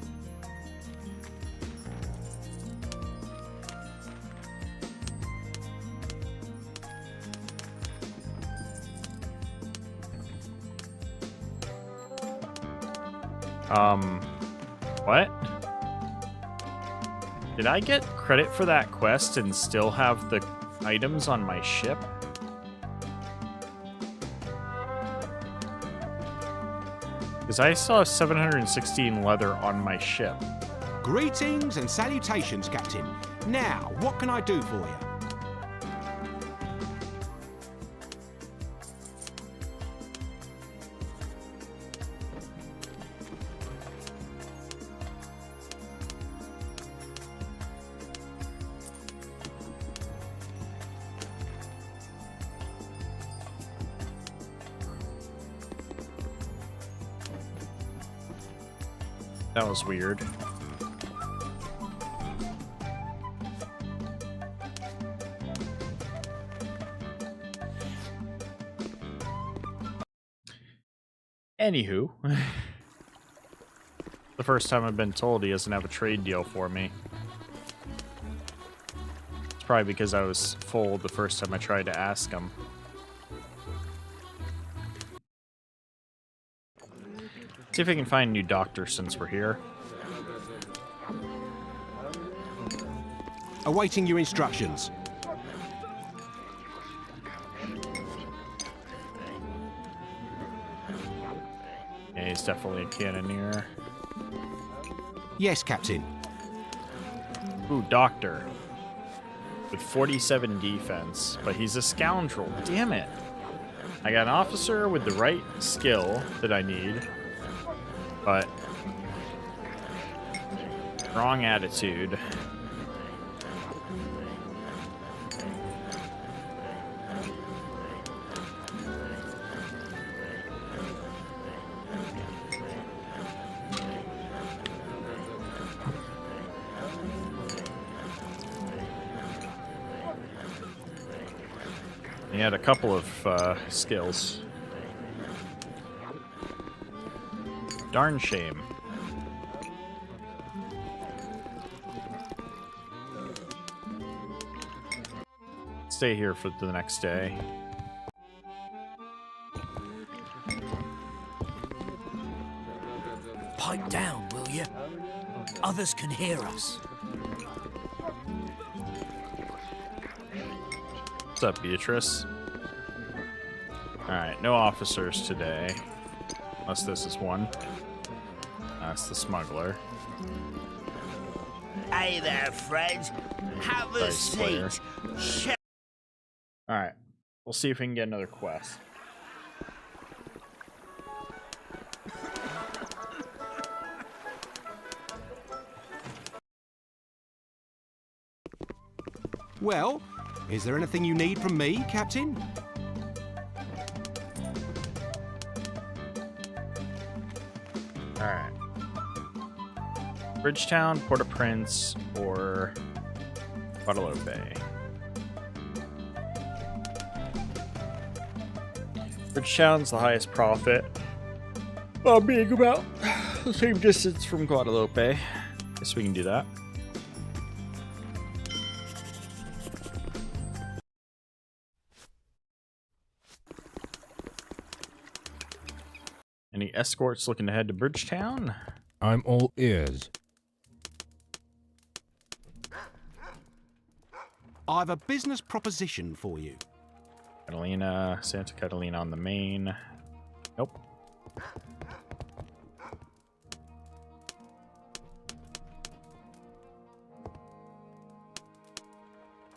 What? Did I get credit for that quest and still have the items on my ship? Because I still have 716 leather on my ship. Greetings and salutations, Captain. Now, what can I do for you? That was weird. Anywho, the first time I've been told he doesn't have a trade deal for me. It's probably because I was full the first time I tried to ask him. See if I can find a new doctor since we're here. Awaiting your instructions. Yeah, he's definitely a cannoneer. Yes, Captain. Ooh, doctor. With 47 defense, but he's a scoundrel. Damn it. I got an officer with the right skill that I need, but wrong attitude. He had a couple of skills. Darn shame. Stay here for the next day. Pipe down, will you? Others can hear us. What's up, Beatrice? Alright, no officers today. Unless this is one. That's the smuggler. Hey there, friends. Have a Dice player. seat. Alright, we'll see if we can get another quest. Well, is there anything you need from me, Captain? Alright. Bridgetown, Port-au-Prince, or Guadalupe. Bridgetown's the highest profit. Being about the same distance from Guadalupe. Guess we can do that. Any escorts looking to head to Bridgetown? I'm all ears. I have a business proposition for you. Catalina, Santa Catalina on the main. Nope.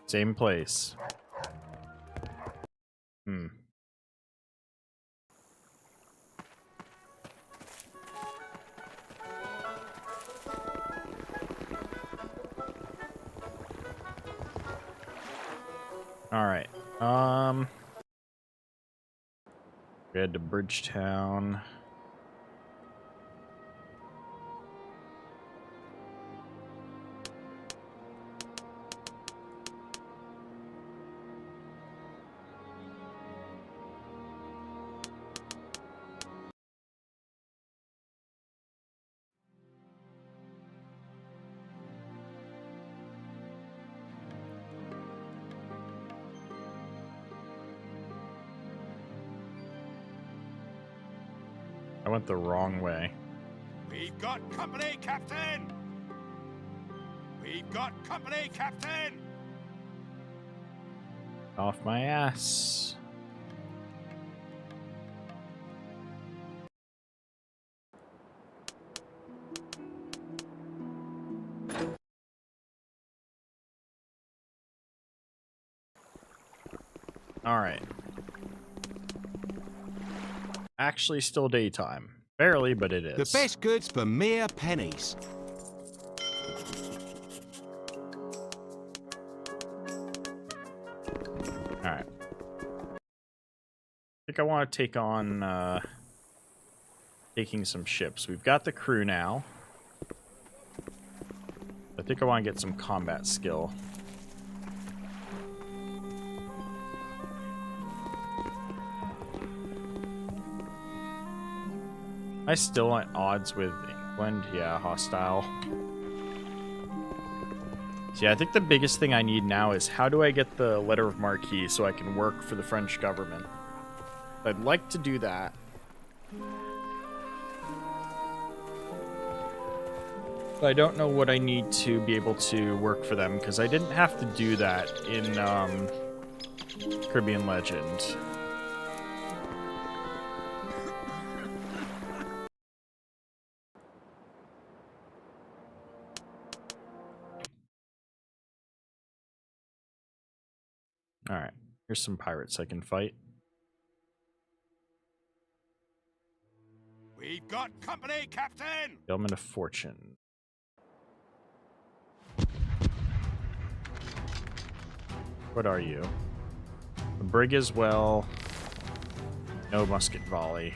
Same place. All right. We head to Bridgetown. I went the wrong way. We've got company, Captain! We've got company, Captain! Off my ass. All right. Actually, still daytime. Barely, but it is. The best goods for mere pennies. All right. I think I want to take on taking some ships. We've got the crew now. I think I want to get some combat skill. I still at odds with England. Yeah, hostile. So yeah, I think the biggest thing I need now is how do I get the letter of marque so I can work for the French government? I'd like to do that. But I don't know what I need to be able to work for them because I didn't have to do that in Caribbean Legend. Alright, here's some pirates I can fight. We've got company, Captain! Gentleman of Fortune. What are you? A brig as well. No musket volley.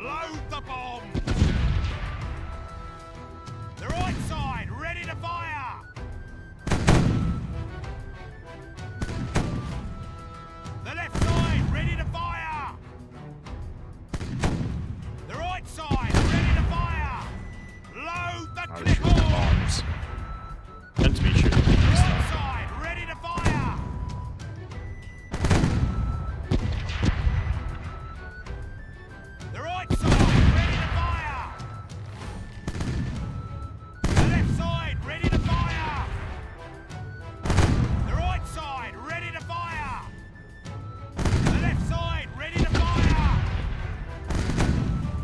Load the bombs! The right side, ready to fire! The left side, ready to fire! The right side, ready to fire! Load the I was shooting clip bombs. Meant to be shooting The bombs, right though. side, ready to fire! The right side, ready to fire! The left side, ready to fire! The right side, ready to fire! The left side, ready to fire!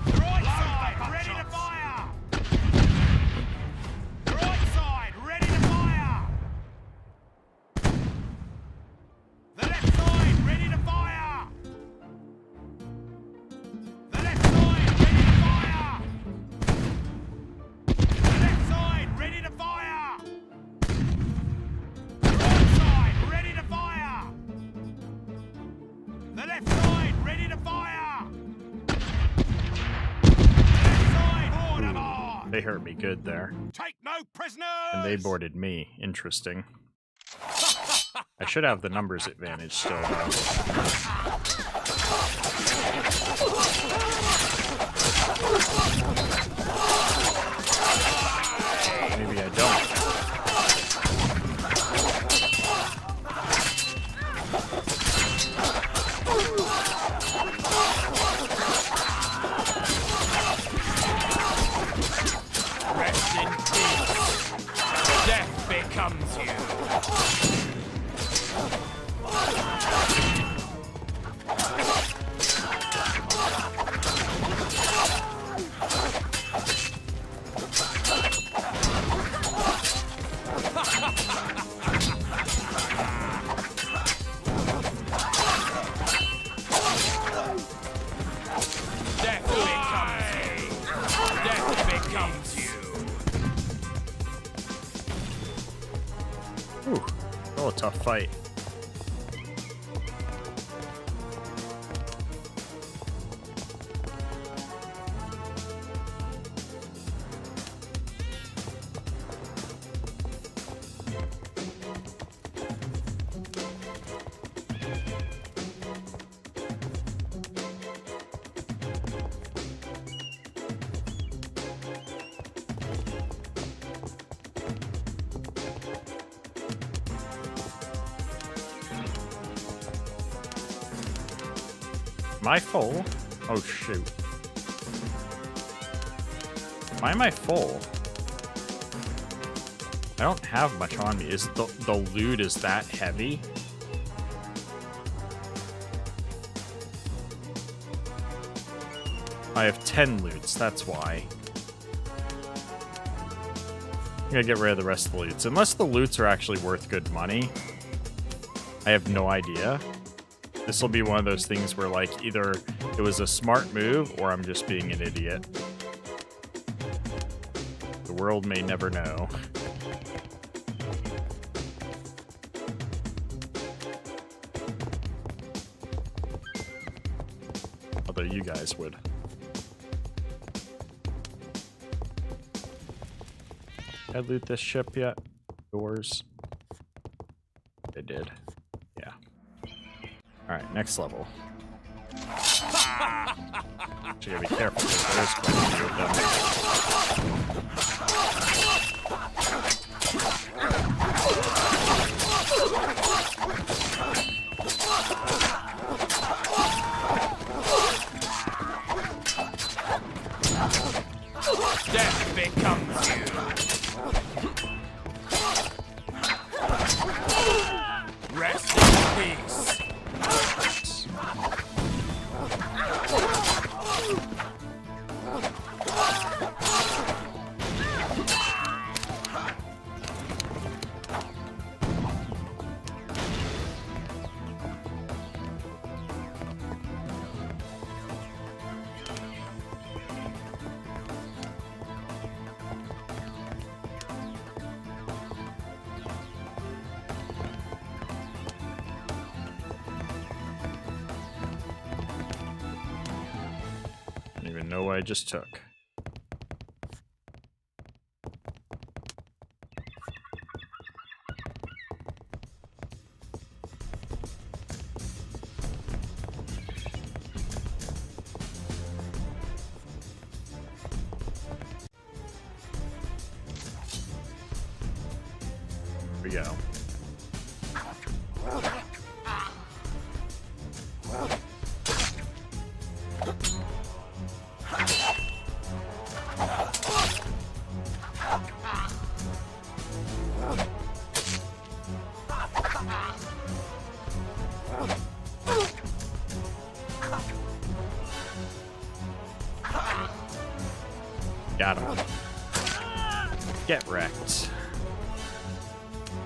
The right side, ready to fire! The right side, ready to fire! The left side, ready to fire! The left side, ready to fire! The left side, ready to fire! The right side, ready to fire! The left side, ready to fire! The left side, board 'em on! They hurt me good there. Take no prisoners! And they boarded me. Interesting. I should have the numbers advantage still, though. Maybe I don't. Rest in peace. Death becomes you. Oh, a tough fight. Am I full? Oh shoot. Why am I full? I don't have much on me. Is the loot is that heavy? I have 10 loots, that's why. I'm gonna get rid of the rest of the loots. Unless the loots are actually worth good money. I have no idea. This will be one of those things where, like, either it was a smart move or I'm just being an idiot. The world may never know. Although you guys would. Did I loot this ship yet? Doors? I did. Yeah. Alright, next level. Actually, gotta be careful because there is quite a few of them. Death becomes you. Rest in peace. I don't even know what I just took. Here we go. Got him. Get wrecked.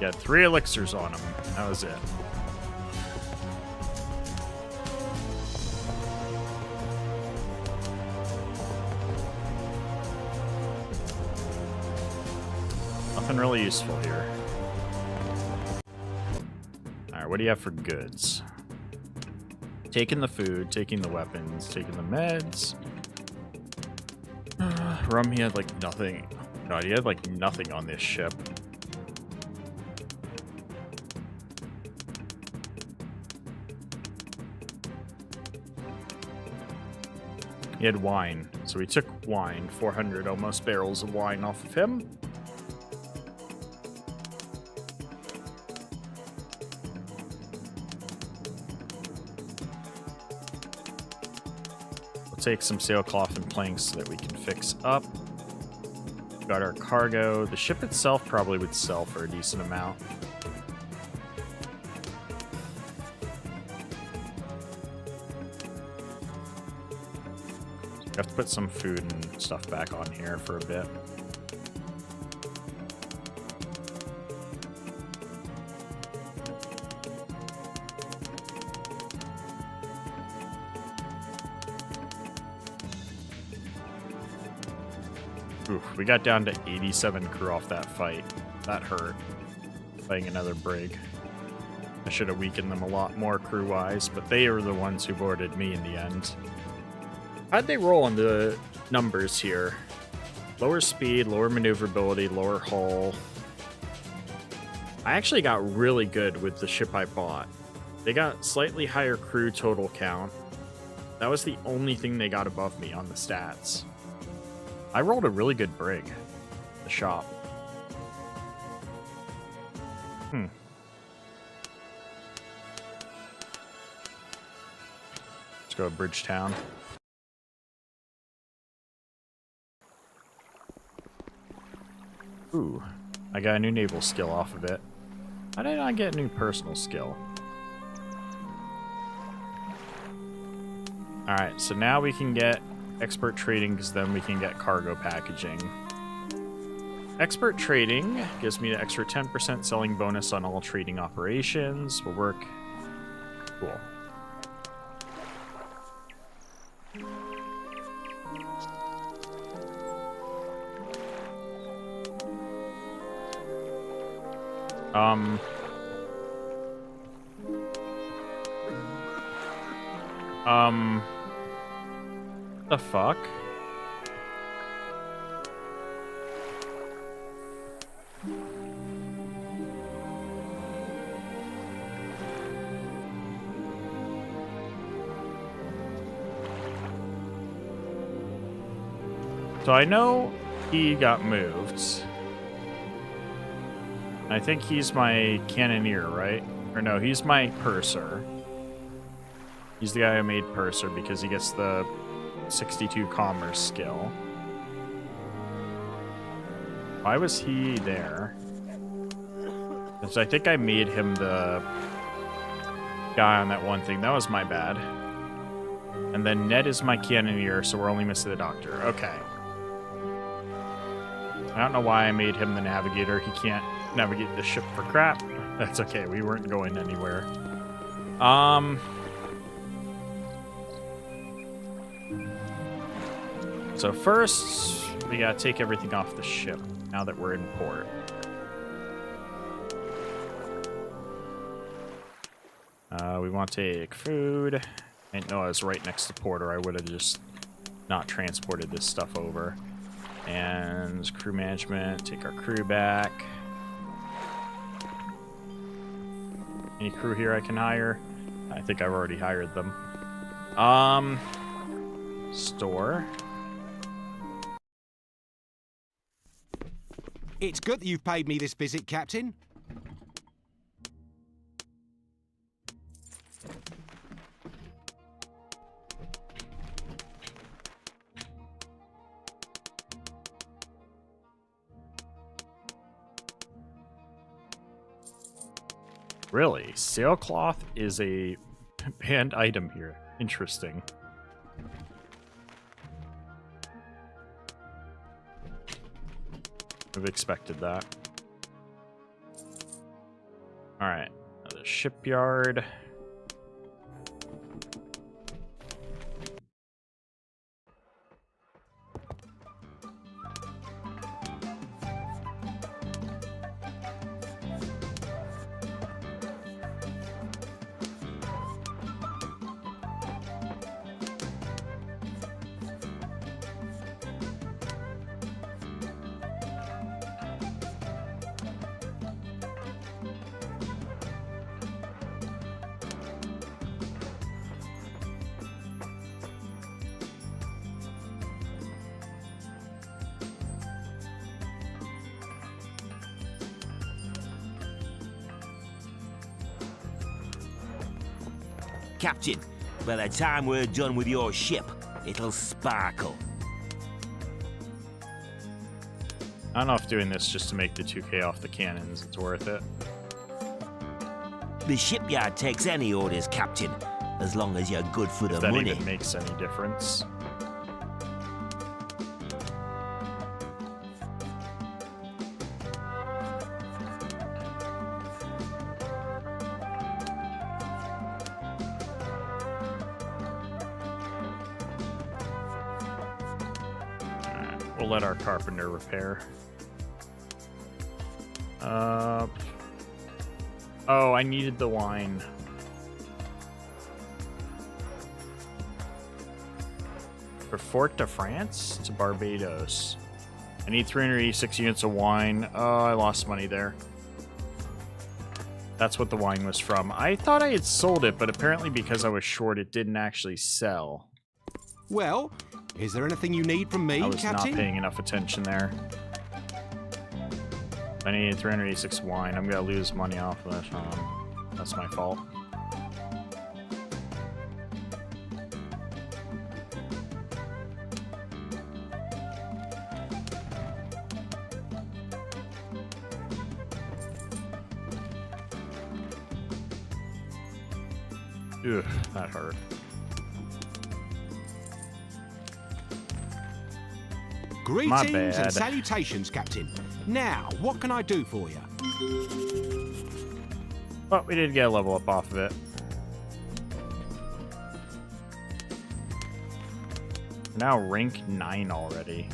Got 3 elixirs on him. That was it. Nothing really useful here. Alright, what do you have for goods? Taking the food, taking the weapons, taking the meds. Rum, he had like nothing. God, he had like nothing on this ship. He had wine. So we took wine, 400 almost barrels of wine off of him. We'll take some sailcloth and planks so that we can fix up. Got our cargo. The ship itself probably would sell for a decent amount. We have to put some food and stuff back on here for a bit. Oof, we got down to 87 crew off that fight. That hurt. Fighting another brig. I should have weakened them a lot more crew-wise, but they were the ones who boarded me in the end. How'd they roll on the numbers here? Lower speed, lower maneuverability, lower hull. I actually got really good with the ship I bought. They got slightly higher crew total count. That was the only thing they got above me on the stats. I rolled a really good brig. The shop. Let's go to Bridgetown. Ooh, I got a new naval skill off of it. How did I get a new personal skill? Alright, so now we can get expert trading, because then we can get cargo packaging. Expert trading gives me an extra 10% selling bonus on all trading operations. Will work. Cool. The fuck? So I know he got moved. I think he's my cannoneer, right? Or no, he's my purser. He's the guy who made purser because he gets the 62 commerce skill. Why was he there? Because I think I made him the guy on that one thing. That was my bad. And then Ned is my cannoneer, so we're only missing the doctor. Okay. I don't know why I made him the navigator. He can't navigate the ship for crap. That's okay. We weren't going anywhere. So first, we gotta take everything off the ship now that we're in port. We want to take food. I didn't know I was right next to port, or I would have just not transported this stuff over. And crew management, take our crew back. Any crew here I can hire? I think I've already hired them. Store. It's good that you've paid me this visit, Captain. Really? Sailcloth is a banned item here. Interesting. I've expected that. Alright, another shipyard. Captain, by the time we're done with your ship, it'll sparkle. I don't know if doing this just to make the 2K off the cannons, it's worth it. The shipyard takes any orders, Captain, as long as you're good for the If that money. even makes any difference. We'll let our carpenter repair. Oh, I needed the wine. For Fort de France to Barbados. I need 386 units of wine. Oh, I lost money there. That's what the wine was from. I thought I had sold it, but apparently because I was short, it didn't actually sell. Well, is there anything you need from me, I was Captain? not paying enough attention there. I need 386 wine. I'm gonna lose money off of this. That's my fault. Ugh, that hurt. Greetings bad. and salutations, Captain. Now, what can I do for you? But we did get a level up off of it. Now rank 9 already.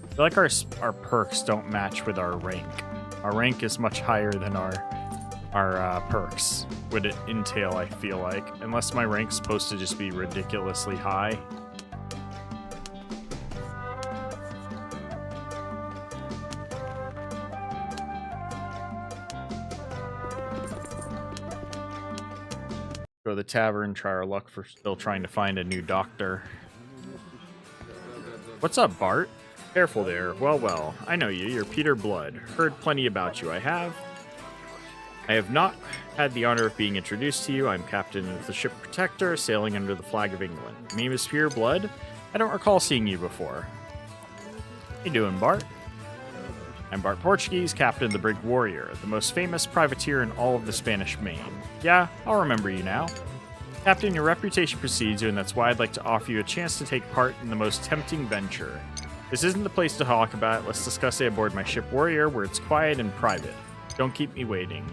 I feel like our perks don't match with our rank. Our rank is much higher than our perks would it entail, I feel like. Unless my rank's supposed to just be ridiculously high. Go to the tavern, try our luck for still trying to find a new doctor. What's up, Bart? Careful there. Well, I know you. You're Peter Blood. Heard plenty about you. I have not had the honor of being introduced to you. I'm captain of the ship Protector, sailing under the flag of England. My name is Peter Blood. I don't recall seeing you before. How you doing, Bart? I'm Bart Portuguese, captain of the brig Warrior, the most famous privateer in all of the Spanish Main. Yeah, I'll remember you now. Captain, your reputation precedes you, and that's why I'd like to offer you a chance to take part in the most tempting venture. This isn't the place to talk about it. Let's discuss it aboard my ship Warrior, where it's quiet and private. Don't keep me waiting.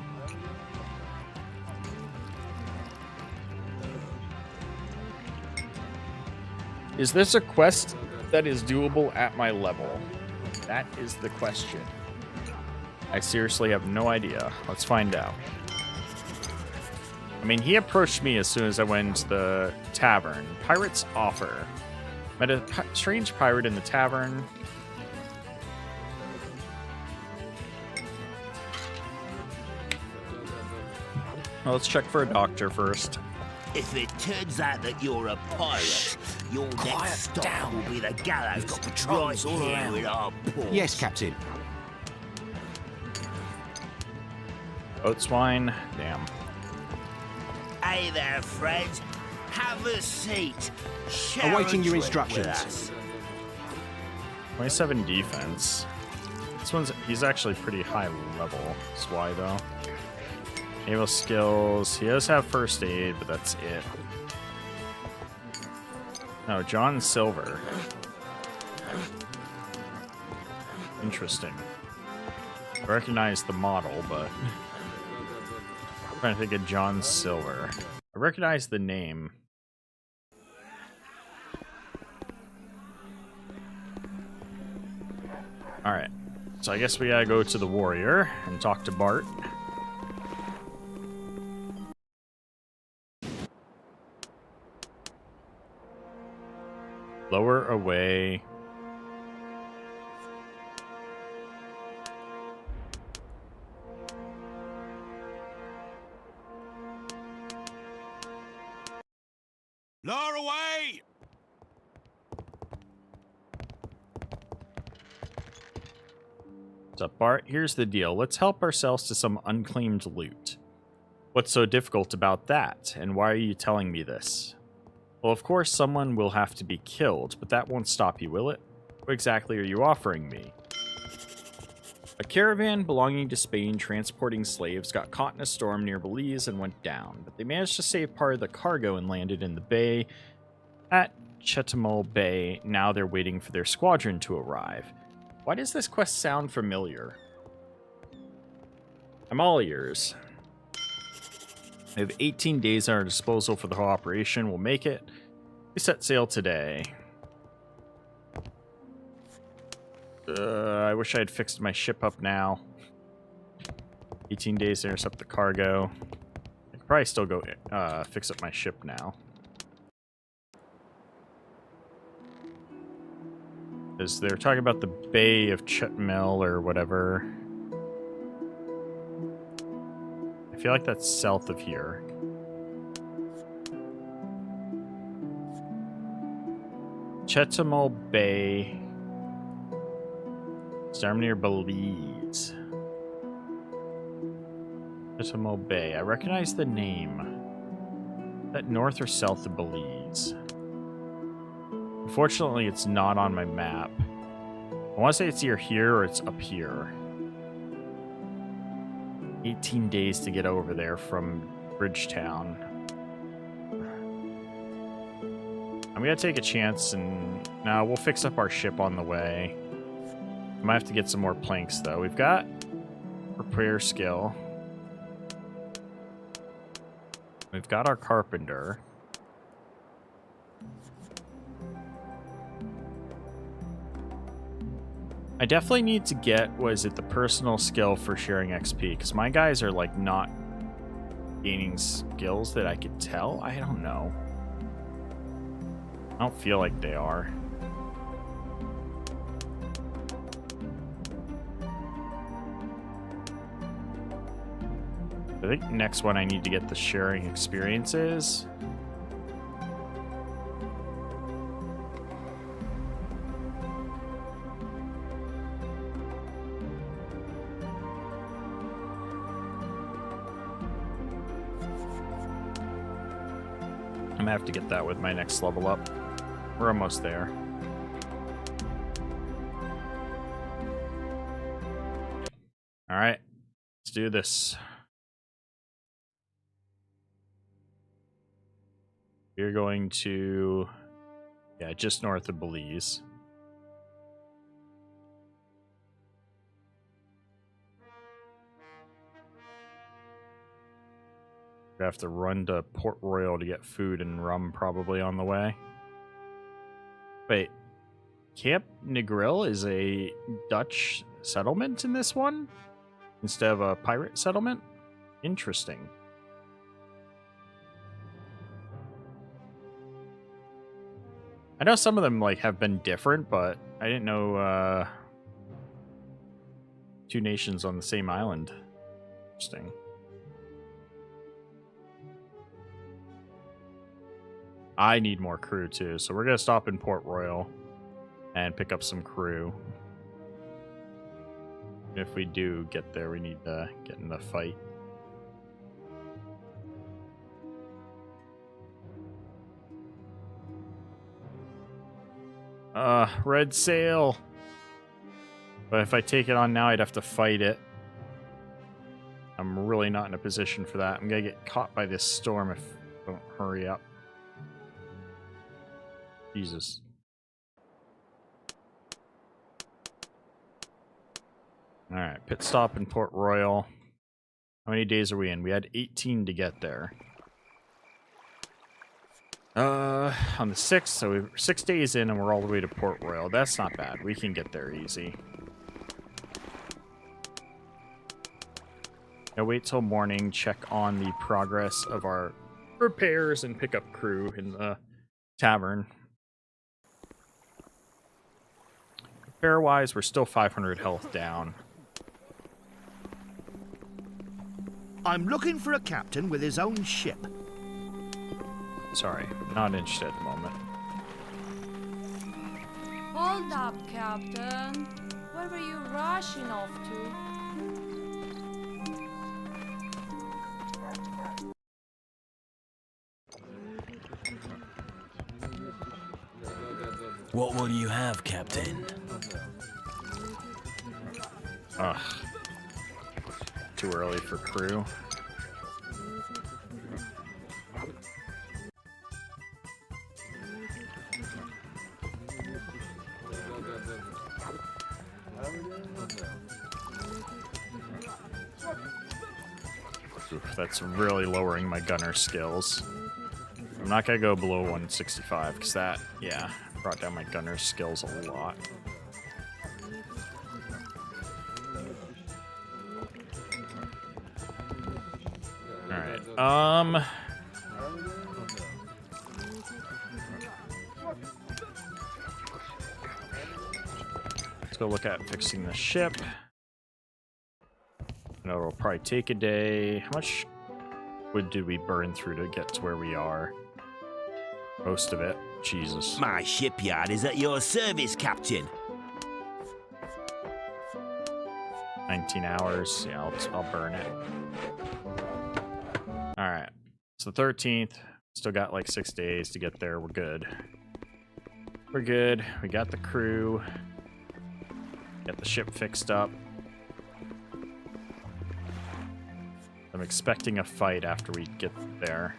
Is this a quest that is doable at my level? That is the question. I seriously have no idea. Let's find out. I mean, he approached me as soon as I went into the tavern. Pirate's offer. Met a strange pirate in the tavern. Well, let's check for a doctor first. If it turns out that you're a pirate, your next stop will be the gallows. We've got patrols right all here around. in our ports. Yes, Captain. Boatswain. Damn. Hey there, friends. Have a seat. Share Awaiting a your drink instructions. with us. 27 defense. He's actually pretty high level. That's why, though. Naval skills. He does have first aid, but that's it. No, John Silver. Interesting. I recognize the model, but I'm trying to think of John Silver. I recognize the name. Alright. So I guess we gotta go to the Warrior and talk to Bart. Lower away. Lower away! What's up, Bart? Here's the deal. Let's help ourselves to some unclaimed loot. What's so difficult about that, and why are you telling me this? Well, of course, someone will have to be killed, but that won't stop you, will it? What exactly are you offering me? A caravan belonging to Spain transporting slaves got caught in a storm near Belize and went down, but they managed to save part of the cargo and landed in the bay at Chetumal Bay. Now they're waiting for their squadron to arrive. Why does this quest sound familiar? I'm all ears. We have 18 days at our disposal for the whole operation. We'll make it. We set sail today. I wish I had fixed my ship up now. 18 days to intercept the cargo. I could probably still go fix up my ship now. Because they're talking about the Bay of Chetumal or whatever. I feel like that's south of here. Chetumal Bay. Storm near Belize. Chetumal Bay. I recognize the name. Is that north or south of Belize? Unfortunately, it's not on my map. I want to say it's either here or it's up here. 18 days to get over there from Bridgetown. I'm gonna take a chance and now we'll fix up our ship on the way. I might have to get some more planks though. We've got repair skill. We've got our carpenter. I definitely need to get, the personal skill for sharing XP, because my guys are like not gaining skills that I could tell. I don't know. I don't feel like they are. I think next one I need to get the sharing experiences. I'm gonna have to get that with my next level up. We're almost there. All right, let's do this. We're going to, yeah, just north of Belize. We have to run to Port Royal to get food and rum probably on the way. Wait, Camp Negril is a Dutch settlement in this one? Instead of a pirate settlement? Interesting. I know some of them like have been different, but I didn't know two nations on the same island. Interesting. I need more crew too, so we're gonna stop in Port Royal and pick up some crew. If we do get there, we need to get in the fight. Red sail. But if I take it on now, I'd have to fight it. I'm really not in a position for that. I'm gonna get caught by this storm if I don't hurry up. Jesus. Alright, pit stop in Port Royal. How many days are we in? We had 18 to get there. On the 6th, so we're 6 days in and we're all the way to Port Royal. That's not bad. We can get there easy. Now wait till morning, check on the progress of our repairs and pick up crew in the tavern. Repair-wise, we're still 500 health down. I'm looking for a captain with his own ship. Sorry, not interested at the moment. Hold up, Captain. Where were you rushing off to? What will you have, Captain? Ugh. Too early for crew. Oof, that's really lowering my gunner skills. I'm not gonna go below 165 because that, yeah, brought down my gunner skills a lot. Alright, let's go look at fixing the ship. I know it'll probably take a day. How much wood did we burn through to get to where we are? Most of it. Jesus. My shipyard is at your service, Captain. 19 hours. Yeah, I'll burn it. Alright. It's the 13th. Still got like 6 days to get there. We're good. We're good. We got the crew. Get the ship fixed up. I'm expecting a fight after we get there.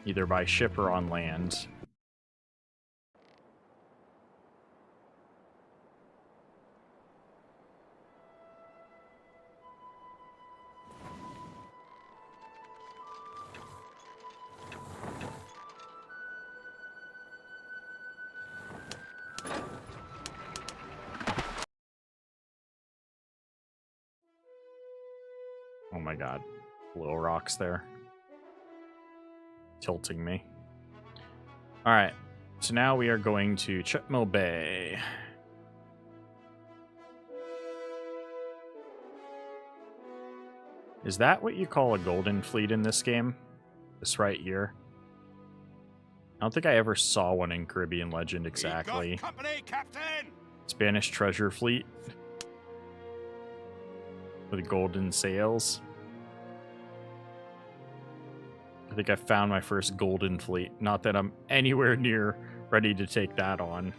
Either by ship or on land. Oh my god. Little rocks there. Tilting me. Alright. So now we are going to Chutmill Bay. Is that what you call a golden fleet in this game? This right here? I don't think I ever saw one in Caribbean Legend exactly. Got company, Captain! Spanish treasure fleet. With golden sails. I think I found my first golden fleet. Not that I'm anywhere near ready to take that on.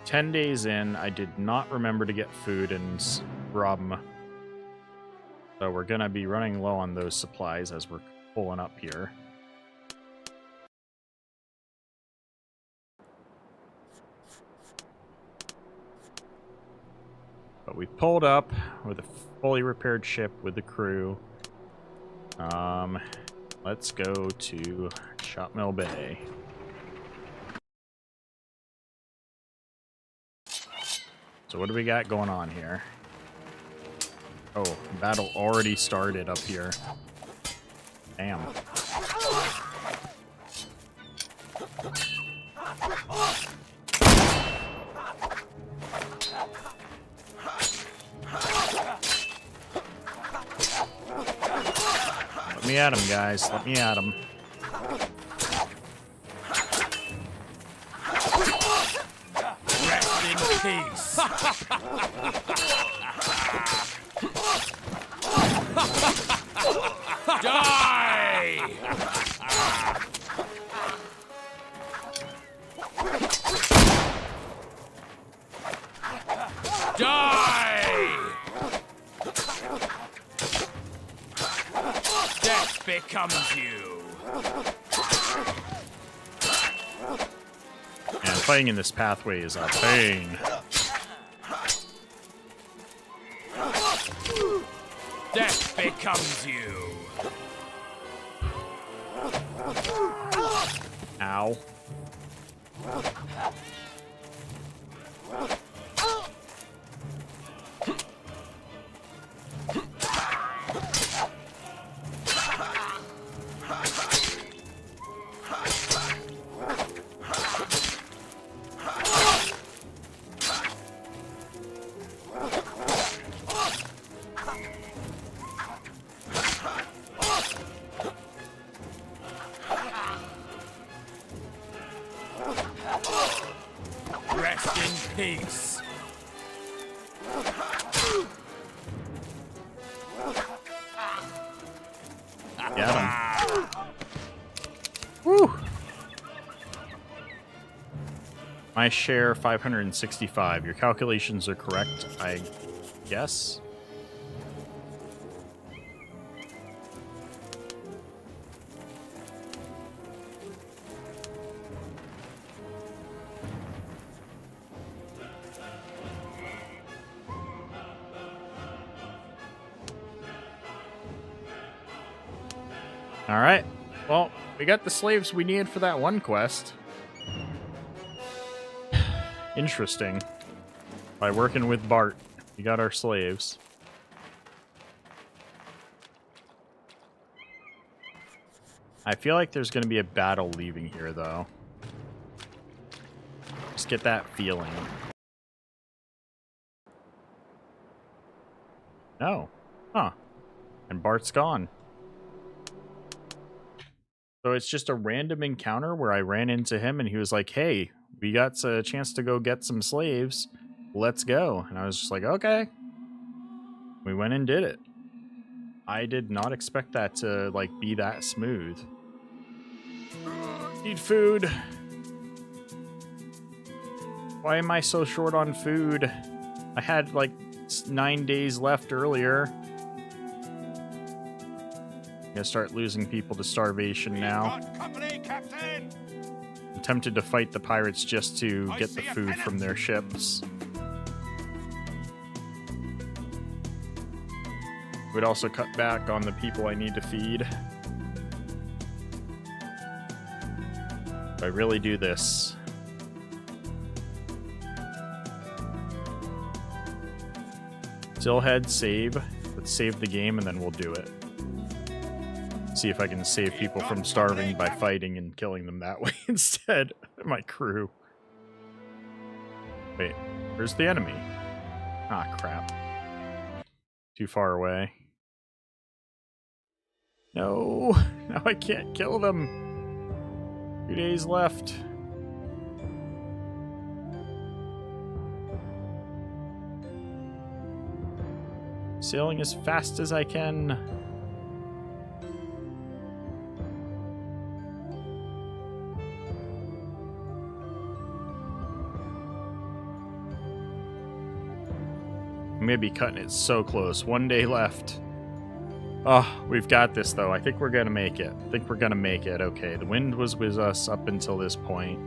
Ten days in, I did not remember to get food and rum. So we're gonna be running low on those supplies as we're pulling up here. But we pulled up with a fully repaired ship with the crew. Let's go to Chutmill Bay. So what do we got going on here? Oh, battle already started up here. Damn. Let me at him, guys. Let me at him. Rest in peace. Die! Die! Death becomes you. And fighting in this pathway is a pain. Death becomes you. Ow. Get him. Woo! My share, 565. Your calculations are correct, I guess. Alright. Well, we got the slaves we needed for that one quest. Interesting. By working with Bart, we got our slaves. I feel like there's going to be a battle leaving here, though. Just get that feeling. No. Huh. And Bart's gone. So it's just a random encounter where I ran into him and he was like, hey, we got a chance to go get some slaves. Let's go. And I was just like, okay. We went and did it. I did not expect that to, like, be that smooth. Need food. Why am I so short on food? I had, like, 9 days left earlier. I'm gonna start losing people to starvation now. Company, Captain. I'm tempted to fight the pirates just to get the food from their ships. Would also cut back on the people I need to feed. If I really do this. Still head save. Let's save the game and then we'll do it. See if I can save people from starving by fighting and killing them that way instead. My crew. Wait, where's the enemy? Ah, crap. Too far away. No, now I can't kill them. 2 days left. Sailing as fast as I can. Maybe cutting it so close. 1 day left. Oh, we've got this, though. I think we're going to make it. Okay, the wind was with us up until this point.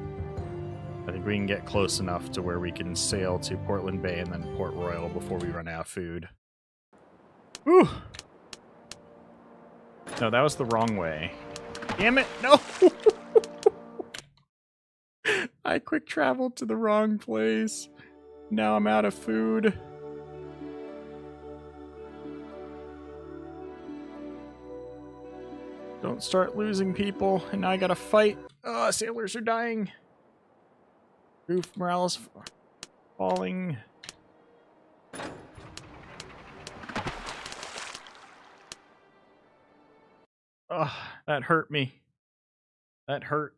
I think we can get close enough to where we can sail to Portland Bay and then Port Royal before we run out of food. Whew! No, that was the wrong way. Damn it, no! I quick traveled to the wrong place. Now I'm out of food. Don't start losing people, and now I gotta fight. Oh, sailors are dying. Roof morale is falling. Oh, that hurt me. That hurt.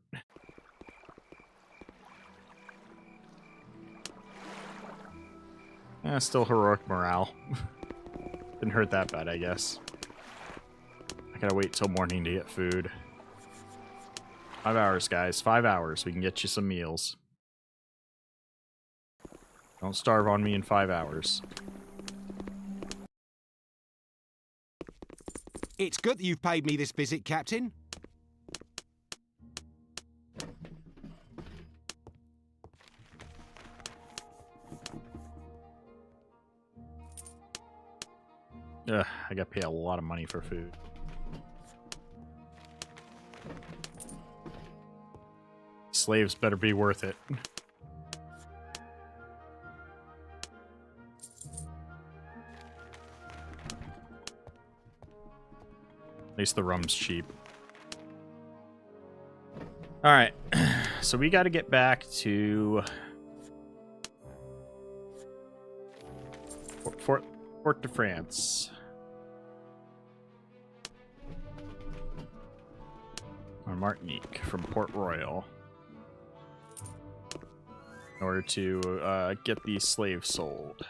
Still heroic morale. Didn't hurt that bad, I guess. I gotta wait till morning to get food. 5 hours, guys. 5 hours. We can get you some meals. Don't starve on me in 5 hours. It's good that you've paid me this visit, Captain. Ugh, I gotta pay a lot of money for food. Slaves better be worth it. At least the rum's cheap. Alright, so we gotta get back to Port de France. Or Martinique from Port Royal. In order to get these slaves sold.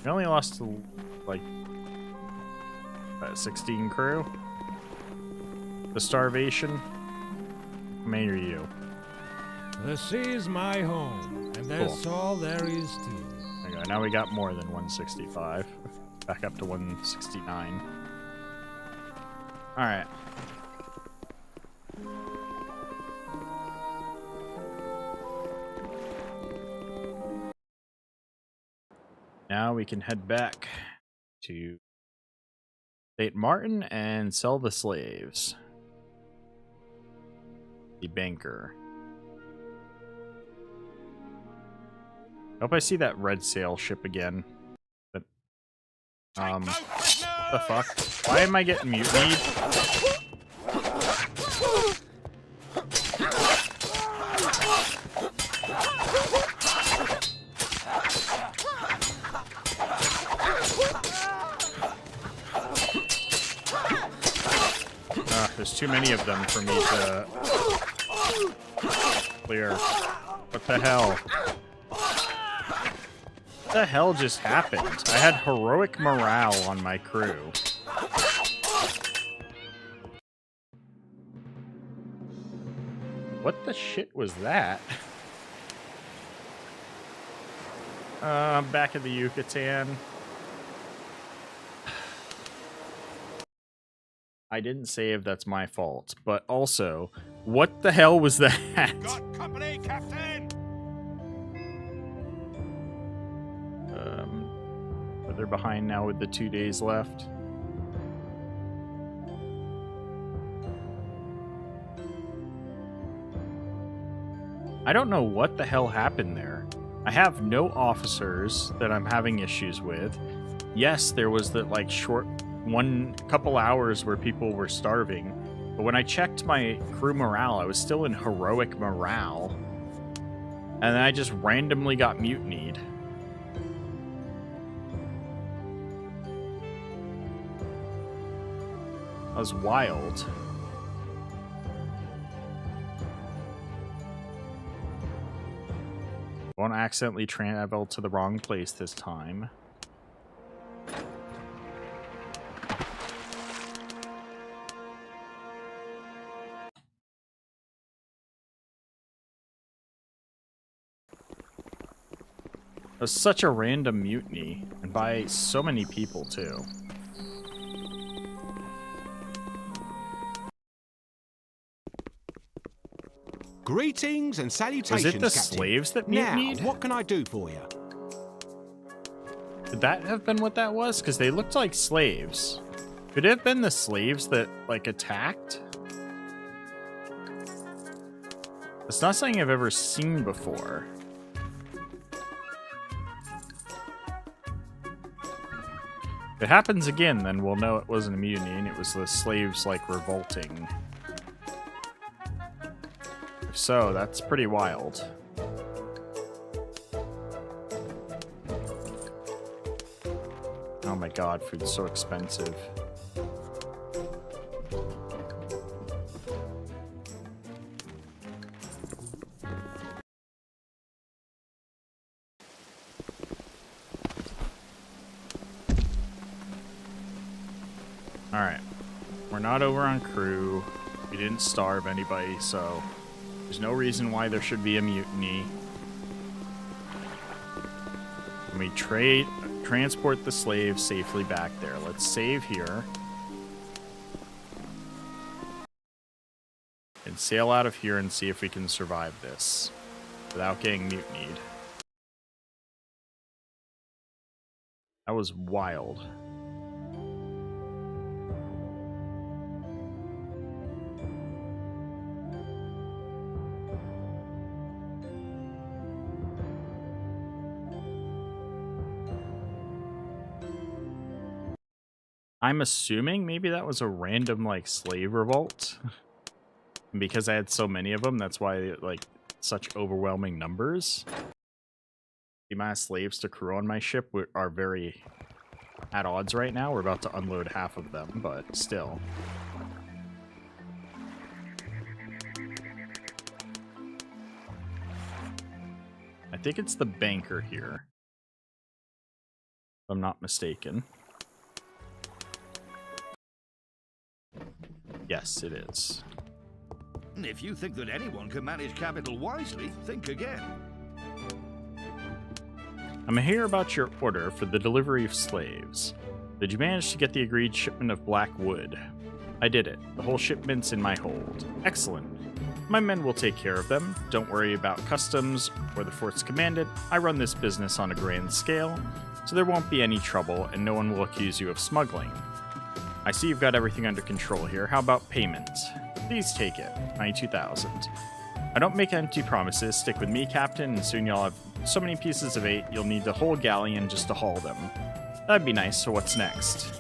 We only lost, like, 16 crew. The starvation. How many are you? The sea is my home, and that's all there is to it. Okay, now we got more than 165. Back up to 169. Alright. Now we can head back to St. Martin and sell the slaves. The banker. Hope I see that red sail ship again. But, what the fuck? Why am I getting mutinied? There's too many of them for me to clear. What the hell? What the hell just happened? I had heroic morale on my crew. What the shit was that? Back at the Yucatan. I didn't save, that's my fault. But also, what the hell was that? Got company, Captain! They're behind now with the 2 days left. I don't know what the hell happened there. I have no officers that I'm having issues with. Yes, there was that like short couple hours where people were starving, but when I checked my crew morale, I was still in heroic morale. And then I just randomly got mutinied. That was wild. Won't accidentally travel to the wrong place this time. It was such a random mutiny, and by so many people, too. Greetings and salutations, Was it the Captain. slaves that Now, mutinied? what can I do for you? Could that have been what that was? Because they looked like slaves. Could it have been the slaves that, like, attacked? It's not something I've ever seen before. If it happens again, then we'll know it wasn't a mutiny and it was the slaves, like, revolting. If so, that's pretty wild. Oh my god, food's so expensive. Alright. We're not over on crew. We didn't starve anybody, so there's no reason why there should be a mutiny. And we transport the slaves safely back there. Let's save here. And sail out of here and see if we can survive this without getting mutinied. That was wild. I'm assuming maybe that was a random, like, slave revolt. And because I had so many of them, that's why, like, such overwhelming numbers. The amount of slaves to crew on my ship are very at odds right now. We're about to unload half of them, but still. I think it's the banker here. I'm not mistaken. Yes, it is. If you think that anyone can manage capital wisely, think again. I'm here about your order for the delivery of slaves. Did you manage to get the agreed shipment of black wood? I did it. The whole shipment's in my hold. Excellent. My men will take care of them. Don't worry about customs or the fort's commandant. I run this business on a grand scale, so there won't be any trouble and no one will accuse you of smuggling. I see you've got everything under control here. How about payment? Please take it. 92,000. I don't make empty promises. Stick with me, Captain, and soon you'll have so many pieces of 8 you'll need the whole galleon just to haul them. That'd be nice, so what's next?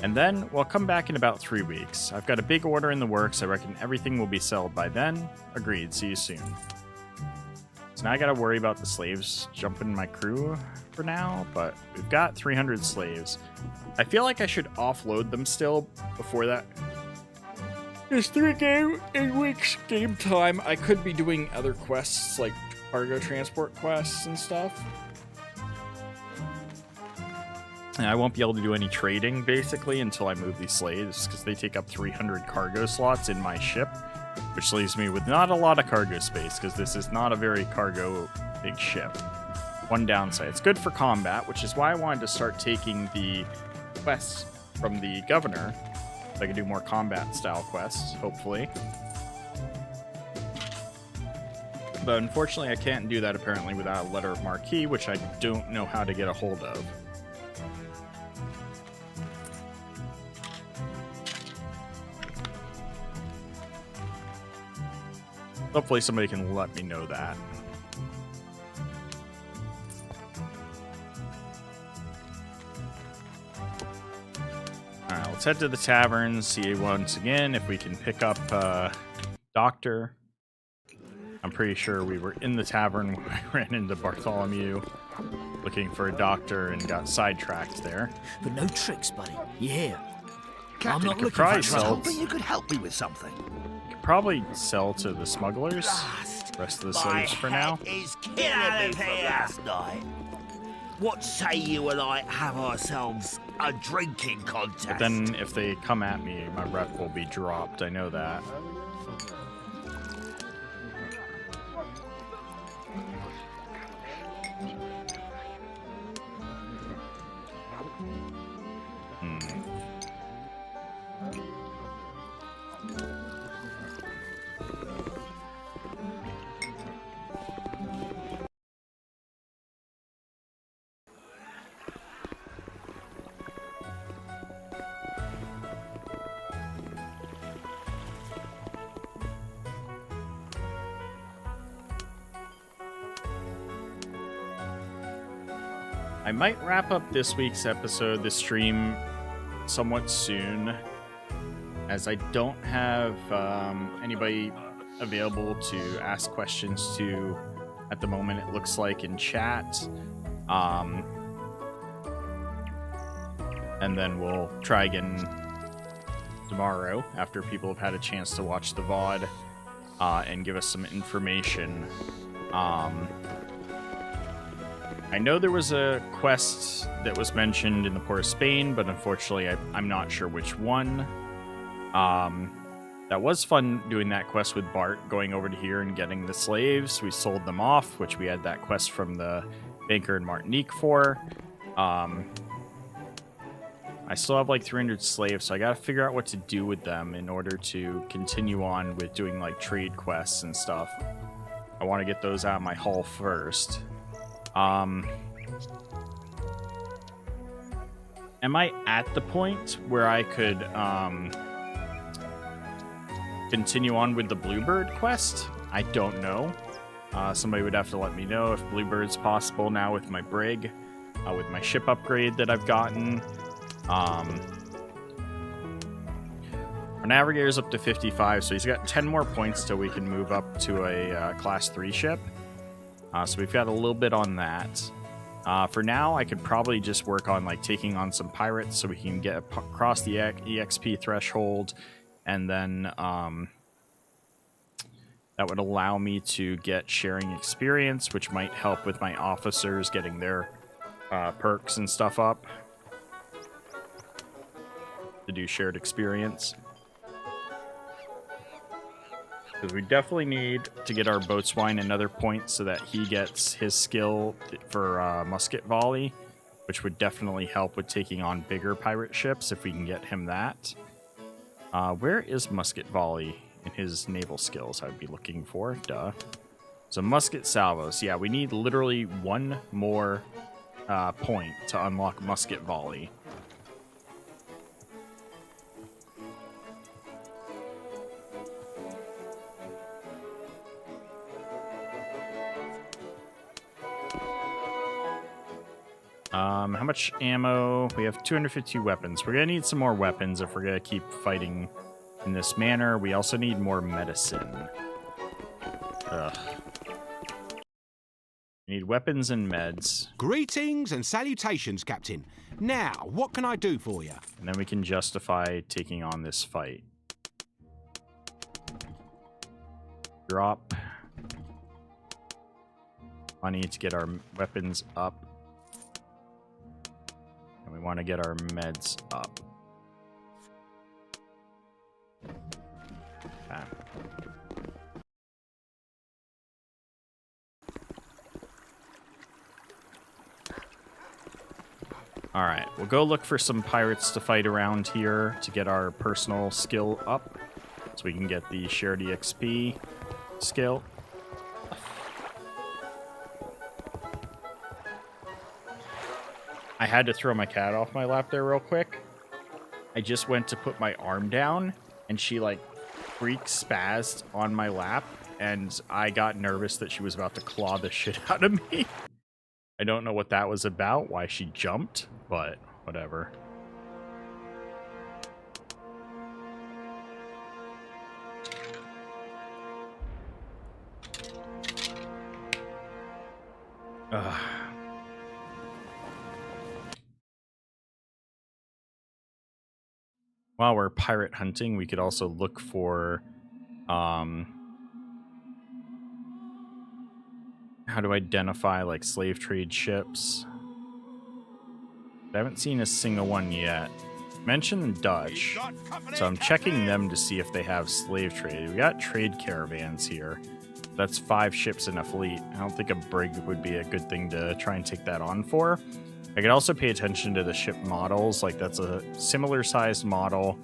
And then, we'll come back in about 3 weeks. I've got a big order in the works. I reckon everything will be settled by then. Agreed. See you soon. So now I gotta worry about the slaves jumping my crew for now, but we've got 300 slaves. I feel like I should offload them still before that. There's 3 weeks game time. I could be doing other quests like cargo transport quests and stuff. And I won't be able to do any trading, basically, until I move these slaves, because they take up 300 cargo slots in my ship, which leaves me with not a lot of cargo space, because this is not a very cargo big ship. One downside. It's good for combat, which is why I wanted to start taking the quests from the governor, so I can do more combat-style quests, hopefully. But unfortunately, I can't do that, apparently, without a letter of marque, which I don't know how to get a hold of. Hopefully somebody can let me know that. Alright, let's head to the tavern, see once again if we can pick up Doctor. I'm pretty sure we were in the tavern when I ran into Bartholomew looking for a doctor and got sidetracked there. But no tricks, buddy. You hear? Captain, I'm not could looking probably for I was sell- trouble. hoping you could help me with something. Probably sell to the smugglers. Rest of the slaves for now. Is killing me from last night. What say you and I have ourselves a drinking contest? But then if they come at me, my rep will be dropped. I know that. I might wrap up this week's episode, this stream, somewhat soon, as I don't have anybody available to ask questions to at the moment, it looks like, in chat. And then we'll try again tomorrow after people have had a chance to watch the VOD and give us some information. I know there was a quest that was mentioned in the Port of Spain, but unfortunately I'm not sure which one. That was fun doing that quest with Bart, going over to here and getting the slaves. We sold them off, which we had that quest from the banker in Martinique for. I still have like 300 slaves, so I gotta figure out what to do with them in order to continue on with doing like trade quests and stuff. I want to get those out of my hull first. Am I at the point where I could continue on with the Bluebird quest? I don't know. Somebody would have to let me know if Bluebird's possible now with my brig, with my ship upgrade that I've gotten. Our navigator's up to 55, so he's got 10 more points till we can move up to a class 3 ship. So we've got a little bit on that. For now, I could probably just work on like taking on some pirates so we can get across the EXP threshold, and then that would allow me to get sharing experience, which might help with my officers getting their perks and stuff up to do shared experience. Because we definitely need to get our boatswain another point so that he gets his skill for musket volley, which would definitely help with taking on bigger pirate ships if we can get him that. Where is musket volley in his naval skills? I would be looking for. Duh. So musket salvos. Yeah, we need literally one more point to unlock musket volley. How much ammo? We have 252 weapons. We're gonna need some more weapons if we're gonna keep fighting in this manner. We also need more medicine. Ugh. We need weapons and meds. Greetings and salutations, Captain. Now, what can I do for you? And then we can justify taking on this fight. Drop. Money to get our weapons up. And we want to get our meds up. Okay. Alright, we'll go look for some pirates to fight around here to get our personal skill up. So we can get the shared EXP skill. I had to throw my cat off my lap there real quick. I just went to put my arm down, and she, like, freak spazzed on my lap, and I got nervous that she was about to claw the shit out of me. I don't know what that was about, why she jumped, but whatever. Ugh. While we're pirate hunting, we could also look for, how to identify, like, slave trade ships. I haven't seen a single one yet. Mentioned Dutch, so I'm checking them to see if they have slave trade. We got trade caravans here. That's 5 ships in a fleet. I don't think a brig would be a good thing to try and take that on for. I could also pay attention to the ship models, like that's a similar sized model,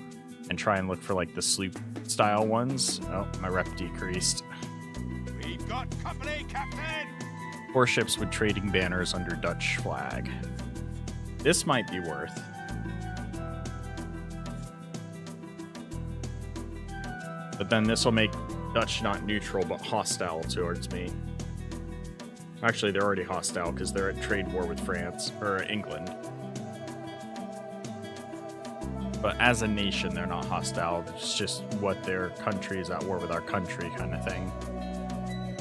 and try and look for like the sloop style ones. Oh, my rep decreased. We've got company, Captain! 4 ships with trading banners under Dutch flag. This might be worth. But then this will make Dutch not neutral, but hostile towards me. Actually, they're already hostile because they're at trade war with France, or England. But as a nation, they're not hostile. It's just what their country is at war with our country kind of thing.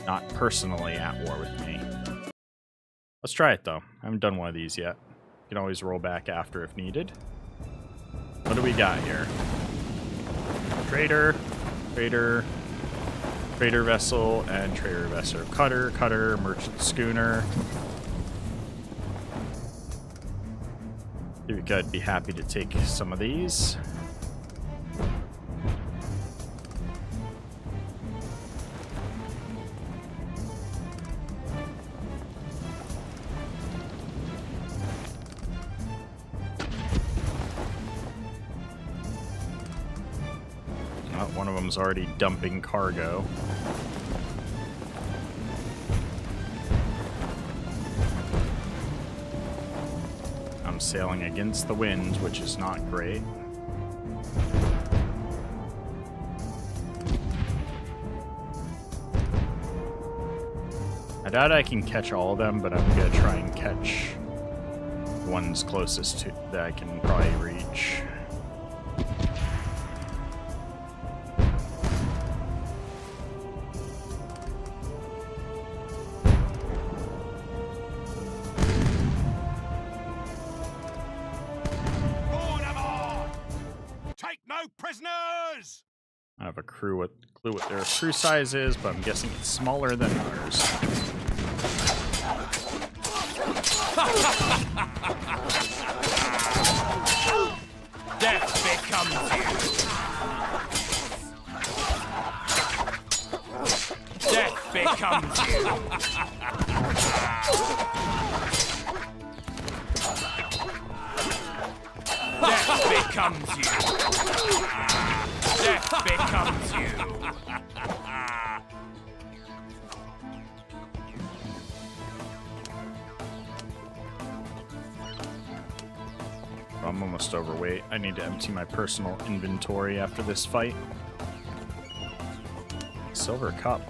Not personally at war with me. Let's try it, though. I haven't done one of these yet. You can always roll back after if needed. What do we got here? Trader, trader, trader vessel, and trader vessel. Cutter, cutter, merchant schooner. I think I'd be happy to take some of these. Oh, one of them's already dumping cargo. I'm sailing against the wind, which is not great. I doubt I can catch all of them, but I'm gonna try and catch the ones closest to that I can probably reach. Prisoners! I have a clue what their crew size is, but I'm guessing it's smaller than ours. Death becomes you. Death becomes you. Death becomes you. Death becomes you. I'm almost overweight. I need to empty my personal inventory after this fight. Silver cup.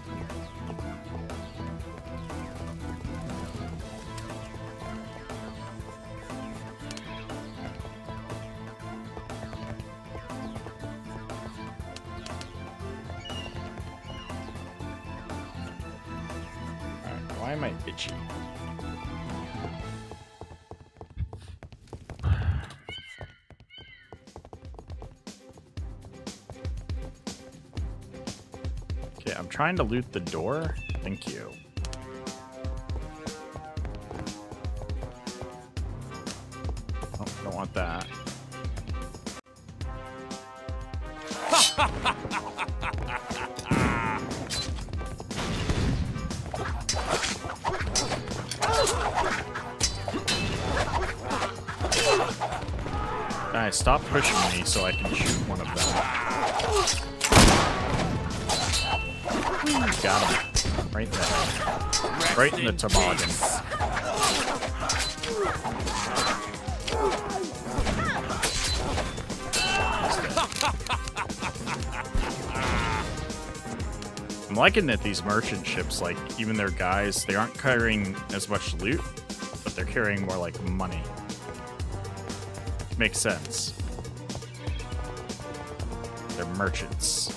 Alright, why am I itchy? I'm trying to loot the door. Thank you. Oh, don't want that. Guys, stop pushing me so I can shoot one of them. Got him. Right there. Right in the toboggan. I'm liking that these merchant ships, like, even their guys, they aren't carrying as much loot, but they're carrying more, like, money. Makes sense. They're merchants.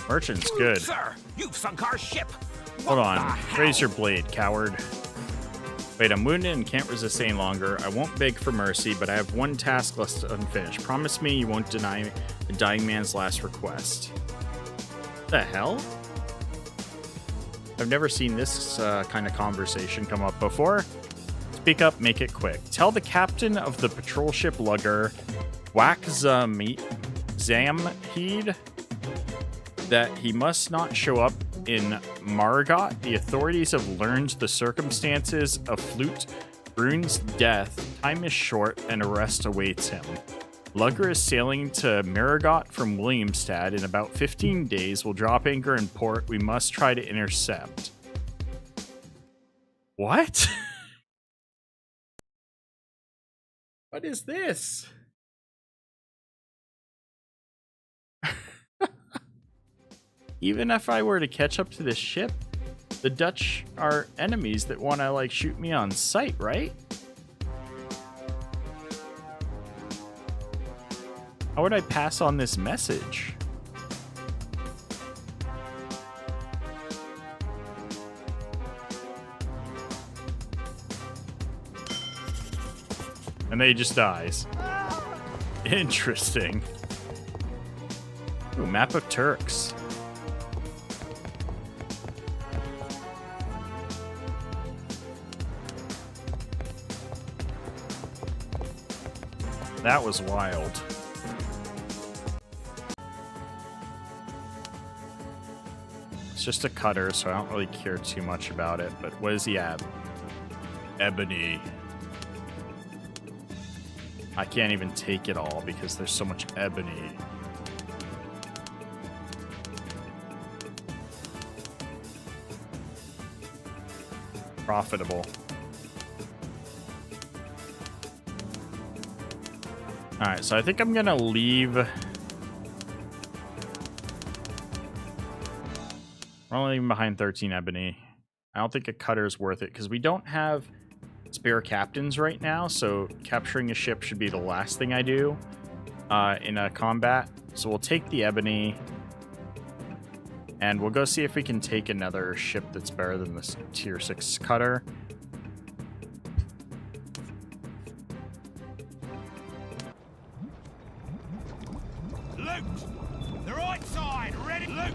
Merchant's good. Sir, you've sunk our ship. Hold on. Raise your blade, coward. Wait, I'm wounded and can't resist any longer. I won't beg for mercy, but I have one task left unfinished. Promise me you won't deny the dying man's last request. The hell? I've never seen this kind of conversation come up before. Speak up, make it quick. Tell the captain of the patrol ship lugger, Zamheed, that he must not show up in Margot. The authorities have learned the circumstances of Flute Brune's death. Time is short and arrest awaits him. Lugger is sailing to Margot from Williamstad in about 15 days. We'll drop anchor in port. We must try to intercept. What? What is this? Even if I were to catch up to this ship, the Dutch are enemies that want to, like, shoot me on sight, right? How would I pass on this message? And then he just dies. Interesting. Ooh, map of Turks. That was wild. It's just a cutter, so I don't really care too much about it. But what does he have? Ebony. I can't even take it all because there's so much ebony. Profitable. Alright, so I think I'm gonna leave. We're only leaving behind 13 ebony. I don't think a cutter is worth it because we don't have spare captains right now, so capturing a ship should be the last thing I do in a combat. So we'll take the Ebony, and we'll go see if we can take another ship that's better than this tier 6 cutter. Loot! The right side, ready, loot!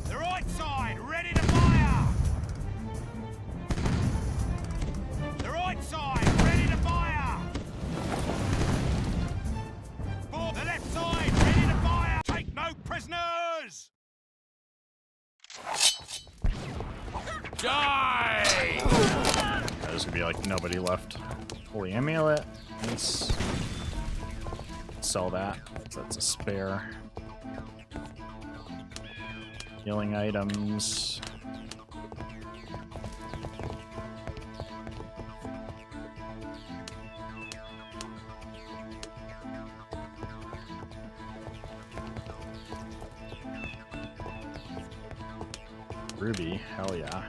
The right side, ready to fire! The right side, ready to fire! For the left side, ready to fire! Take no prisoners! Die! There's gonna be like nobody left. Holy amulet. Nice. Sell that. That's a spare. Healing items. Ruby, hell yeah.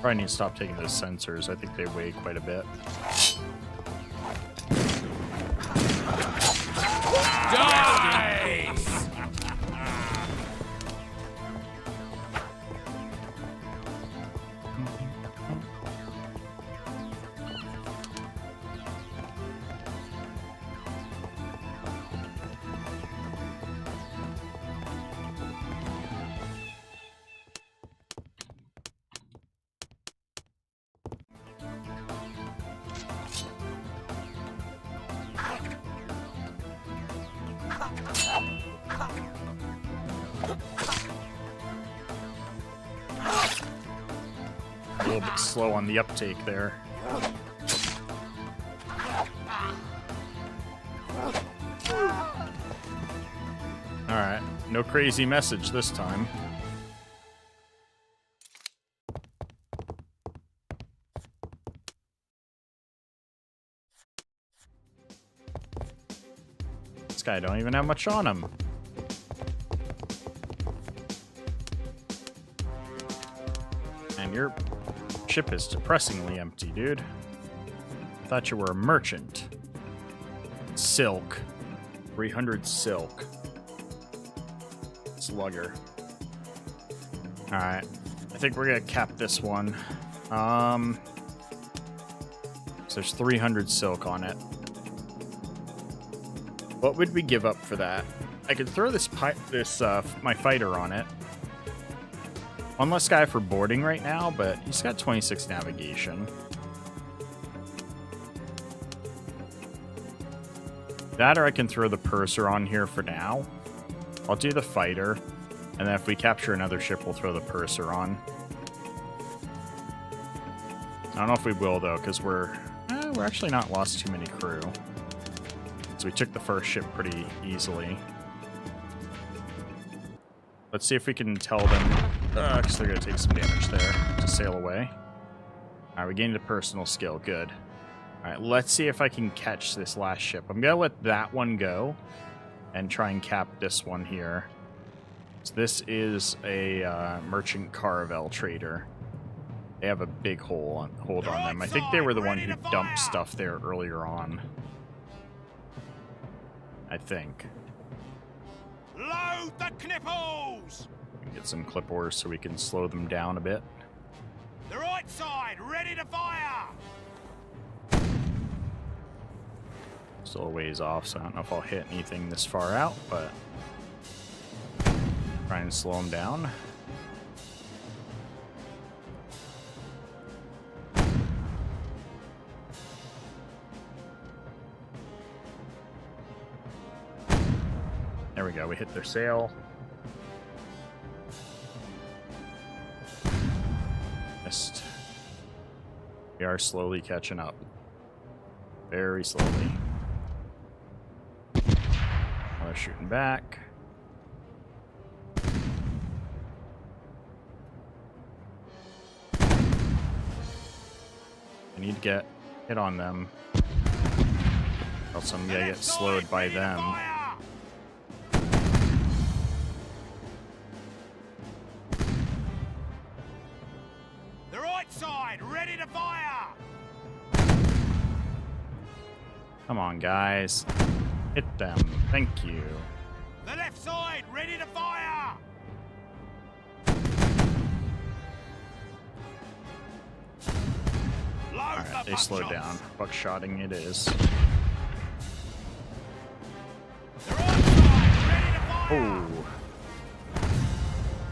Probably need to stop taking those sensors. I think they weigh quite a bit. Die! A little bit slow on the uptake there. Alright, no crazy message this time. This guy don't even have much on him. And your ship is depressingly empty, dude. Thought you were a merchant. Silk. 300 silk. Slugger. Alright. I think we're gonna cap this one. So there's 300 silk on it. What would we give up for that? I could throw this my fighter on it. One less guy for boarding right now, but he's got 26 navigation. That, or I can throw the purser on here for now. I'll do the fighter, and then if we capture another ship, we'll throw the purser on. I don't know if we will, though, because we're actually not lost too many crew. So we took the first ship pretty easily. Let's see if we can tell them, because they're going to take some damage there, to sail away. Alright, we gained a personal skill. Good. Alright, let's see if I can catch this last ship. I'm going to let that one go and try and cap this one here. So this is a merchant caravel trader. They have a big hold on them. I think they were the one who dumped stuff there earlier on. I think. Load the knipples! Get some clip ores so we can slow them down a bit. The right side, ready to fire! Still a ways off, so I don't know if I'll hit anything this far out, but try and slow them down. There we go, we hit their sail. Missed. We are slowly catching up. Very slowly. Now they're shooting back. We need to hit on them. Or else I'm gonna get slowed by them. The right side, ready to fire! Come on, guys. Hit them. Thank you. The left side, ready to fire! Alright, they slowed down. Buckshotting it is. The right side, ready to fire! Oh.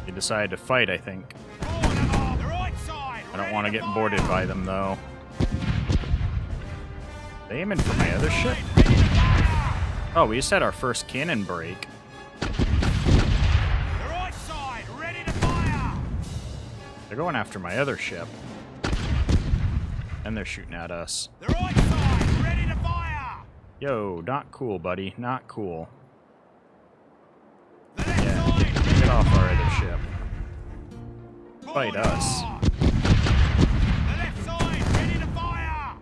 They decided to fight, I think. The right side, I don't want to get boarded by them, though. They aiming for my other ship? Oh, we just had our first cannon break. The right side, ready to fire! They're going after my other ship. And they're shooting at us. The right side, ready to fire! Yo, not cool, buddy. Not cool. The left Yeah, side, get off our other ship. Fight forward us. hard. The left side, ready to fire!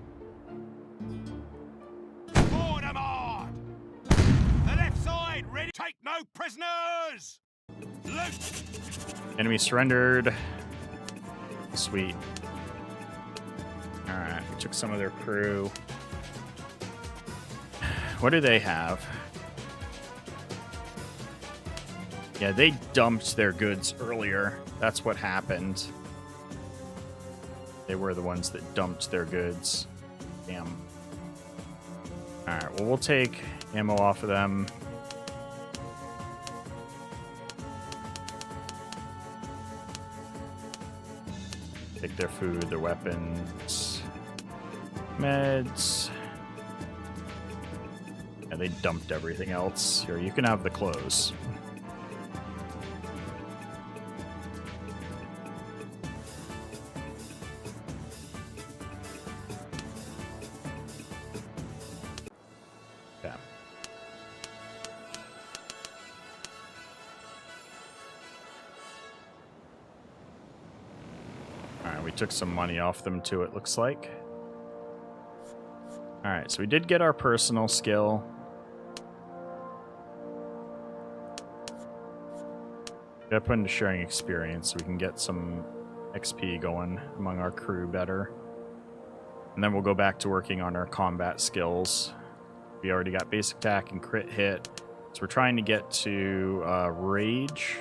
Forward hard. The left side, ready. Take no prisoners! Loot! Enemy surrendered. Sweet. Alright, we took some of their crew. What do they have? Yeah, they dumped their goods earlier. That's what happened. They were the ones that dumped their goods. Damn. Alright, well, we'll take ammo off of them. Take their food, their weapons, meds. Yeah, they dumped everything else. Here, you can have the clothes. Yeah. Alright, we took some money off them too, it looks like. Alright, so we did get our personal skill. Gotta put into sharing experience so we can get some XP going among our crew better. And then we'll go back to working on our combat skills. We already got basic attack and crit hit. So we're trying to get to Rage.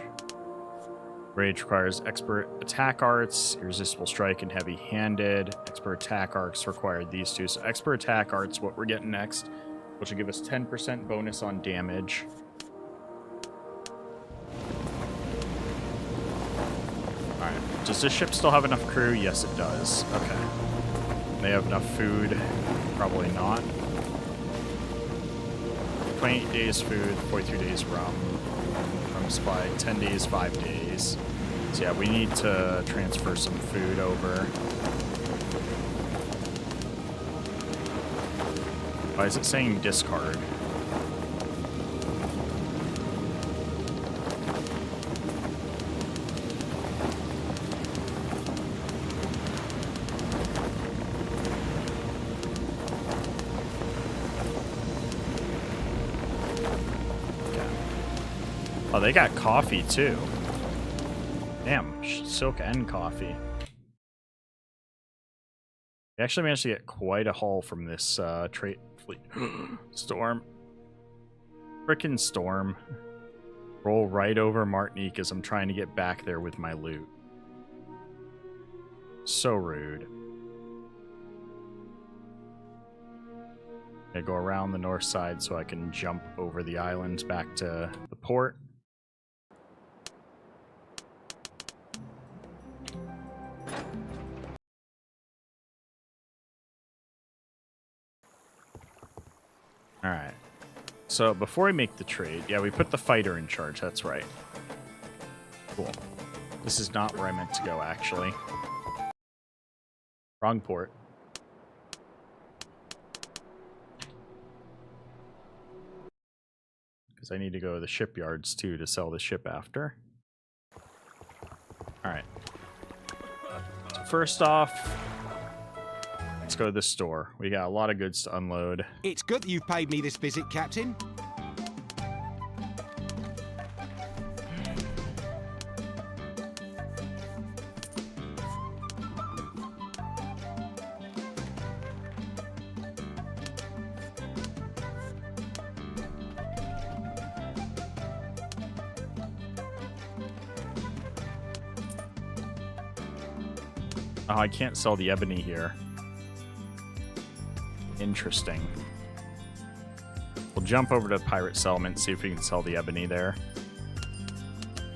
Rage requires expert attack arts, irresistible strike, and heavy-handed. Expert attack arts required these two. So expert attack arts, what we're getting next, which will give us 10% bonus on damage. Alright, does this ship still have enough crew? Yes, it does. Okay. They have enough food? Probably not. 28 days food, 43 days rum. Rum supply, 10 days, 5 days. So yeah, we need to transfer some food over. Why is it saying discard? Oh, they got coffee too. Damn, silk and coffee. We actually managed to get quite a haul from this trade fleet. Storm. Frickin' storm. Roll right over Martinique as I'm trying to get back there with my loot. So rude. I go around the north side so I can jump over the island back to the port. Alright. So before we make the trade, yeah, we put the fighter in charge, that's right. Cool. This is not where I meant to go, actually. Wrong port. Because I need to go to the shipyards, too, to sell the ship after. Alright. So first off, let's go to the store. We got a lot of goods to unload. It's good that you've paid me this visit, Captain. Oh, I can't sell the ebony here. Interesting. We'll jump over to Pirate Settlement, see if we can sell the ebony there.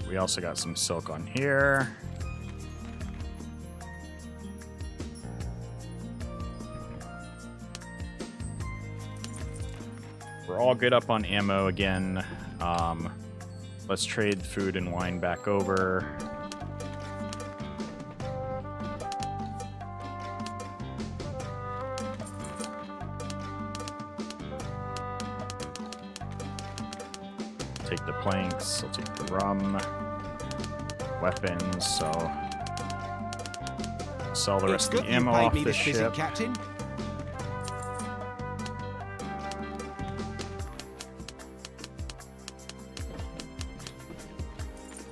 We also got some silk on here. We're all good up on ammo again. Let's trade food and wine back over. Take the planks, I'll take the rum, weapons, so sell the rest of the ammo off this ship. Captain.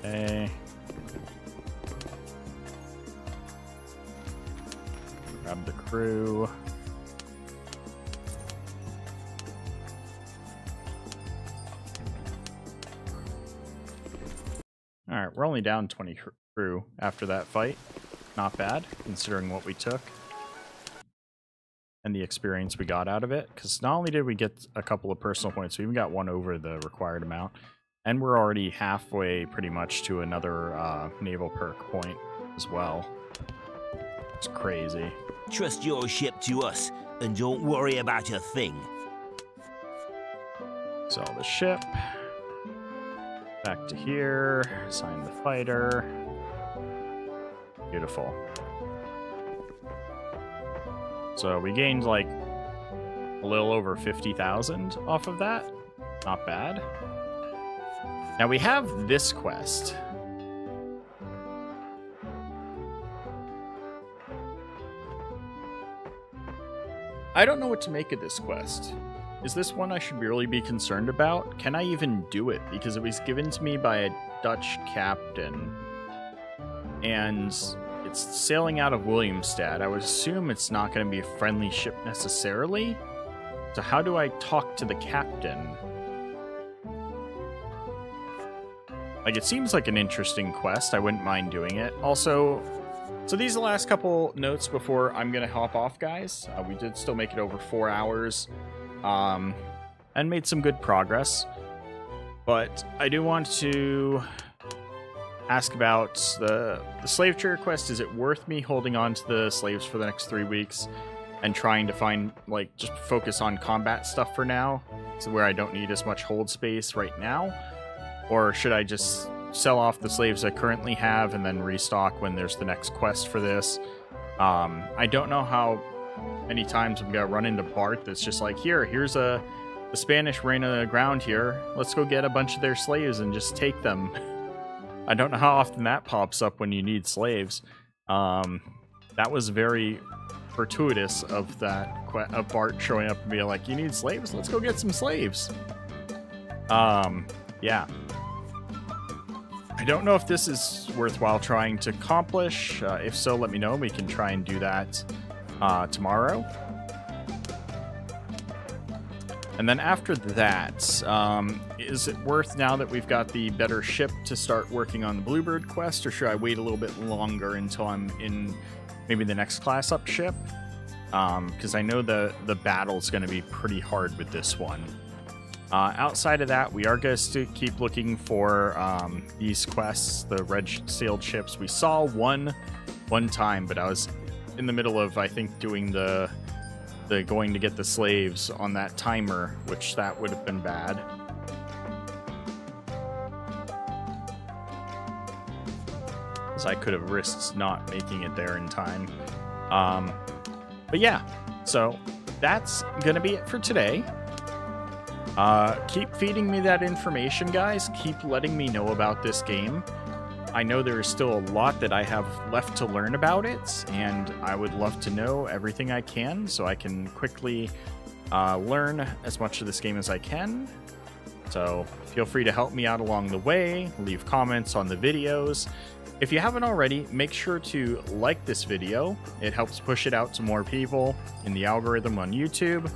Okay. Grab the crew. Alright, we're only down 20 crew after that fight. Not bad, considering what we took. And the experience we got out of it. Because not only did we get a couple of personal points, we even got one over the required amount. And we're already halfway, pretty much, to another naval perk point as well. It's crazy. Trust your ship to us, and don't worry about a thing. Sell the ship. Back to here. Sign the fighter. Beautiful. So we gained like a little over 50,000 off of that. Not bad. Now we have this quest. I don't know what to make of this quest. Is this one I should really be concerned about? Can I even do it? Because it was given to me by a Dutch captain. And it's sailing out of Williamstad. I would assume it's not going to be a friendly ship necessarily. So how do I talk to the captain? Like, it seems like an interesting quest. I wouldn't mind doing it. Also, so these are the last couple notes before I'm going to hop off, guys. We did still make it over 4 hours. And made some good progress. But I do want to ask about the slave trader quest. Is it worth me holding on to the slaves for the next 3 weeks and trying to find, like, just focus on combat stuff for now? So where I don't need as much hold space right now? Or should I just sell off the slaves I currently have and then restock when there's the next quest for this? I don't know how many times I'm gonna run into Bart that's just like, here's the Spanish reign ground here. Let's go get a bunch of their slaves and just take them. I don't know how often that pops up when you need slaves. That was very fortuitous of Bart showing up and being like, you need slaves? Let's go get some slaves. Yeah. I don't know if this is worthwhile trying to accomplish. If so, let me know. We can try and do that tomorrow. And then after that, is it worth, now that we've got the better ship, to start working on the Bluebird quest, or should I wait a little bit longer until I'm in maybe the next class up ship? Because I know the battle's going to be pretty hard with this one. Outside of that, we are going to keep looking for these quests, the red-sailed ships. We saw one time, but I was in the middle of, I think, doing the going to get the slaves on that timer, which that would have been bad. Because I could have risked not making it there in time. But yeah, so that's going to be it for today. Keep feeding me that information, guys. Keep letting me know about this game. I know there is still a lot that I have left to learn about it, and I would love to know everything I can so I can quickly learn as much of this game as I can. So feel free to help me out along the way, leave comments on the videos. If you haven't already, make sure to like this video. It helps push it out to more people in the algorithm on YouTube.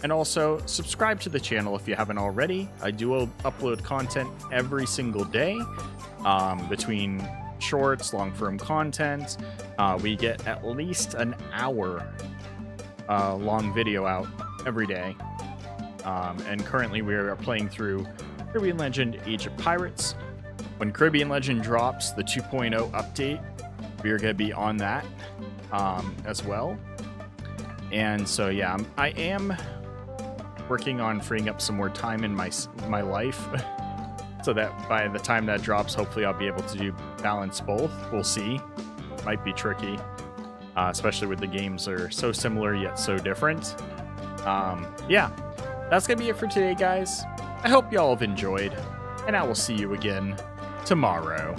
And also, subscribe to the channel if you haven't already. I do upload content every single day, between shorts, long-form content. We get at least an hour long video out every day. And currently we are playing through Caribbean Legend Age of Pirates. When Caribbean Legend drops the 2.0 update, we are going to be on that as well. And so yeah, I am working on freeing up some more time in my life so that by the time that drops, hopefully I'll be able to balance both. We'll see. Might be tricky, especially with the games are so similar yet so different. Yeah, that's gonna be it for today, guys. I hope y'all have enjoyed, and I will see you again tomorrow.